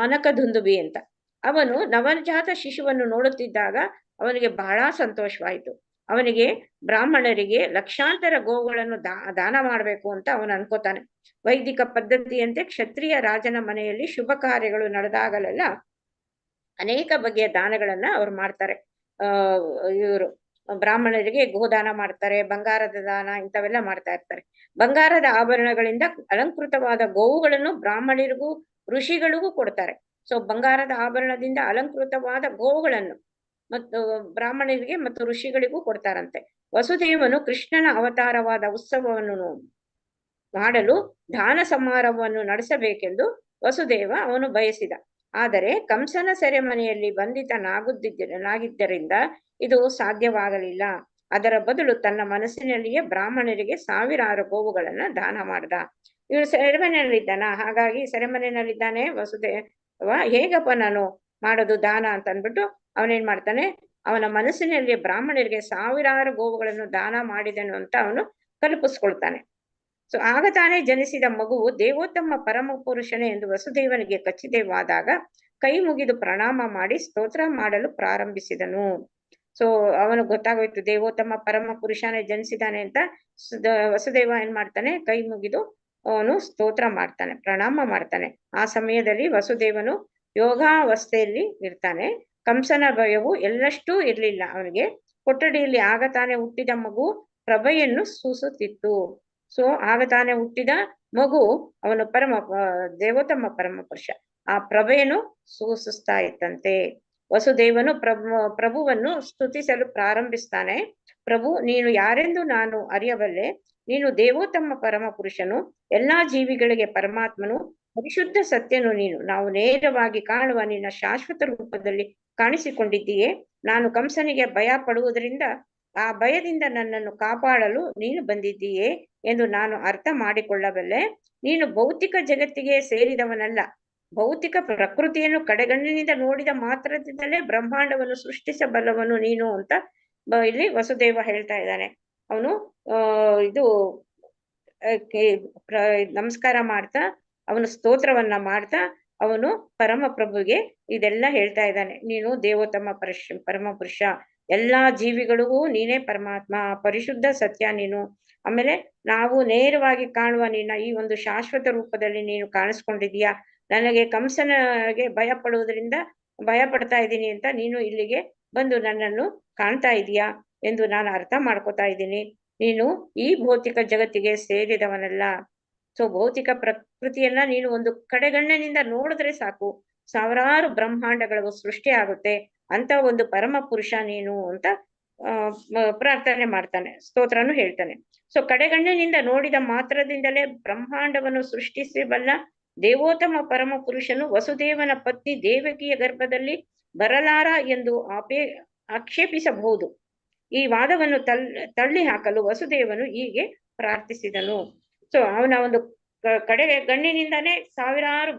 ಅನಕದುಂದುಬಿ ಅಂತ. ಅವನು ನವಜಾತ ಶಿಶುವನ್ನು ನೋಡುತ್ತಿದ್ದಾಗ ಅವನಿಗೆ ಬಹಳ ಸಂತೋಷವಾಯಿತು. ಅವನಿಗೆ ಬ್ರಾಹ್ಮಣರಿಗೆ ಲಕ್ಷಾಂತರ ಗೋವುಗಳನ್ನು ದಾನ ಮಾಡಬೇಕು ಅಂತ ಅವನು ಅನ್ಕೋತಾನೆ. ವೈದಿಕ ಪದ್ಧತಿಯಂತೆ ಕ್ಷತ್ರಿಯ ರಾಜನ ಮನೆಯಲ್ಲಿ ಶುಭ ಕಾರ್ಯಗಳು ನಡೆದಾಗಲೆಲ್ಲ ಅನೇಕ ಬಗೆಯ ದಾನಗಳನ್ನ ಅವ್ರು ಮಾಡ್ತಾರೆ. ಇವರು ಬ್ರಾಹ್ಮಣರಿಗೆ ಗೋದಾನ ಮಾಡ್ತಾರೆ, ಬಂಗಾರದ ದಾನ ಇಂಥವೆಲ್ಲ ಮಾಡ್ತಾ ಇರ್ತಾರೆ. ಬಂಗಾರದ ಆಭರಣಗಳಿಂದ ಅಲಂಕೃತವಾದ ಗೋವುಗಳನ್ನು ಬ್ರಾಹ್ಮಣರಿಗೂ ಋಷಿಗಳಿಗೂ ಕೊಡ್ತಾರೆ. ಸೊ ಬಂಗಾರದ ಆಭರಣದಿಂದ ಅಲಂಕೃತವಾದ ಗೋವುಗಳನ್ನು ಮತ್ತು ಬ್ರಾಹ್ಮಣರಿಗೆ ಮತ್ತು ಋಷಿಗಳಿಗೂ ಕೊಡ್ತಾರಂತೆ. ವಸುದೇವನು ಕೃಷ್ಣನ ಅವತಾರವಾದ ಉತ್ಸವವನ್ನು ಮಾಡಲು ದಾನ ಸಮಾರಂಭವನ್ನು ನಡೆಸಬೇಕೆಂದು ವಸುದೇವ ಅವನು ಬಯಸಿದ. ಆದರೆ ಕಂಸನ ಸೆರೆಮನೆಯಲ್ಲಿ ಬಂಧಿತನಾಗಿದ್ದರಿಂದ ಇದು ಸಾಧ್ಯವಾಗಲಿಲ್ಲ. ಅದರ ಬದಲು ತನ್ನ ಮನಸ್ಸಿನಲ್ಲಿಯೇ ಬ್ರಾಹ್ಮಣರಿಗೆ ಸಾವಿರಾರು ಗೋವುಗಳನ್ನ ದಾನ ಮಾಡ್ದ. ಇವನು ಸೆರೆಮನೆಯಲ್ಲಿದ್ದಾನ, ಹಾಗಾಗಿ ಸೆರೆಮನೆಯಲ್ಲಿದ್ದಾನೆ ವಸುದೇವ, ಹೇಗಪ್ಪ ನಾನು ಮಾಡೋದು ದಾನ ಅಂತ ಅಂದ್ಬಿಟ್ಟು ಅವನೇನ್ ಮಾಡ್ತಾನೆ, ಅವನ ಮನಸ್ಸಿನಲ್ಲಿ ಬ್ರಾಹ್ಮಣರಿಗೆ ಸಾವಿರಾರು ಗೋವುಗಳನ್ನು ದಾನ ಮಾಡಿದನು ಅಂತ ಅವನು ಕಲ್ಪಿಸ್ಕೊಳ್ತಾನೆ. ಸೊ ಆಗ ತಾನೇ ಜನಿಸಿದ ಮಗುವು ದೇವೋತ್ತಮ ಪರಮ ಪುರುಷನೇ ಎಂದು ವಸುದೇವನಿಗೆ ಖಚಿತವಾದಾಗ ಕೈ ಮುಗಿದು ಪ್ರಣಾಮ ಮಾಡಿ ಸ್ತೋತ್ರ ಮಾಡಲು ಪ್ರಾರಂಭಿಸಿದನು. ಸೊ ಅವನು ಗೊತ್ತಾಗೋಯ್ತು ದೇವೋತ್ತಮ ಪರಮ ಪುರುಷನೇ ಜನಿಸಿದಾನೆ ಅಂತ. ವಸುದೇವ ಏನ್ ಮಾಡ್ತಾನೆ, ಕೈ ಮುಗಿದು ಅವನು ಸ್ತೋತ್ರ ಮಾಡ್ತಾನೆ, ಪ್ರಣಾಮ ಮಾಡ್ತಾನೆ. ಆ ಸಮಯದಲ್ಲಿ ವಸುದೇವನು ಯೋಗಾವಸ್ಥೆಯಲ್ಲಿ ಇರ್ತಾನೆ. ಕಂಸನ ಭಯವು ಎಲ್ಲಷ್ಟೂ ಇರ್ಲಿಲ್ಲ ಅವನಿಗೆ. ಕೊಠಡಿಯಲ್ಲಿ ಆಗ ತಾನೇ ಹುಟ್ಟಿದ ಮಗು ಪ್ರಭೆಯನ್ನು ಸೂಸುತ್ತಿತ್ತು. ಸೊ ಆಗ ತಾನೇ ಹುಟ್ಟಿದ ಮಗು ಅವನು ದೇವೋತ್ತಮ ಪರಮ ಪುರುಷ, ಆ ಪ್ರಭೆಯನ್ನು ಸೂಸಿಸ್ತಾ ಇತ್ತಂತೆ. ವಸುದೇವನು ಪ್ರಭುವನ್ನು ಸ್ತುತಿಸಲು ಪ್ರಾರಂಭಿಸ್ತಾನೆ. ಪ್ರಭು, ನೀನು ಯಾರೆಂದು ನಾನು ಅರಿಯಬಲ್ಲೆ. ನೀನು ದೇವೋತ್ತಮ ಪರಮ ಪುರುಷನು, ಎಲ್ಲಾ ಜೀವಿಗಳಿಗೆ ಪರಮಾತ್ಮನು, ಪರಿಶುದ್ಧ ಸತ್ಯನು ನೀನು. ನಾವು ನೇರವಾಗಿ ಕಾಣುವ ನಿನ್ನ ಶಾಶ್ವತ ರೂಪದಲ್ಲಿ ಕಾಣಿಸಿಕೊಂಡಿದ್ದೀಯೇ. ನಾನು ಕಂಸನಿಗೆ ಭಯ ಪಡುವುದರಿಂದ ಆ ಭಯದಿಂದ ನನ್ನನ್ನು ಕಾಪಾಡಲು ನೀನು ಬಂದಿದ್ದೀಯೇ ಎಂದು ನಾನು ಅರ್ಥ ಮಾಡಿಕೊಳ್ಳಬಲ್ಲೆ. ನೀನು ಭೌತಿಕ ಜಗತ್ತಿಗೆ ಸೇರಿದವನಲ್ಲ. ಭೌತಿಕ ಪ್ರಕೃತಿಯನ್ನು ಕಡೆಗಣ್ಣಿನಿಂದ ನೋಡಿದ ಮಾತ್ರದಿಂದಲೇ ಬ್ರಹ್ಮಾಂಡವನ್ನು ಸೃಷ್ಟಿಸಬಲ್ಲವನು ನೀನು ಅಂತ ಇಲ್ಲಿ ವಸುದೇವ ಹೇಳ್ತಾ ಇದ್ದಾನೆ. ಅವನು ನಮಸ್ಕಾರ ಮಾಡ್ತಾ, ಅವನು ಸ್ತೋತ್ರವನ್ನ ಮಾಡ್ತಾ ಅವನು ಪರಮ ಪ್ರಭುಗೆ ಇದೆಲ್ಲ ಹೇಳ್ತಾ ಇದ್ದಾನೆ. ನೀನು ದೇವೋತ್ತಮ ಪರಮ ಪುರುಷ, ಎಲ್ಲಾ ಜೀವಿಗಳಿಗೂ ನೀನೇ ಪರಮಾತ್ಮ, ಪರಿಶುದ್ಧ ಸತ್ಯ ನೀನು. ಆಮೇಲೆ ನಾವು ನೇರವಾಗಿ ಕಾಣುವ ನಿನ್ನ ಈ ಒಂದು ಶಾಶ್ವತ ರೂಪದಲ್ಲಿ ನೀನು ಕಾಣಿಸ್ಕೊಂಡಿದೀಯಾ. ನನಗೆ ಕಂಸನಿಗೆ ಭಯ ಪಡ್ತಾ ಇದ್ದೀನಿ ಅಂತ ನೀನು ಇಲ್ಲಿಗೆ ಬಂದು ನನ್ನನ್ನು ಕಾಣ್ತಾ ಇದೀಯಾ ಎಂದು ನಾನು ಅರ್ಥ ಮಾಡ್ಕೋತಾ ಇದ್ದೀನಿ. ನೀನು ಈ ಭೌತಿಕ ಜಗತ್ತಿಗೆ ಸೇರಿದವನಲ್ಲ. ಸೊ ಭೌತಿಕ ಪ್ರಕೃತಿಯನ್ನ ನೀನು ಒಂದು ಕಡೆಗಣ್ಣಿನಿಂದ ನೋಡಿದ್ರೆ ಸಾಕು, ಸಾವಿರಾರು ಬ್ರಹ್ಮಾಂಡಗಳಿಗೂ ಸೃಷ್ಟಿ ಆಗುತ್ತೆ ಅಂತ ಒಂದು ಪರಮ ಪುರುಷ ನೀನು ಅಂತ ಪ್ರಾರ್ಥನೆ ಮಾಡ್ತಾನೆ, ಸ್ತೋತ್ರನು ಹೇಳ್ತಾನೆ. ಸೊ ಕಡೆಗಣ್ಣಿನಿಂದ ನೋಡಿದ ಮಾತ್ರದಿಂದಲೇ ಬ್ರಹ್ಮಾಂಡವನ್ನು ಸೃಷ್ಟಿಸಬಲ್ಲ ದೇವೋತ್ತಮ ಪರಮ ಪುರುಷನು ವಸುದೇವನ ಪತ್ನಿ ದೇವಕಿಯ ಗರ್ಭದಲ್ಲಿ ಬರಲಾರ ಎಂದು ಆಕ್ಷೇಪಿಸಬಹುದು. ಈ ವಾದವನ್ನು ತಳ್ಳಿ ಹಾಕಲು ವಸುದೇವನು ಹೀಗೆ ಪ್ರಾರ್ಥಿಸಿದನು. ಸೊ ಅವನ ಒಂದು ಕಡೆಗಣ್ಣಿನಿಂದಾನೇ ಸಾವಿರಾರು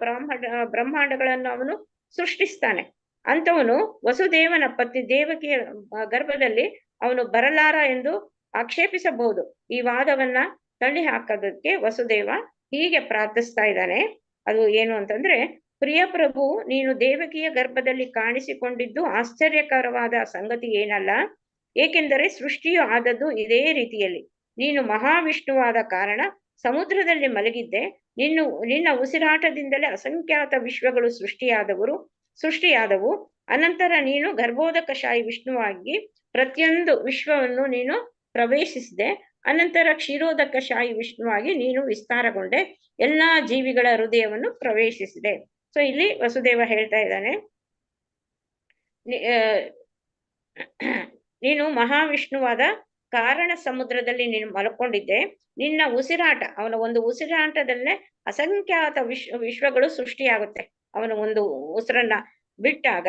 ಬ್ರಹ್ಮಾಂಡಗಳನ್ನು ಅವನು ಸೃಷ್ಟಿಸ್ತಾನೆ. ಅಂತವನು ವಸುದೇವನ ಪತ್ನಿ ದೇವಕಿಯ ಗರ್ಭದಲ್ಲಿ ಅವನು ಬರಲಾರ ಎಂದು ಆಕ್ಷೇಪಿಸಬಹುದು. ಈ ವಾದವನ್ನ ತಳ್ಳಿ ಹಾಕೋದಕ್ಕೆ ವಸುದೇವ ಹೀಗೆ ಪ್ರಾರ್ಥಿಸ್ತಾ ಇದ್ದಾನೆ. ಅದು ಏನು ಅಂತಂದ್ರೆ, ಪ್ರಿಯ ಪ್ರಭು, ನೀನು ದೇವಕಿಯ ಗರ್ಭದಲ್ಲಿ ಕಾಣಿಸಿಕೊಂಡಿದ್ದು ಆಶ್ಚರ್ಯಕರವಾದ ಸಂಗತಿ ಏನಲ್ಲ. ಏಕೆಂದರೆ ಸೃಷ್ಟಿಯು ಆದದ್ದು ಇದೇ ರೀತಿಯಲ್ಲಿ. ನೀನು ಮಹಾವಿಷ್ಣುವಾದ ಕಾರಣ ಸಮುದ್ರದಲ್ಲಿ ಮಲಗಿದ್ದೆ. ನಿನ್ನ ಉಸಿರಾಟದಿಂದಲೇ ಅಸಂಖ್ಯಾತ ವಿಶ್ವಗಳು ಸೃಷ್ಟಿಯಾದವು. ಅನಂತರ ನೀನು ಗರ್ಭೋದಕಶಾಹಿ ವಿಷ್ಣುವಾಗಿ ಪ್ರತಿಯೊಂದು ವಿಶ್ವವನ್ನು ನೀನು ಪ್ರವೇಶಿಸಿದೆ. ಅನಂತರ ಕ್ಷೀರೋದಕಶಾಹಿ ವಿಷ್ಣುವಾಗಿ ನೀನು ವಿಸ್ತಾರಗೊಂಡೆ, ಎಲ್ಲಾ ಜೀವಿಗಳ ಹೃದಯವನ್ನು ಪ್ರವೇಶಿಸಿದೆ. ಸೊ ಇಲ್ಲಿ ವಸುದೇವ ಹೇಳ್ತಾ ಇದ್ದಾನೆ, ನೀನು ಮಹಾವಿಷ್ಣುವಾದ ಕಾರಣ ಸಮುದ್ರದಲ್ಲಿ ನೀನು ಮಲ್ಕೊಂಡಿದ್ದೆ. ನಿನ್ನ ಉಸಿರಾಟ, ಅವನ ಒಂದು ಉಸಿರಾಟದಲ್ಲೇ ಅಸಂಖ್ಯಾತ ವಿಶ್ವಗಳು ಸೃಷ್ಟಿಯಾಗುತ್ತೆ. ಅವನ ಒಂದು ಉಸಿರನ್ನ ಬಿಟ್ಟಾಗ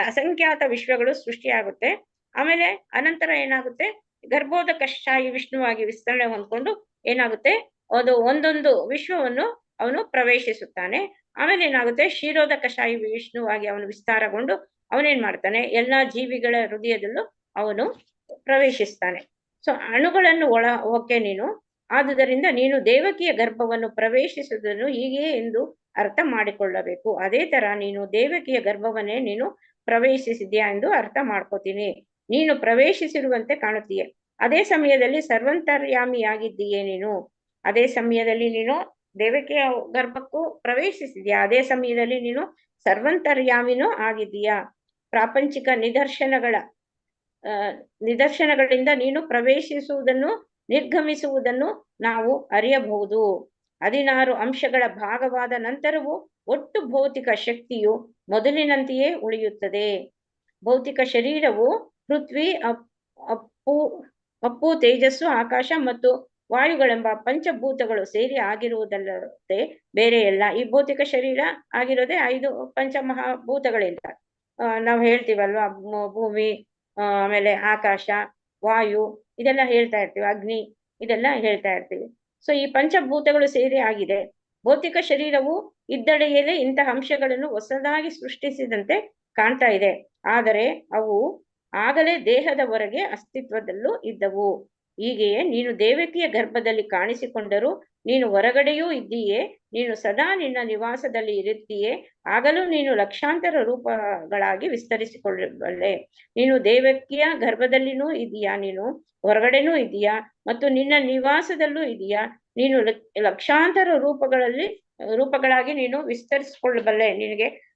ಅಸಂಖ್ಯಾತ ವಿಶ್ವಗಳು ಸೃಷ್ಟಿಯಾಗುತ್ತೆ. ಆಮೇಲೆ ಅನಂತರ ಏನಾಗುತ್ತೆ, ಗರ್ಭೋದಕಶಾಹಿ ವಿಷ್ಣುವಾಗಿ ವಿಸ್ತರಣೆ ಹೊಂದ್ಕೊಂಡು ಏನಾಗುತ್ತೆ, ಅದು ಒಂದೊಂದು ವಿಶ್ವವನ್ನು ಅವನು ಪ್ರವೇಶಿಸುತ್ತಾನೆ. ಆಮೇಲೆ ಏನಾಗುತ್ತೆ, ಕ್ಷೀರೋದಕಶಾಹಿ ವಿಷ್ಣುವಾಗಿ ಅವನು ವಿಸ್ತಾರಗೊಂಡು ಅವನೇನ್ ಮಾಡ್ತಾನೆ, ಎಲ್ಲಾ ಜೀವಿಗಳ ಹೃದಯದಲ್ಲೂ ಅವನು ಪ್ರವೇಶಿಸ್ತಾನೆ. ಸೊ ಅಣುಗಳನ್ನು ಹೊಕ್ಕೆ ನೀನು. ಆದುದರಿಂದ ನೀನು ದೇವಕಿಯ ಗರ್ಭವನ್ನು ಪ್ರವೇಶಿಸುವುದನ್ನು ಹೀಗೆ ಎಂದು ಅರ್ಥ ಮಾಡಿಕೊಳ್ಳಬೇಕು. ಅದೇ ತರ ನೀನು ದೇವಕಿಯ ಗರ್ಭವನ್ನೇ ನೀನು ಪ್ರವೇಶಿಸಿದ್ಯಾ ಎಂದು ಅರ್ಥ ಮಾಡ್ಕೋತೀನಿ. ನೀನು ಪ್ರವೇಶಿಸಿರುವಂತೆ ಕಾಣುತ್ತೀಯೆ. ಅದೇ ಸಮಯದಲ್ಲಿ ಸರ್ವಂತರ್ಯಾಮಿಯಾಗಿದ್ದೀಯೇ ನೀನು. ಅದೇ ಸಮಯದಲ್ಲಿ ನೀನು ದೇವಕಿಯ ಗರ್ಭಕ್ಕೂ ಪ್ರವೇಶಿಸಿದ್ಯಾ. ಅದೇ ಸಮಯದಲ್ಲಿ ನೀನು ಸರ್ವಂತರ್ಯಾಮಿನೂ ಆಗಿದ್ದೀಯಾ. ಪ್ರಾಪಂಚಿಕ ನಿದರ್ಶನಗಳಿಂದ ನೀನು ಪ್ರವೇಶಿಸುವುದನ್ನು ನಿರ್ಗಮಿಸುವುದನ್ನು ನಾವು ಅರಿಯಬಹುದು. 16 ಅಂಶಗಳ ಭಾಗವಾದ ನಂತರವೂ ಒಟ್ಟು ಭೌತಿಕ ಶಕ್ತಿಯು ಮೊದಲಿನಂತೆಯೇ ಉಳಿಯುತ್ತದೆ. ಭೌತಿಕ ಶರೀರವು ಪೃಥ್ವಿ, ಅಪ್ಪು, ತೇಜಸ್ಸು, ಆಕಾಶ ಮತ್ತು ವಾಯುಗಳೆಂಬ ಪಂಚಭೂತಗಳು ಸೇರಿ ಆಗಿರುವುದಲ್ಲದೆ ಬೇರೆ ಎಲ್ಲ. ಈ ಭೌತಿಕ ಶರೀರ ಆಗಿರೋದೇ 5 ಪಂಚಮಹಾಭೂತಗಳಿಂದ. ನಾವು ಹೇಳ್ತೀವಲ್ವಾ, ಭೂಮಿ, ಆಮೇಲೆ ಆಕಾಶ, ವಾಯು, ಇದೆಲ್ಲ ಹೇಳ್ತಾ ಇರ್ತೀವಿ, ಅಗ್ನಿ, ಇದೆಲ್ಲ ಹೇಳ್ತಾ ಇರ್ತೀವಿ. ಸೊ ಈ ಪಂಚಭೂತಗಳು ಸೇರಿ ಆಗಿದೆ. ಭೌತಿಕ ಶರೀರವು ಇದ್ದಡೆಯಲ್ಲೇ ಇಂತಹ ಅಂಶಗಳನ್ನು ಹೊಸದಾಗಿ ಸೃಷ್ಟಿಸಿದಂತೆ ಕಾಣ್ತಾ ಇದೆ. ಆದರೆ ಅವು ಆಗಲೇ ದೇಹದ ಹೊರಗೆ ಅಸ್ತಿತ್ವದಲ್ಲೂ ಇದ್ದವು. ಹೀಗೆಯೇ ನೀನು ದೇವಕಿಯ ಗರ್ಭದಲ್ಲಿ ಕಾಣಿಸಿಕೊಂಡರೂ ನೀನು ಹೊರಗಡೆಯೂ ಇದ್ದೀಯೇ. ನೀನು ಸದಾ ನಿನ್ನ ನಿವಾಸದಲ್ಲಿ ಇರುತ್ತೀಯೇ. ಆಗಲೂ ನೀನು ಲಕ್ಷಾಂತರ ರೂಪಗಳಾಗಿ ವಿಸ್ತರಿಸಿಕೊಳ್ಳಬಲ್ಲೆ. ನೀನು ದೇವಕಿಯ ಗರ್ಭದಲ್ಲಿನೂ ಇದೀಯಾ, ನೀನು ಹೊರಗಡೆನೂ ಇದೀಯಾ, ಮತ್ತು ನಿನ್ನ ನಿವಾಸದಲ್ಲೂ ಇದೀಯಾ. ನೀನು ಲಕ್ಷಾಂತರ ರೂಪಗಳಾಗಿ ನೀನು ವಿಸ್ತರಿಸಿಕೊಳ್ಳಬಲ್ಲೆ.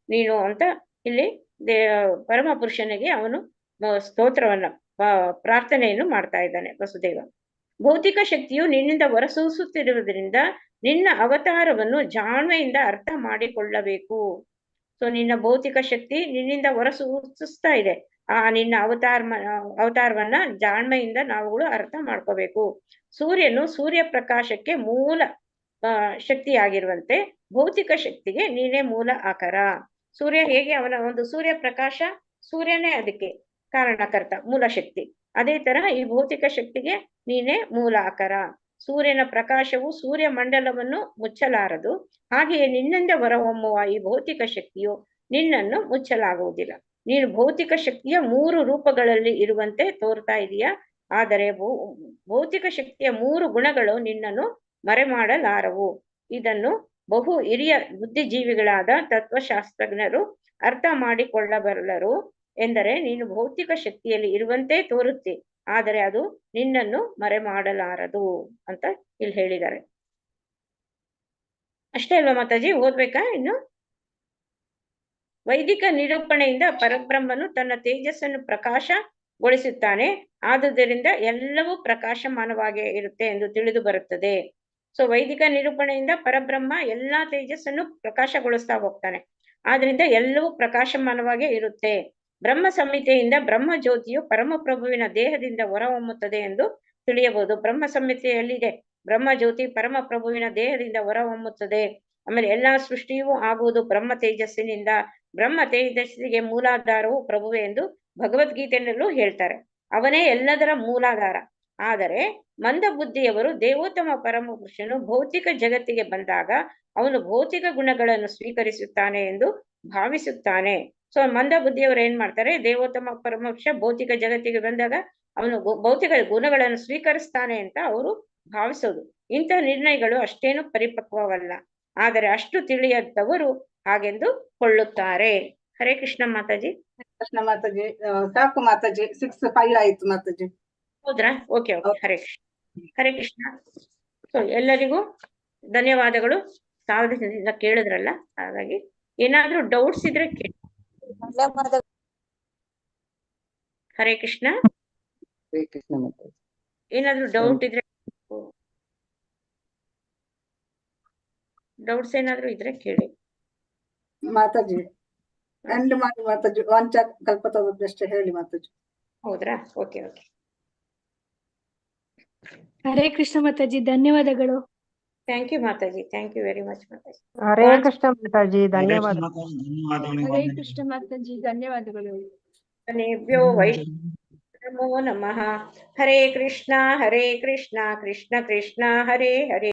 ನೀನು ಅಂತ ಇಲ್ಲಿ ಪರಮ ಪುರುಷನಿಗೆ ಅವನು ಸ್ತೋತ್ರವನ್ನ ಪ್ರಾರ್ಥನೆಯನ್ನು ಮಾಡ್ತಾ ಇದ್ದಾನೆ ವಸುದೇವ. ಭೌತಿಕ ಶಕ್ತಿಯು ನಿನ್ನಿಂದ ಹೊರಸೂಸುತ್ತಿರುವುದರಿಂದ ನಿನ್ನ ಅವತಾರವನ್ನು ಜಾಣ್ಮೆಯಿಂದ ಅರ್ಥ ಮಾಡಿಕೊಳ್ಳಬೇಕು. ಸೊ ನಿನ್ನ ಭೌತಿಕ ಶಕ್ತಿ ನಿನ್ನಿಂದ ಹೊರಸೂಸ್ತಾ ಇದೆ. ಆ ನಿನ್ನ ಅವತಾರವನ್ನ ಜಾಣ್ಮೆಯಿಂದ ನಾವುಗಳು ಅರ್ಥ ಮಾಡ್ಕೋಬೇಕು. ಸೂರ್ಯನು ಸೂರ್ಯ ಪ್ರಕಾಶಕ್ಕೆ ಮೂಲ ಶಕ್ತಿಯಾಗಿರುವಂತೆ ಭೌತಿಕ ಶಕ್ತಿಗೆ ನೀನೇ ಮೂಲ ಆಕಾರ. ಸೂರ್ಯ ಹೇಗೆ ಅವನ ಒಂದು ಸೂರ್ಯ ಪ್ರಕಾಶ, ಸೂರ್ಯನೇ ಅದಕ್ಕೆ ಕಾರಣಕರ್ತ, ಮೂಲ ಶಕ್ತಿ. ಅದೇ ತರ ಈ ಭೌತಿಕ ಶಕ್ತಿಗೆ ನೀನೇ ಮೂಲ ಆಕಾರ. ಸೂರ್ಯನ ಪ್ರಕಾಶವು ಸೂರ್ಯ ಮಂಡಲವನ್ನು ಮುಚ್ಚಲಾರದು. ಹಾಗೆಯೇ ನಿನ್ನಿಂದ ಹೊರಹೊಮ್ಮುವ ಈ ಭೌತಿಕ ಶಕ್ತಿಯು ನಿನ್ನನ್ನು ಮುಚ್ಚಲಾಗುವುದಿಲ್ಲ. ನೀನು ಭೌತಿಕ ಶಕ್ತಿಯ 3 ರೂಪಗಳಲ್ಲಿ ಇರುವಂತೆ ತೋರ್ತಾ ಇದೀಯಾ. ಆದರೆ ಭೌತಿಕ ಶಕ್ತಿಯ 3 ಗುಣಗಳು ನಿನ್ನನ್ನು ಮರೆಮಾಡಲಾರವು. ಇದನ್ನು ಬಹು ಹಿರಿಯ ಬುದ್ಧಿಜೀವಿಗಳಾದ ತತ್ವಶಾಸ್ತ್ರಜ್ಞರು ಅರ್ಥ ಮಾಡಿಕೊಳ್ಳಬಲ್ಲರು. ಎಂದರೆ ನೀನು ಭೌತಿಕ ಶಕ್ತಿಯಲ್ಲಿ ಇರುವಂತೆ ತೋರುತ್ತೆ, ಆದರೆ ಅದು ನಿನ್ನನ್ನು ಮರೆಮಾಡಲಾರದು ಅಂತ ಇಲ್ಲಿ ಹೇಳಿದ್ದಾರೆ. ಅಷ್ಟೇ ಅಲ್ವಾ ಮಾತಾಜಿ? ಓದ್ಬೇಕಾ ಇನ್ನು? ವೈದಿಕ ನಿರೂಪಣೆಯಿಂದ ಪರಬ್ರಹ್ಮನು ತನ್ನ ತೇಜಸ್ಸನ್ನು ಪ್ರಕಾಶಗೊಳಿಸುತ್ತಾನೆ. ಆದುದರಿಂದ ಎಲ್ಲವೂ ಪ್ರಕಾಶಮಾನವಾಗಿ ಇರುತ್ತೆ ಎಂದು ತಿಳಿದು ಬರುತ್ತದೆ. ಸೊ ವೈದಿಕ ನಿರೂಪಣೆಯಿಂದ ಪರಬ್ರಹ್ಮ ಎಲ್ಲಾ ತೇಜಸ್ಸನ್ನು ಪ್ರಕಾಶಗೊಳಿಸ್ತಾ ಹೋಗ್ತಾನೆ. ಆದ್ರಿಂದ ಎಲ್ಲವೂ ಪ್ರಕಾಶಮಾನವಾಗಿ ಇರುತ್ತೆ. ಬ್ರಹ್ಮ ಸಂಹಿತೆಯಿಂದ ಬ್ರಹ್ಮ ಜ್ಯೋತಿಯು ಪರಮಪ್ರಭುವಿನ ದೇಹದಿಂದ ಹೊರಹೊಮ್ಮುತ್ತದೆ ಎಂದು ತಿಳಿಯಬಹುದು. ಬ್ರಹ್ಮ ಸಂಹಿತೆಯಲ್ಲಿದೆ, ಬ್ರಹ್ಮ ಜ್ಯೋತಿ ಪರಮಪ್ರಭುವಿನ ದೇಹದಿಂದ ಹೊರಹೊಮ್ಮುತ್ತದೆ. ಆಮೇಲೆ ಎಲ್ಲಾ ಸೃಷ್ಟಿಯೂ ಆಗುವುದು ಬ್ರಹ್ಮ ತೇಜಸ್ಸಿನಿಂದ. ಬ್ರಹ್ಮ ತೇಜಸ್ಸಿಗೆ ಮೂಲಾಧಾರವು ಪ್ರಭುವೆ ಎಂದು ಭಗವದ್ಗೀತೆಯಲ್ಲೂ ಹೇಳ್ತಾರೆ. ಅವನೇ ಎಲ್ಲದರ ಮೂಲಾಧಾರ. ಆದರೆ ಮಂದ ಬುದ್ಧಿಯವರು ದೇವೋತ್ತಮ ಪರಮ ಪುರುಷನು ಭೌತಿಕ ಜಗತ್ತಿಗೆ ಬಂದಾಗ ಅವನು ಭೌತಿಕ ಗುಣಗಳನ್ನು ಸ್ವೀಕರಿಸುತ್ತಾನೆ ಎಂದು ಭಾವಿಸುತ್ತಾನೆ. ಸೊ ಮಂದ ಬುದ್ಧಿಯವರು ಏನ್ ಮಾಡ್ತಾರೆ, ದೇವೋತ್ತಮ ಪರಮಪುರುಷ ಭೌತಿಕ ಜಗತ್ತಿಗೆ ಬಂದಾಗ ಅವನು ಭೌತಿಕ ಗುಣಗಳನ್ನು ಸ್ವೀಕರಿಸ್ತಾನೆ ಅಂತ ಅವರು ಭಾವಿಸೋದು. ಇಂಥ ನಿರ್ಣಯಗಳು ಅಷ್ಟೇನು ಪರಿಪಕ್ವವಲ್ಲ. ಆದರೆ ಅಷ್ಟು ತಿಳಿಯದವರು ಹಾಗೆಂದು ಕೊಳ್ಳುತ್ತಾರೆ. ಹರೇ ಕೃಷ್ಣ ಮಾತಾಜಿ. ಕೃಷ್ಣ ಮಾತಾಜಿ. ಸಾಕು ಮಾತಾಜಿ, 6-5 ಆಯ್ತು ಮಾತಾಜಿ. ಹೌದ್ರಾ? Okay okay. Hare Krishna. Hare Krishna. So ಎಲ್ಲರಿಗೂ ಧನ್ಯವಾದಗಳು. ಸಾಧನೆಯಿಂದ ಕೇಳಿದ್ರಲ್ಲ, ಹಾಗಾಗಿ ಏನಾದ್ರೂ ಡೌಟ್ಸ್ ಇದ್ರೆ ಕೇಳಿ. ಹರೇ ಕೃಷ್ಣ. ಏನಾದ್ರೂ ಡೌಟ್ ಇದ್ರೆ, ಡೌಟ್ಸ್ ಏನಾದ್ರೂ ಇದ್ರೆ ಕೇಳಿ ಮಾತಾಜಿ. ಎಂಡ್ ಮಾಡಿ ಮಾತಾಜಿ. ವಂಚ ಕಲ್ಪತರುದಷ್ಟೇ ಹೇಳಿ ಮಾತಾಜಿ. ಹೌದ್ರಾ? Okay okay. ಹರೇ ಕೃಷ್ಣ ಮಾತಾಜಿ, ಧನ್ಯವಾದಗಳು. ಥ್ಯಾಂಕ್ ಯು ಮಾತಾಜಿ. ಥ್ಯಾಂಕ್ ಯು ವೆರಿ ಮಚ್ ಮಾತಾಜಿ. ಹರೇ ಕೃಷ್ಣ ಮಾತಾಜಿ, ಧನ್ಯವಾದ. ಹರೇ ಕೃಷ್ಣ ಮಾತಾಜಿ, ಧನ್ಯವಾದಗಳು. ಧನ್ಯಭ್ಯೋ ವೈಷ್ಣವೋ ನಮಃ. ಹರೇ ಕೃಷ್ಣ ಕೃಷ್ಣ ಕೃಷ್ಣ ಹರೇ ಹರೇ.